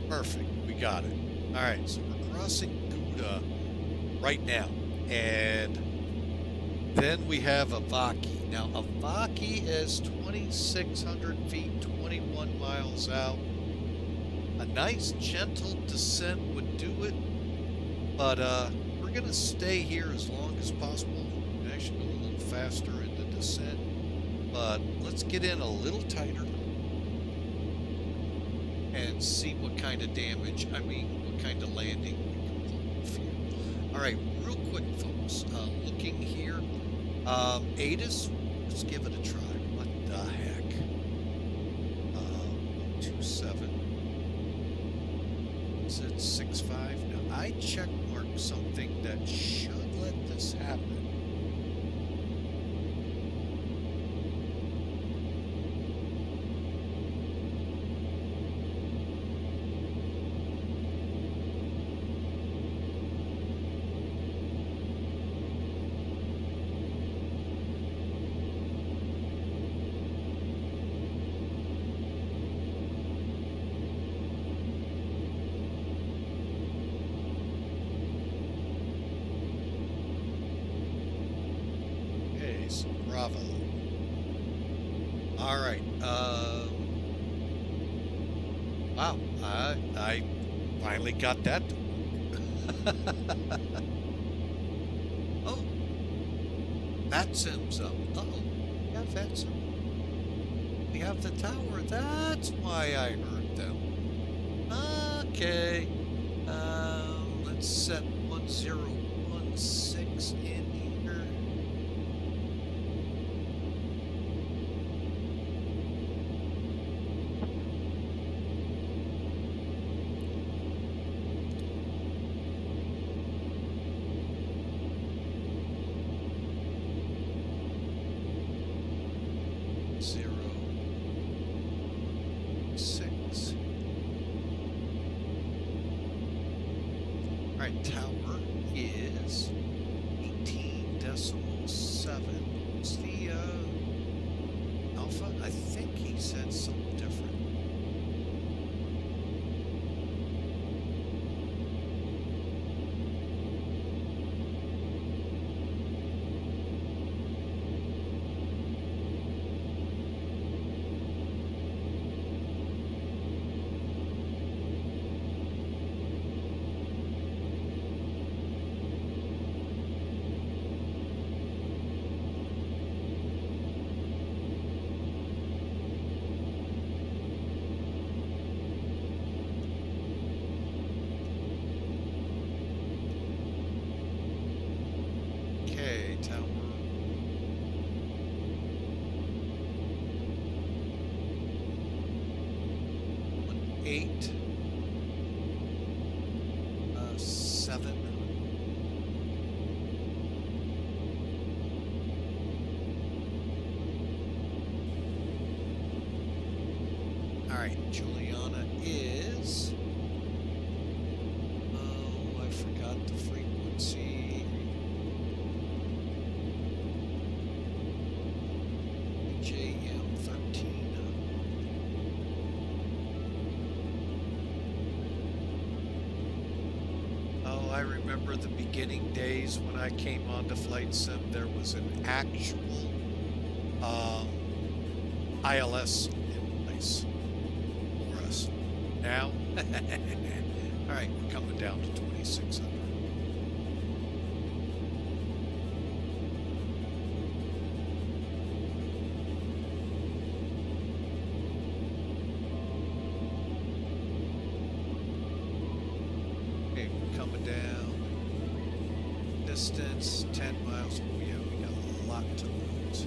Perfect, we got it. All right, so we're crossing Gouda right now, and then we have Avaki. Now, Avaki is 2,600 feet, 21 miles out. A nice, gentle descent would do it, but we're going to stay here as long as possible. We can actually go a little faster in the descent, but let's get in a little tighter and see what kind of damage, what kind of landing we can pull off here. All right, real quick, folks, looking here, ATIS, let's give it a try. What the heck? 127. Is it 65? Now, I check marked something that should let this happen. Bravo. All right. Wow. I finally got that to work. Oh, VATSIM's up. Uh-oh. We have VATSIM. We have the tower. That's why I heard them. Okay. Let's set 1016 in here. Tower is 18.7. What's the alpha? I think he said something different. Tower. 8 7. right, Juliana is... Oh, I forgot the frequency. JM 13. Oh, I remember the beginning days when I came onto Flight Sim. There was an actual ILS in place for us. Now, all right, we're coming down to 2600. Okay, we're coming down. Distance 10 miles. Oh yeah, we got a lot to lose.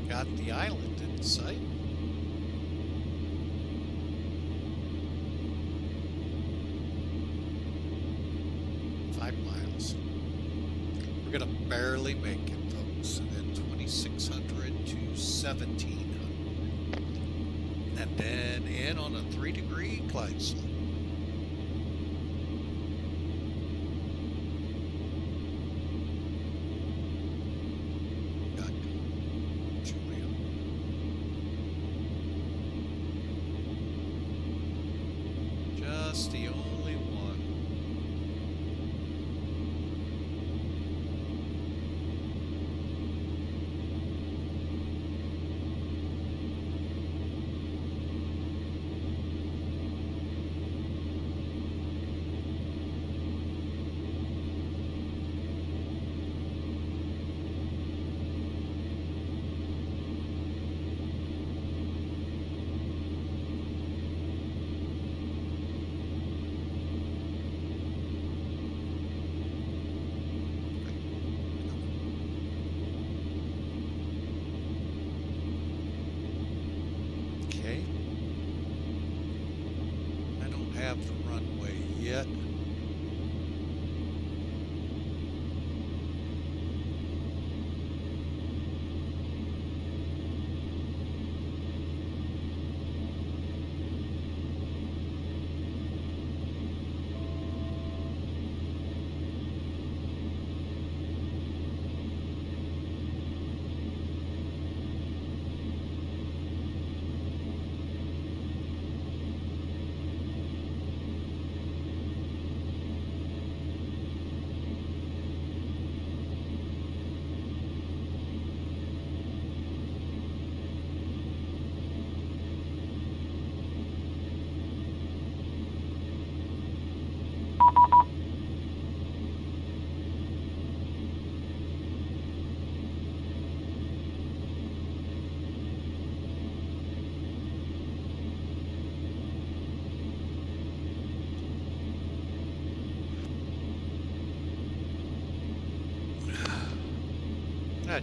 Got the island in sight. We're gonna barely make it, folks. And then 2600 to 1700, and then in on a 3-degree glide slope. Just the only one. Have the runway yet.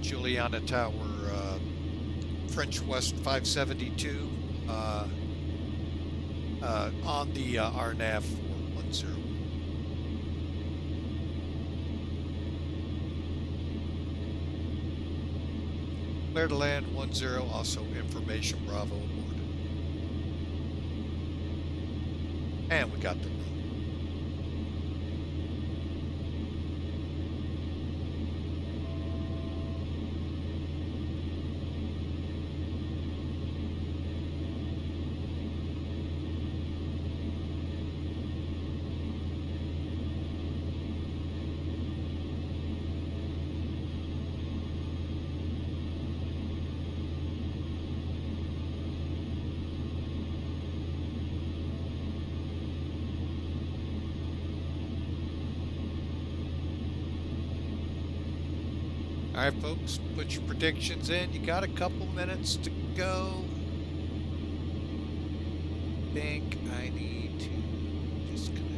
Juliana Tower, French West 572, on the RNAV 410. Clear to land 10, also information Bravo aboard. And we got the room. All right, folks, put your predictions in. You got a couple minutes to go. I think I need to disconnect.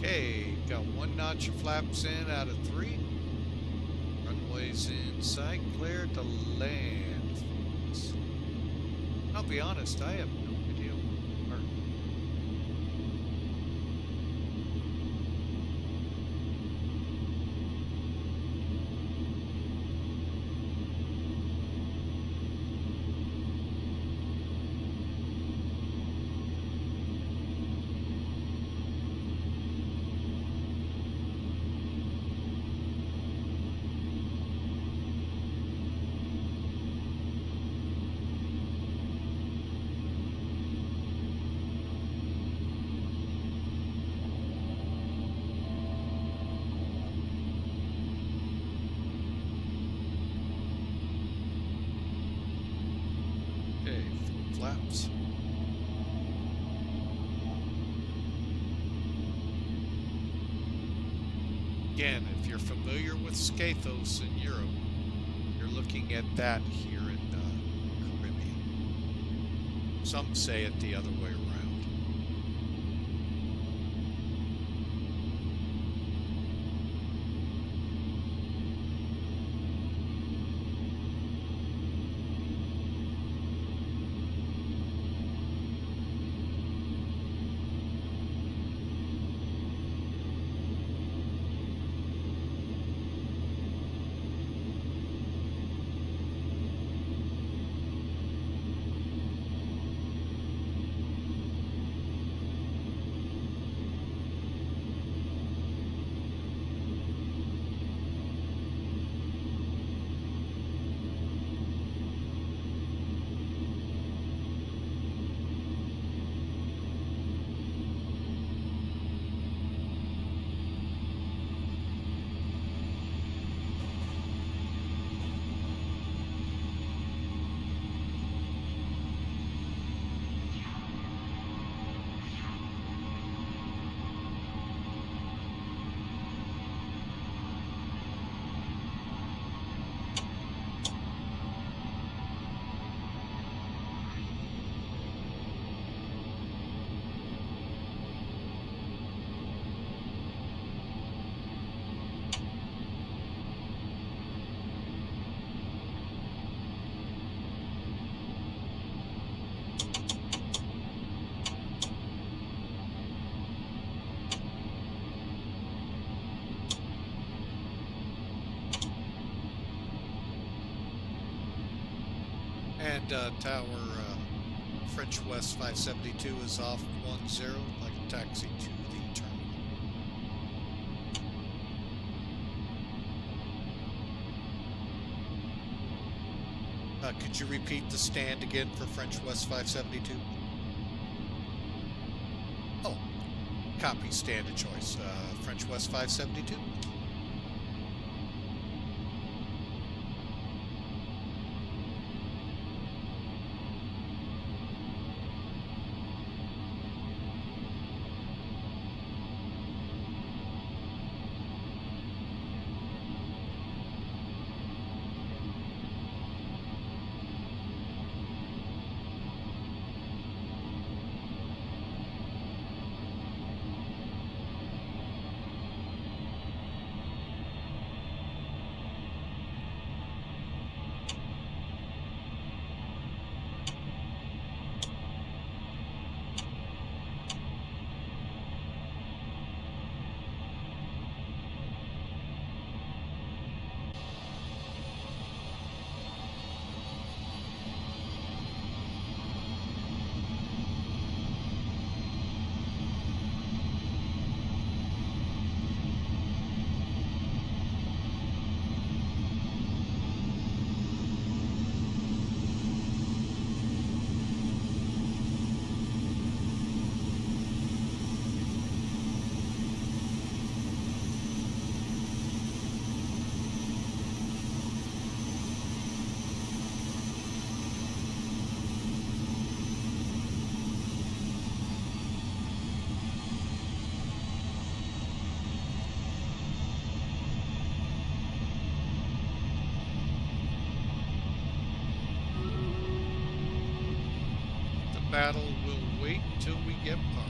Okay, got 1 notch of flaps in out of 3. Runway's in sight, clear to land. Folks. I'll be honest, I have no idea where to park. Flaps. Again, if you're familiar with Scathos in Europe, you're looking at that here in Caribbean. Some say it the other way around. Thranda Tower, French West 572 is off 10, like a taxi to the terminal. Could you repeat the stand again for French West 572? Oh, copy, stand of choice, French West 572. Battle will wait till we get parked.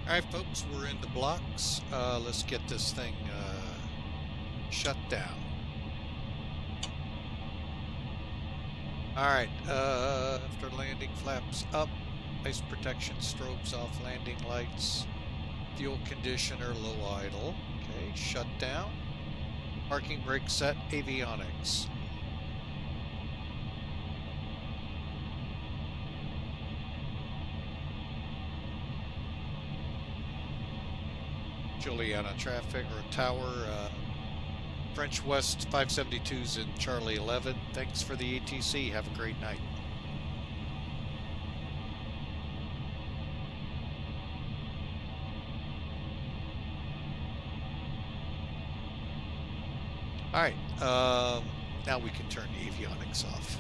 All right, folks, we're in the blocks. Let's get this thing shut down. All right, after landing, flaps up, ice protection strobes off, landing lights, fuel conditioner low idle. Okay, shut down. Parking brake set, avionics. Juliana traffic or tower, French West 572's in Charlie 11. Thanks for the ATC. Have a great night. All right, now we can turn the avionics off.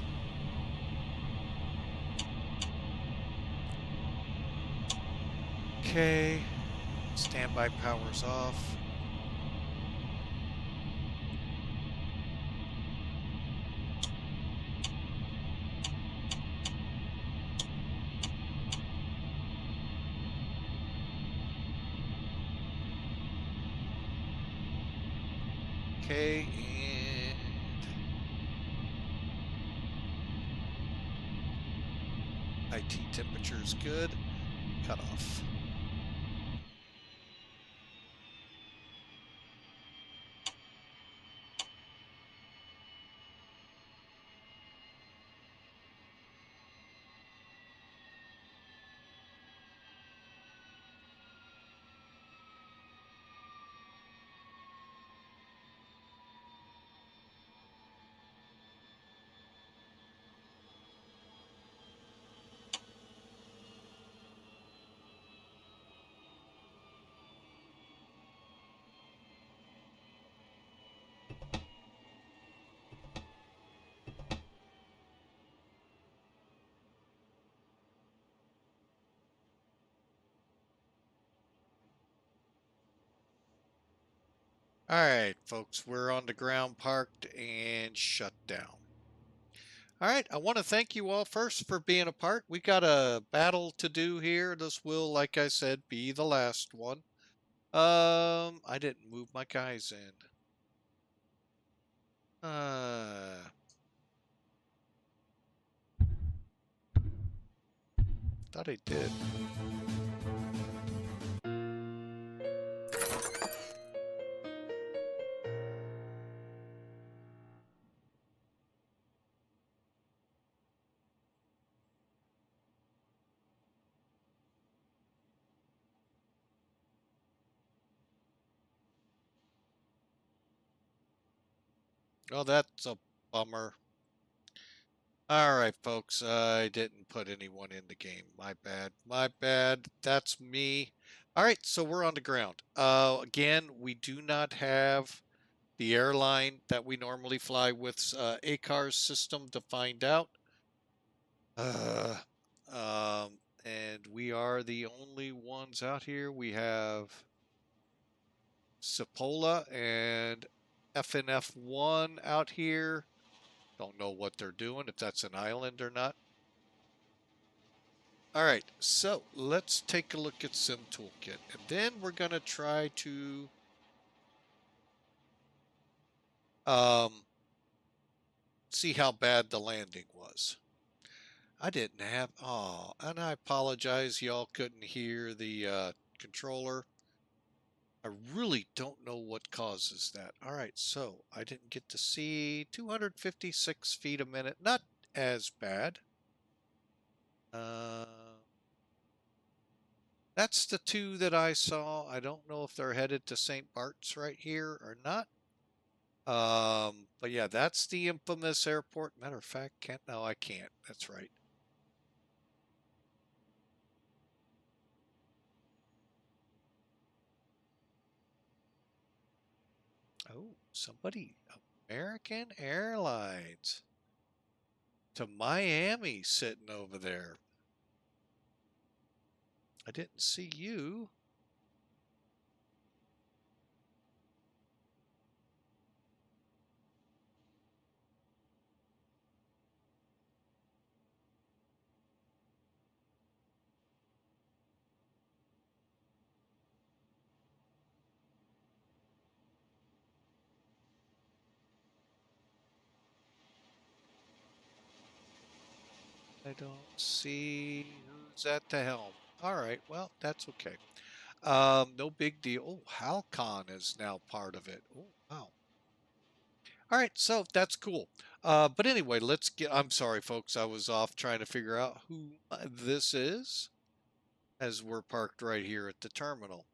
Okay, standby power's off. Okay, and IT temperature is good. Cut off. All right, folks, we're on the ground parked and shut down. All right, I want to thank you all first for being a part. We got a battle to do here. This will, like I said, be the last one. I didn't move my guys in. Thought I did. Oh, that's a bummer. All right, folks, I didn't put anyone in the game. My bad. My bad. That's me. All right, so we're on the ground. Again, we do not have the airline that we normally fly with ACAR's system to find out. Uh, and we are the only ones out here. We have Cipolla and FNF1 out here. Don't know what they're doing, if that's an island or not. All right, so let's take a look at Sim Toolkit, and then we're going to try to see how bad the landing was. I didn't have, oh, and I apologize, y'all couldn't hear the controller. I really don't know what causes that. All right, so I didn't get to see 256 feet a minute. Not as bad. That's the two that I saw. I don't know if they're headed to St. Bart's right here or not. But yeah, that's the infamous airport. Matter of fact, can't, no, I can't. That's right. Oh, somebody, American Airlines to Miami sitting over there. I didn't see you. I don't see who's at the helm. All right, well, that's okay. No big deal. Oh, Halcon is now part of it. Oh, wow. All right, so that's cool. But anyway, let's get, I'm sorry, folks. I was off trying to figure out who this is as we're parked right here at the terminal.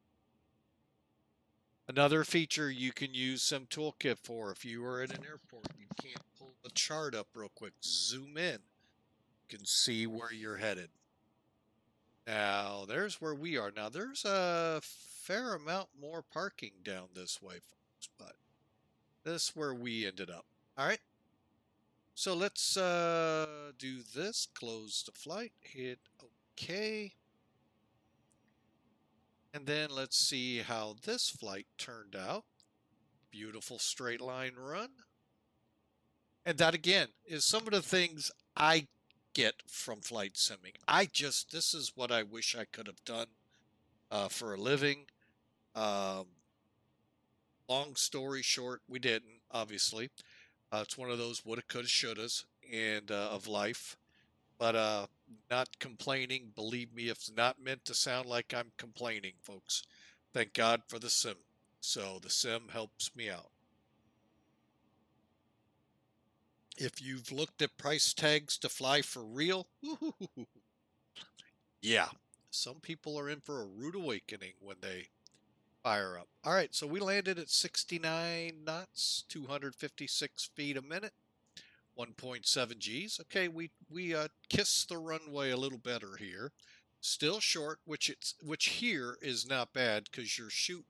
Another feature you can use Sim Toolkit for if you are at an airport, you can't pull the chart up real quick, zoom in, you can see where you're headed. Now, there's where we are. Now, there's a fair amount more parking down this way, folks, but this is where we ended up. All right. So let's do this. Close the flight. Hit OK. And then let's see how this flight turned out. Beautiful straight line run. And that, again, is some of the things I get from flight simming. This is what I wish I could have done for a living. Long story short, we didn't, obviously. It's one of those woulda, coulda, shouldas and of life. But not complaining. Believe me, it's not meant to sound like I'm complaining, folks. Thank God for the sim. So the sim helps me out. If you've looked at price tags to fly for real, yeah, some people are in for a rude awakening when they fire up. All right, so we landed at 69 knots, 256 feet a minute, 1.7 Gs. Okay, we kissed the runway a little better here. Still short, which here is not bad because you're shooting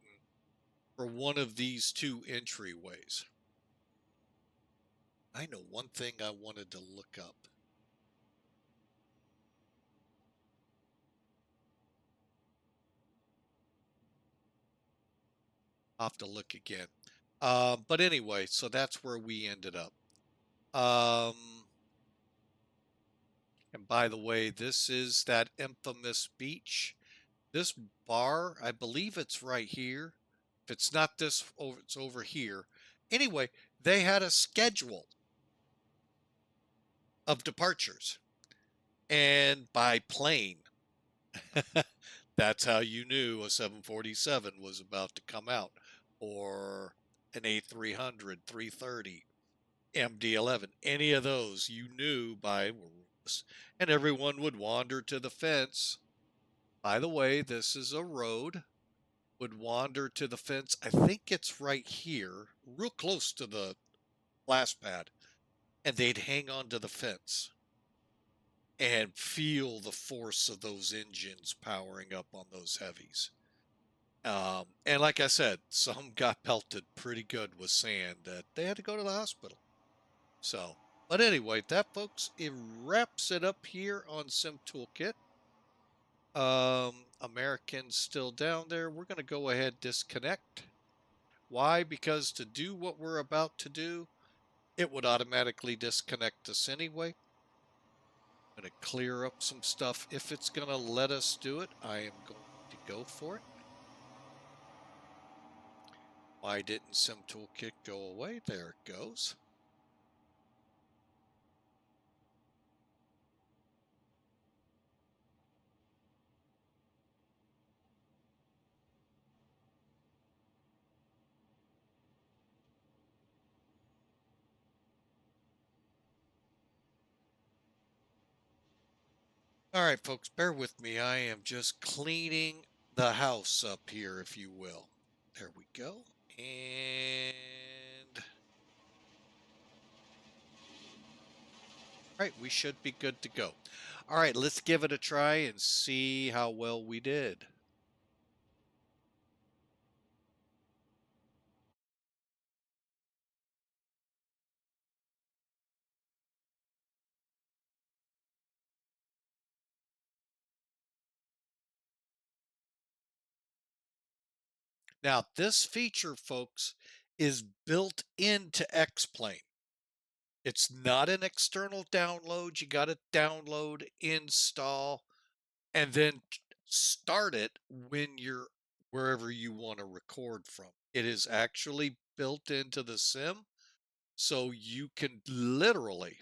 for one of these two entryways. I know one thing I wanted to look up. I'll have to look again. But anyway, so that's where we ended up. And by the way, this is that infamous beach. This bar, I believe it's right here. If it's not this, it's over here. Anyway, they had a schedule of departures, and by plane. That's how you knew a 747 was about to come out, or an A300, 330, MD-11. Any of those you knew by, and everyone would wander to the fence. By the way, this is a road. Would wander to the fence. I think it's right here, real close to the blast pad, and they'd hang on to the fence and feel the force of those engines powering up on those heavies. And like I said, some got pelted pretty good with sand that they had to go to the hospital. So, but anyway, that, folks, it wraps it up here on Sim Toolkit. American's still down there. We're going to go ahead and disconnect. Why? Because to do what we're about to do, it would automatically disconnect us anyway. I'm going to clear up some stuff. If it's going to let us do it, I am going to go for it. Why didn't Sim Toolkit go away? There it goes. All right, folks, bear with me. I am just cleaning the house up here, if you will. There we go. And all right, we should be good to go. All right, let's give it a try and see how well we did. Now, this feature, folks, is built into X-Plane. It's not an external download. You got to download, install, and then start it when you're wherever you want to record from. It is actually built into the sim, so you can literally,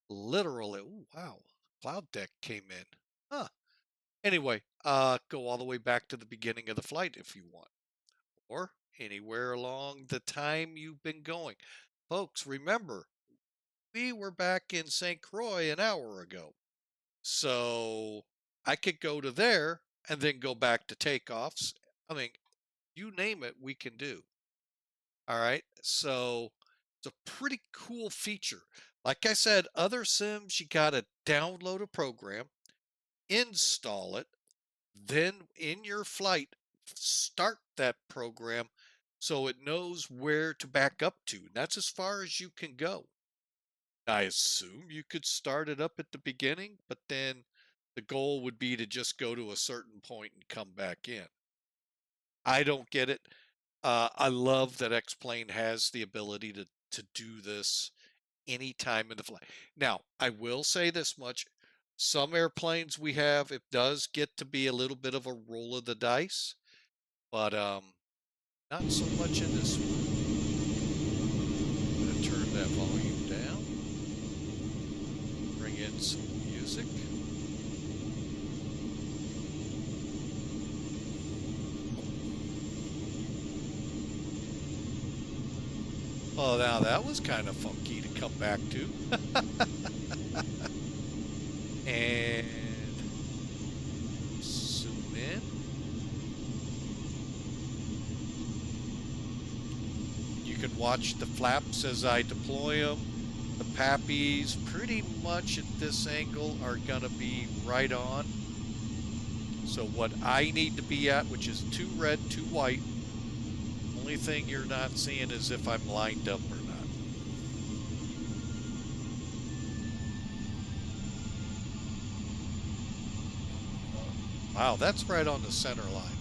oh wow, cloud deck came in. Huh. Anyway, go all the way back to the beginning of the flight if you want, or anywhere along the time you've been going. Folks, remember, we were back in St. Croix an hour ago. So I could go to there and then go back to takeoffs. I mean, you name it, we can do. All right. So it's a pretty cool feature. Like I said, other sims, you got to download a program, install it, then in your flight, start that program so it knows where to back up to. And that's as far as you can go. I assume you could start it up at the beginning, but then the goal would be to just go to a certain point and come back in. I don't get it. I love that X-Plane has the ability to do this anytime in the flight. Now, I will say this much. Some airplanes we have, it does get to be a little bit of a roll of the dice, but not so much in this one. I'm going to turn that volume down. Bring in some music. Oh, now that was kind of funky to come back to. And zoom in. You can watch the flaps as I deploy them. The pappies, pretty much at this angle, are going to be right on. So what I need to be at, which is 2 red, 2 white, only thing you're not seeing is if I'm lined up or not. Wow, that's right on the center line.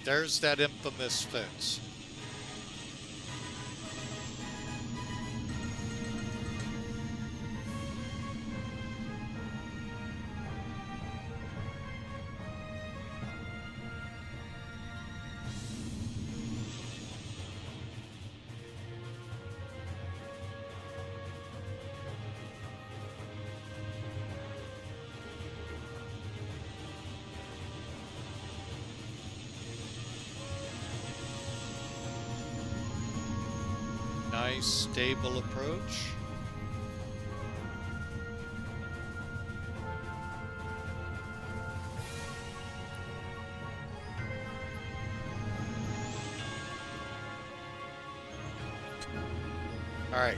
There's that infamous fence. Nice, stable approach. All right.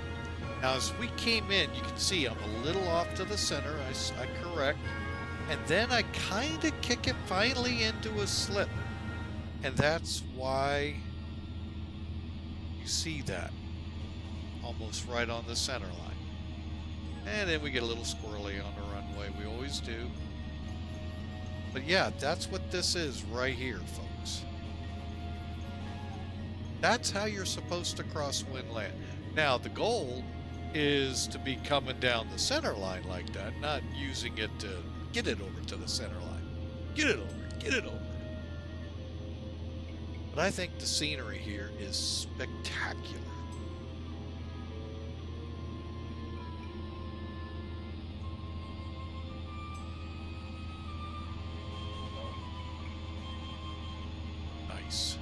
Now, as we came in, you can see I'm a little off to the center. I correct. And then I kind of kick it finally into a slip. And that's why you see that. Almost right on the center line. And then we get a little squirrely on the runway. We always do. But yeah, that's what this is right here, folks. That's how you're supposed to cross wind land. Now, the goal is to be coming down the center line like that, not using it to get it over to the center line. Get it over, get it over. But I think the scenery here is spectacular. Nice.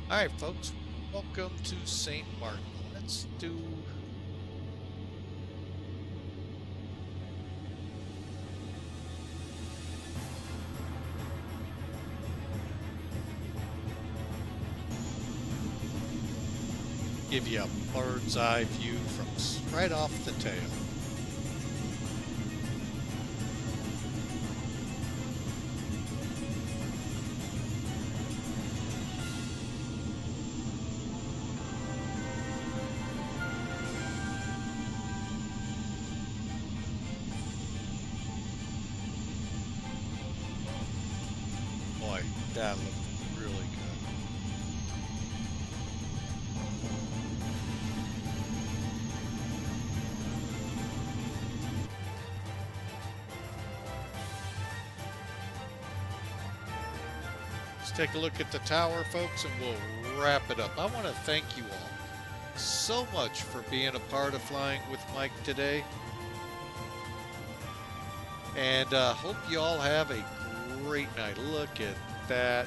All right, folks, welcome to Sint Maarten. Let's do... give you a bird's eye view from right off the tail. Boy, that looked really good. Let's take a look at the tower, folks, and we'll wrap it up. I want to thank you all so much for being a part of Flying with Mike today. And hope you all have a great night. Look at that.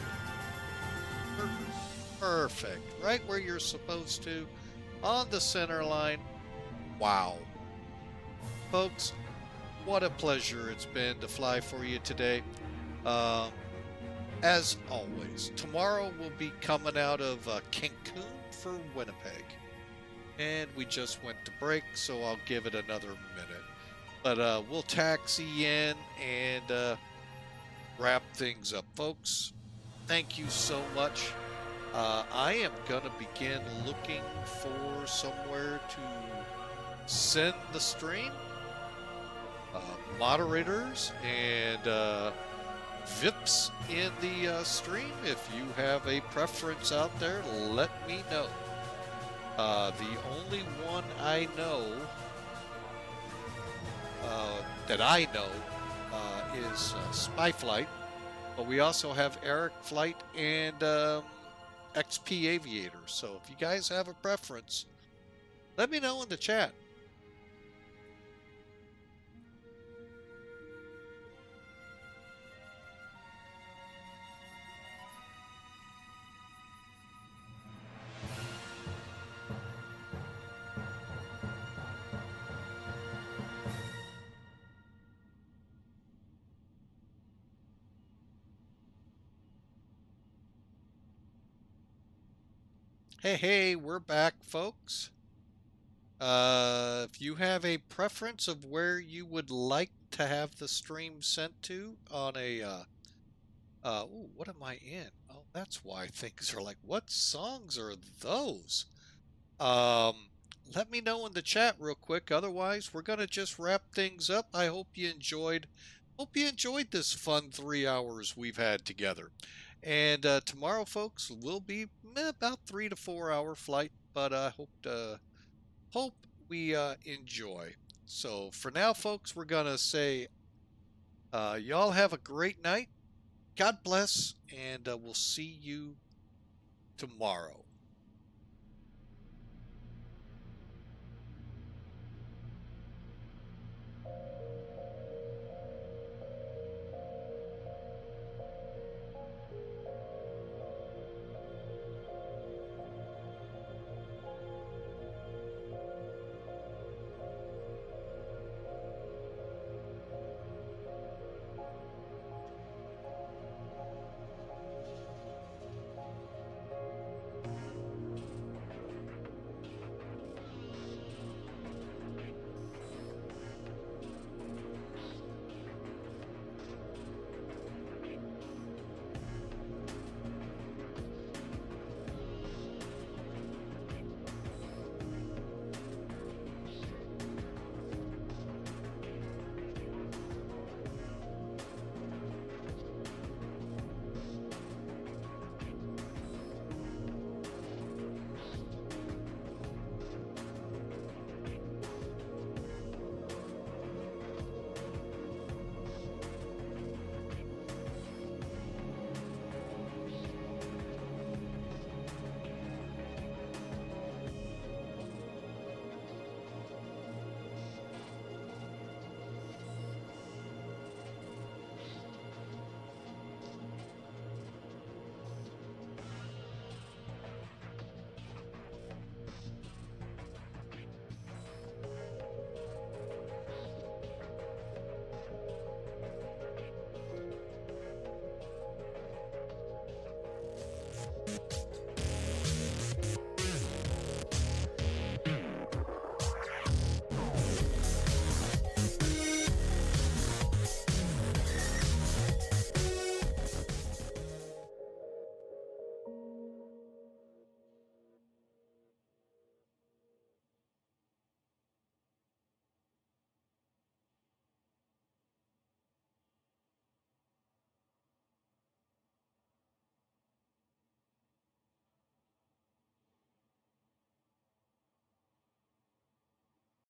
Perfect. Right where you're supposed to. On the center line. Wow. Folks, what a pleasure it's been to fly for you today. As always, tomorrow we'll be coming out of Cancun for Winnipeg. And we just went to break, so I'll give it another minute. But we'll taxi in and wrap things up. Folks, thank you so much. I am going to begin looking for somewhere to send the stream. Moderators and VIPs in the stream. If you have a preference out there, let me know. The only one I know is Spy Flight, but we also have Eric Flight and XP Aviator. So if you guys have a preference, let me know in the chat. Hey, we're back, folks. If you have a preference of where you would like to have the stream sent to on a, ooh, what am I in? Oh, that's why things are like, what songs are those? Let me know in the chat real quick. Otherwise, we're gonna just wrap things up. I hope you enjoyed. Hope you enjoyed this fun 3 hours we've had together. And tomorrow, folks, will be about 3 to 4 hour flight. But I hope we enjoy. So for now, folks, we're gonna say y'all have a great night. God bless, and we'll see you tomorrow.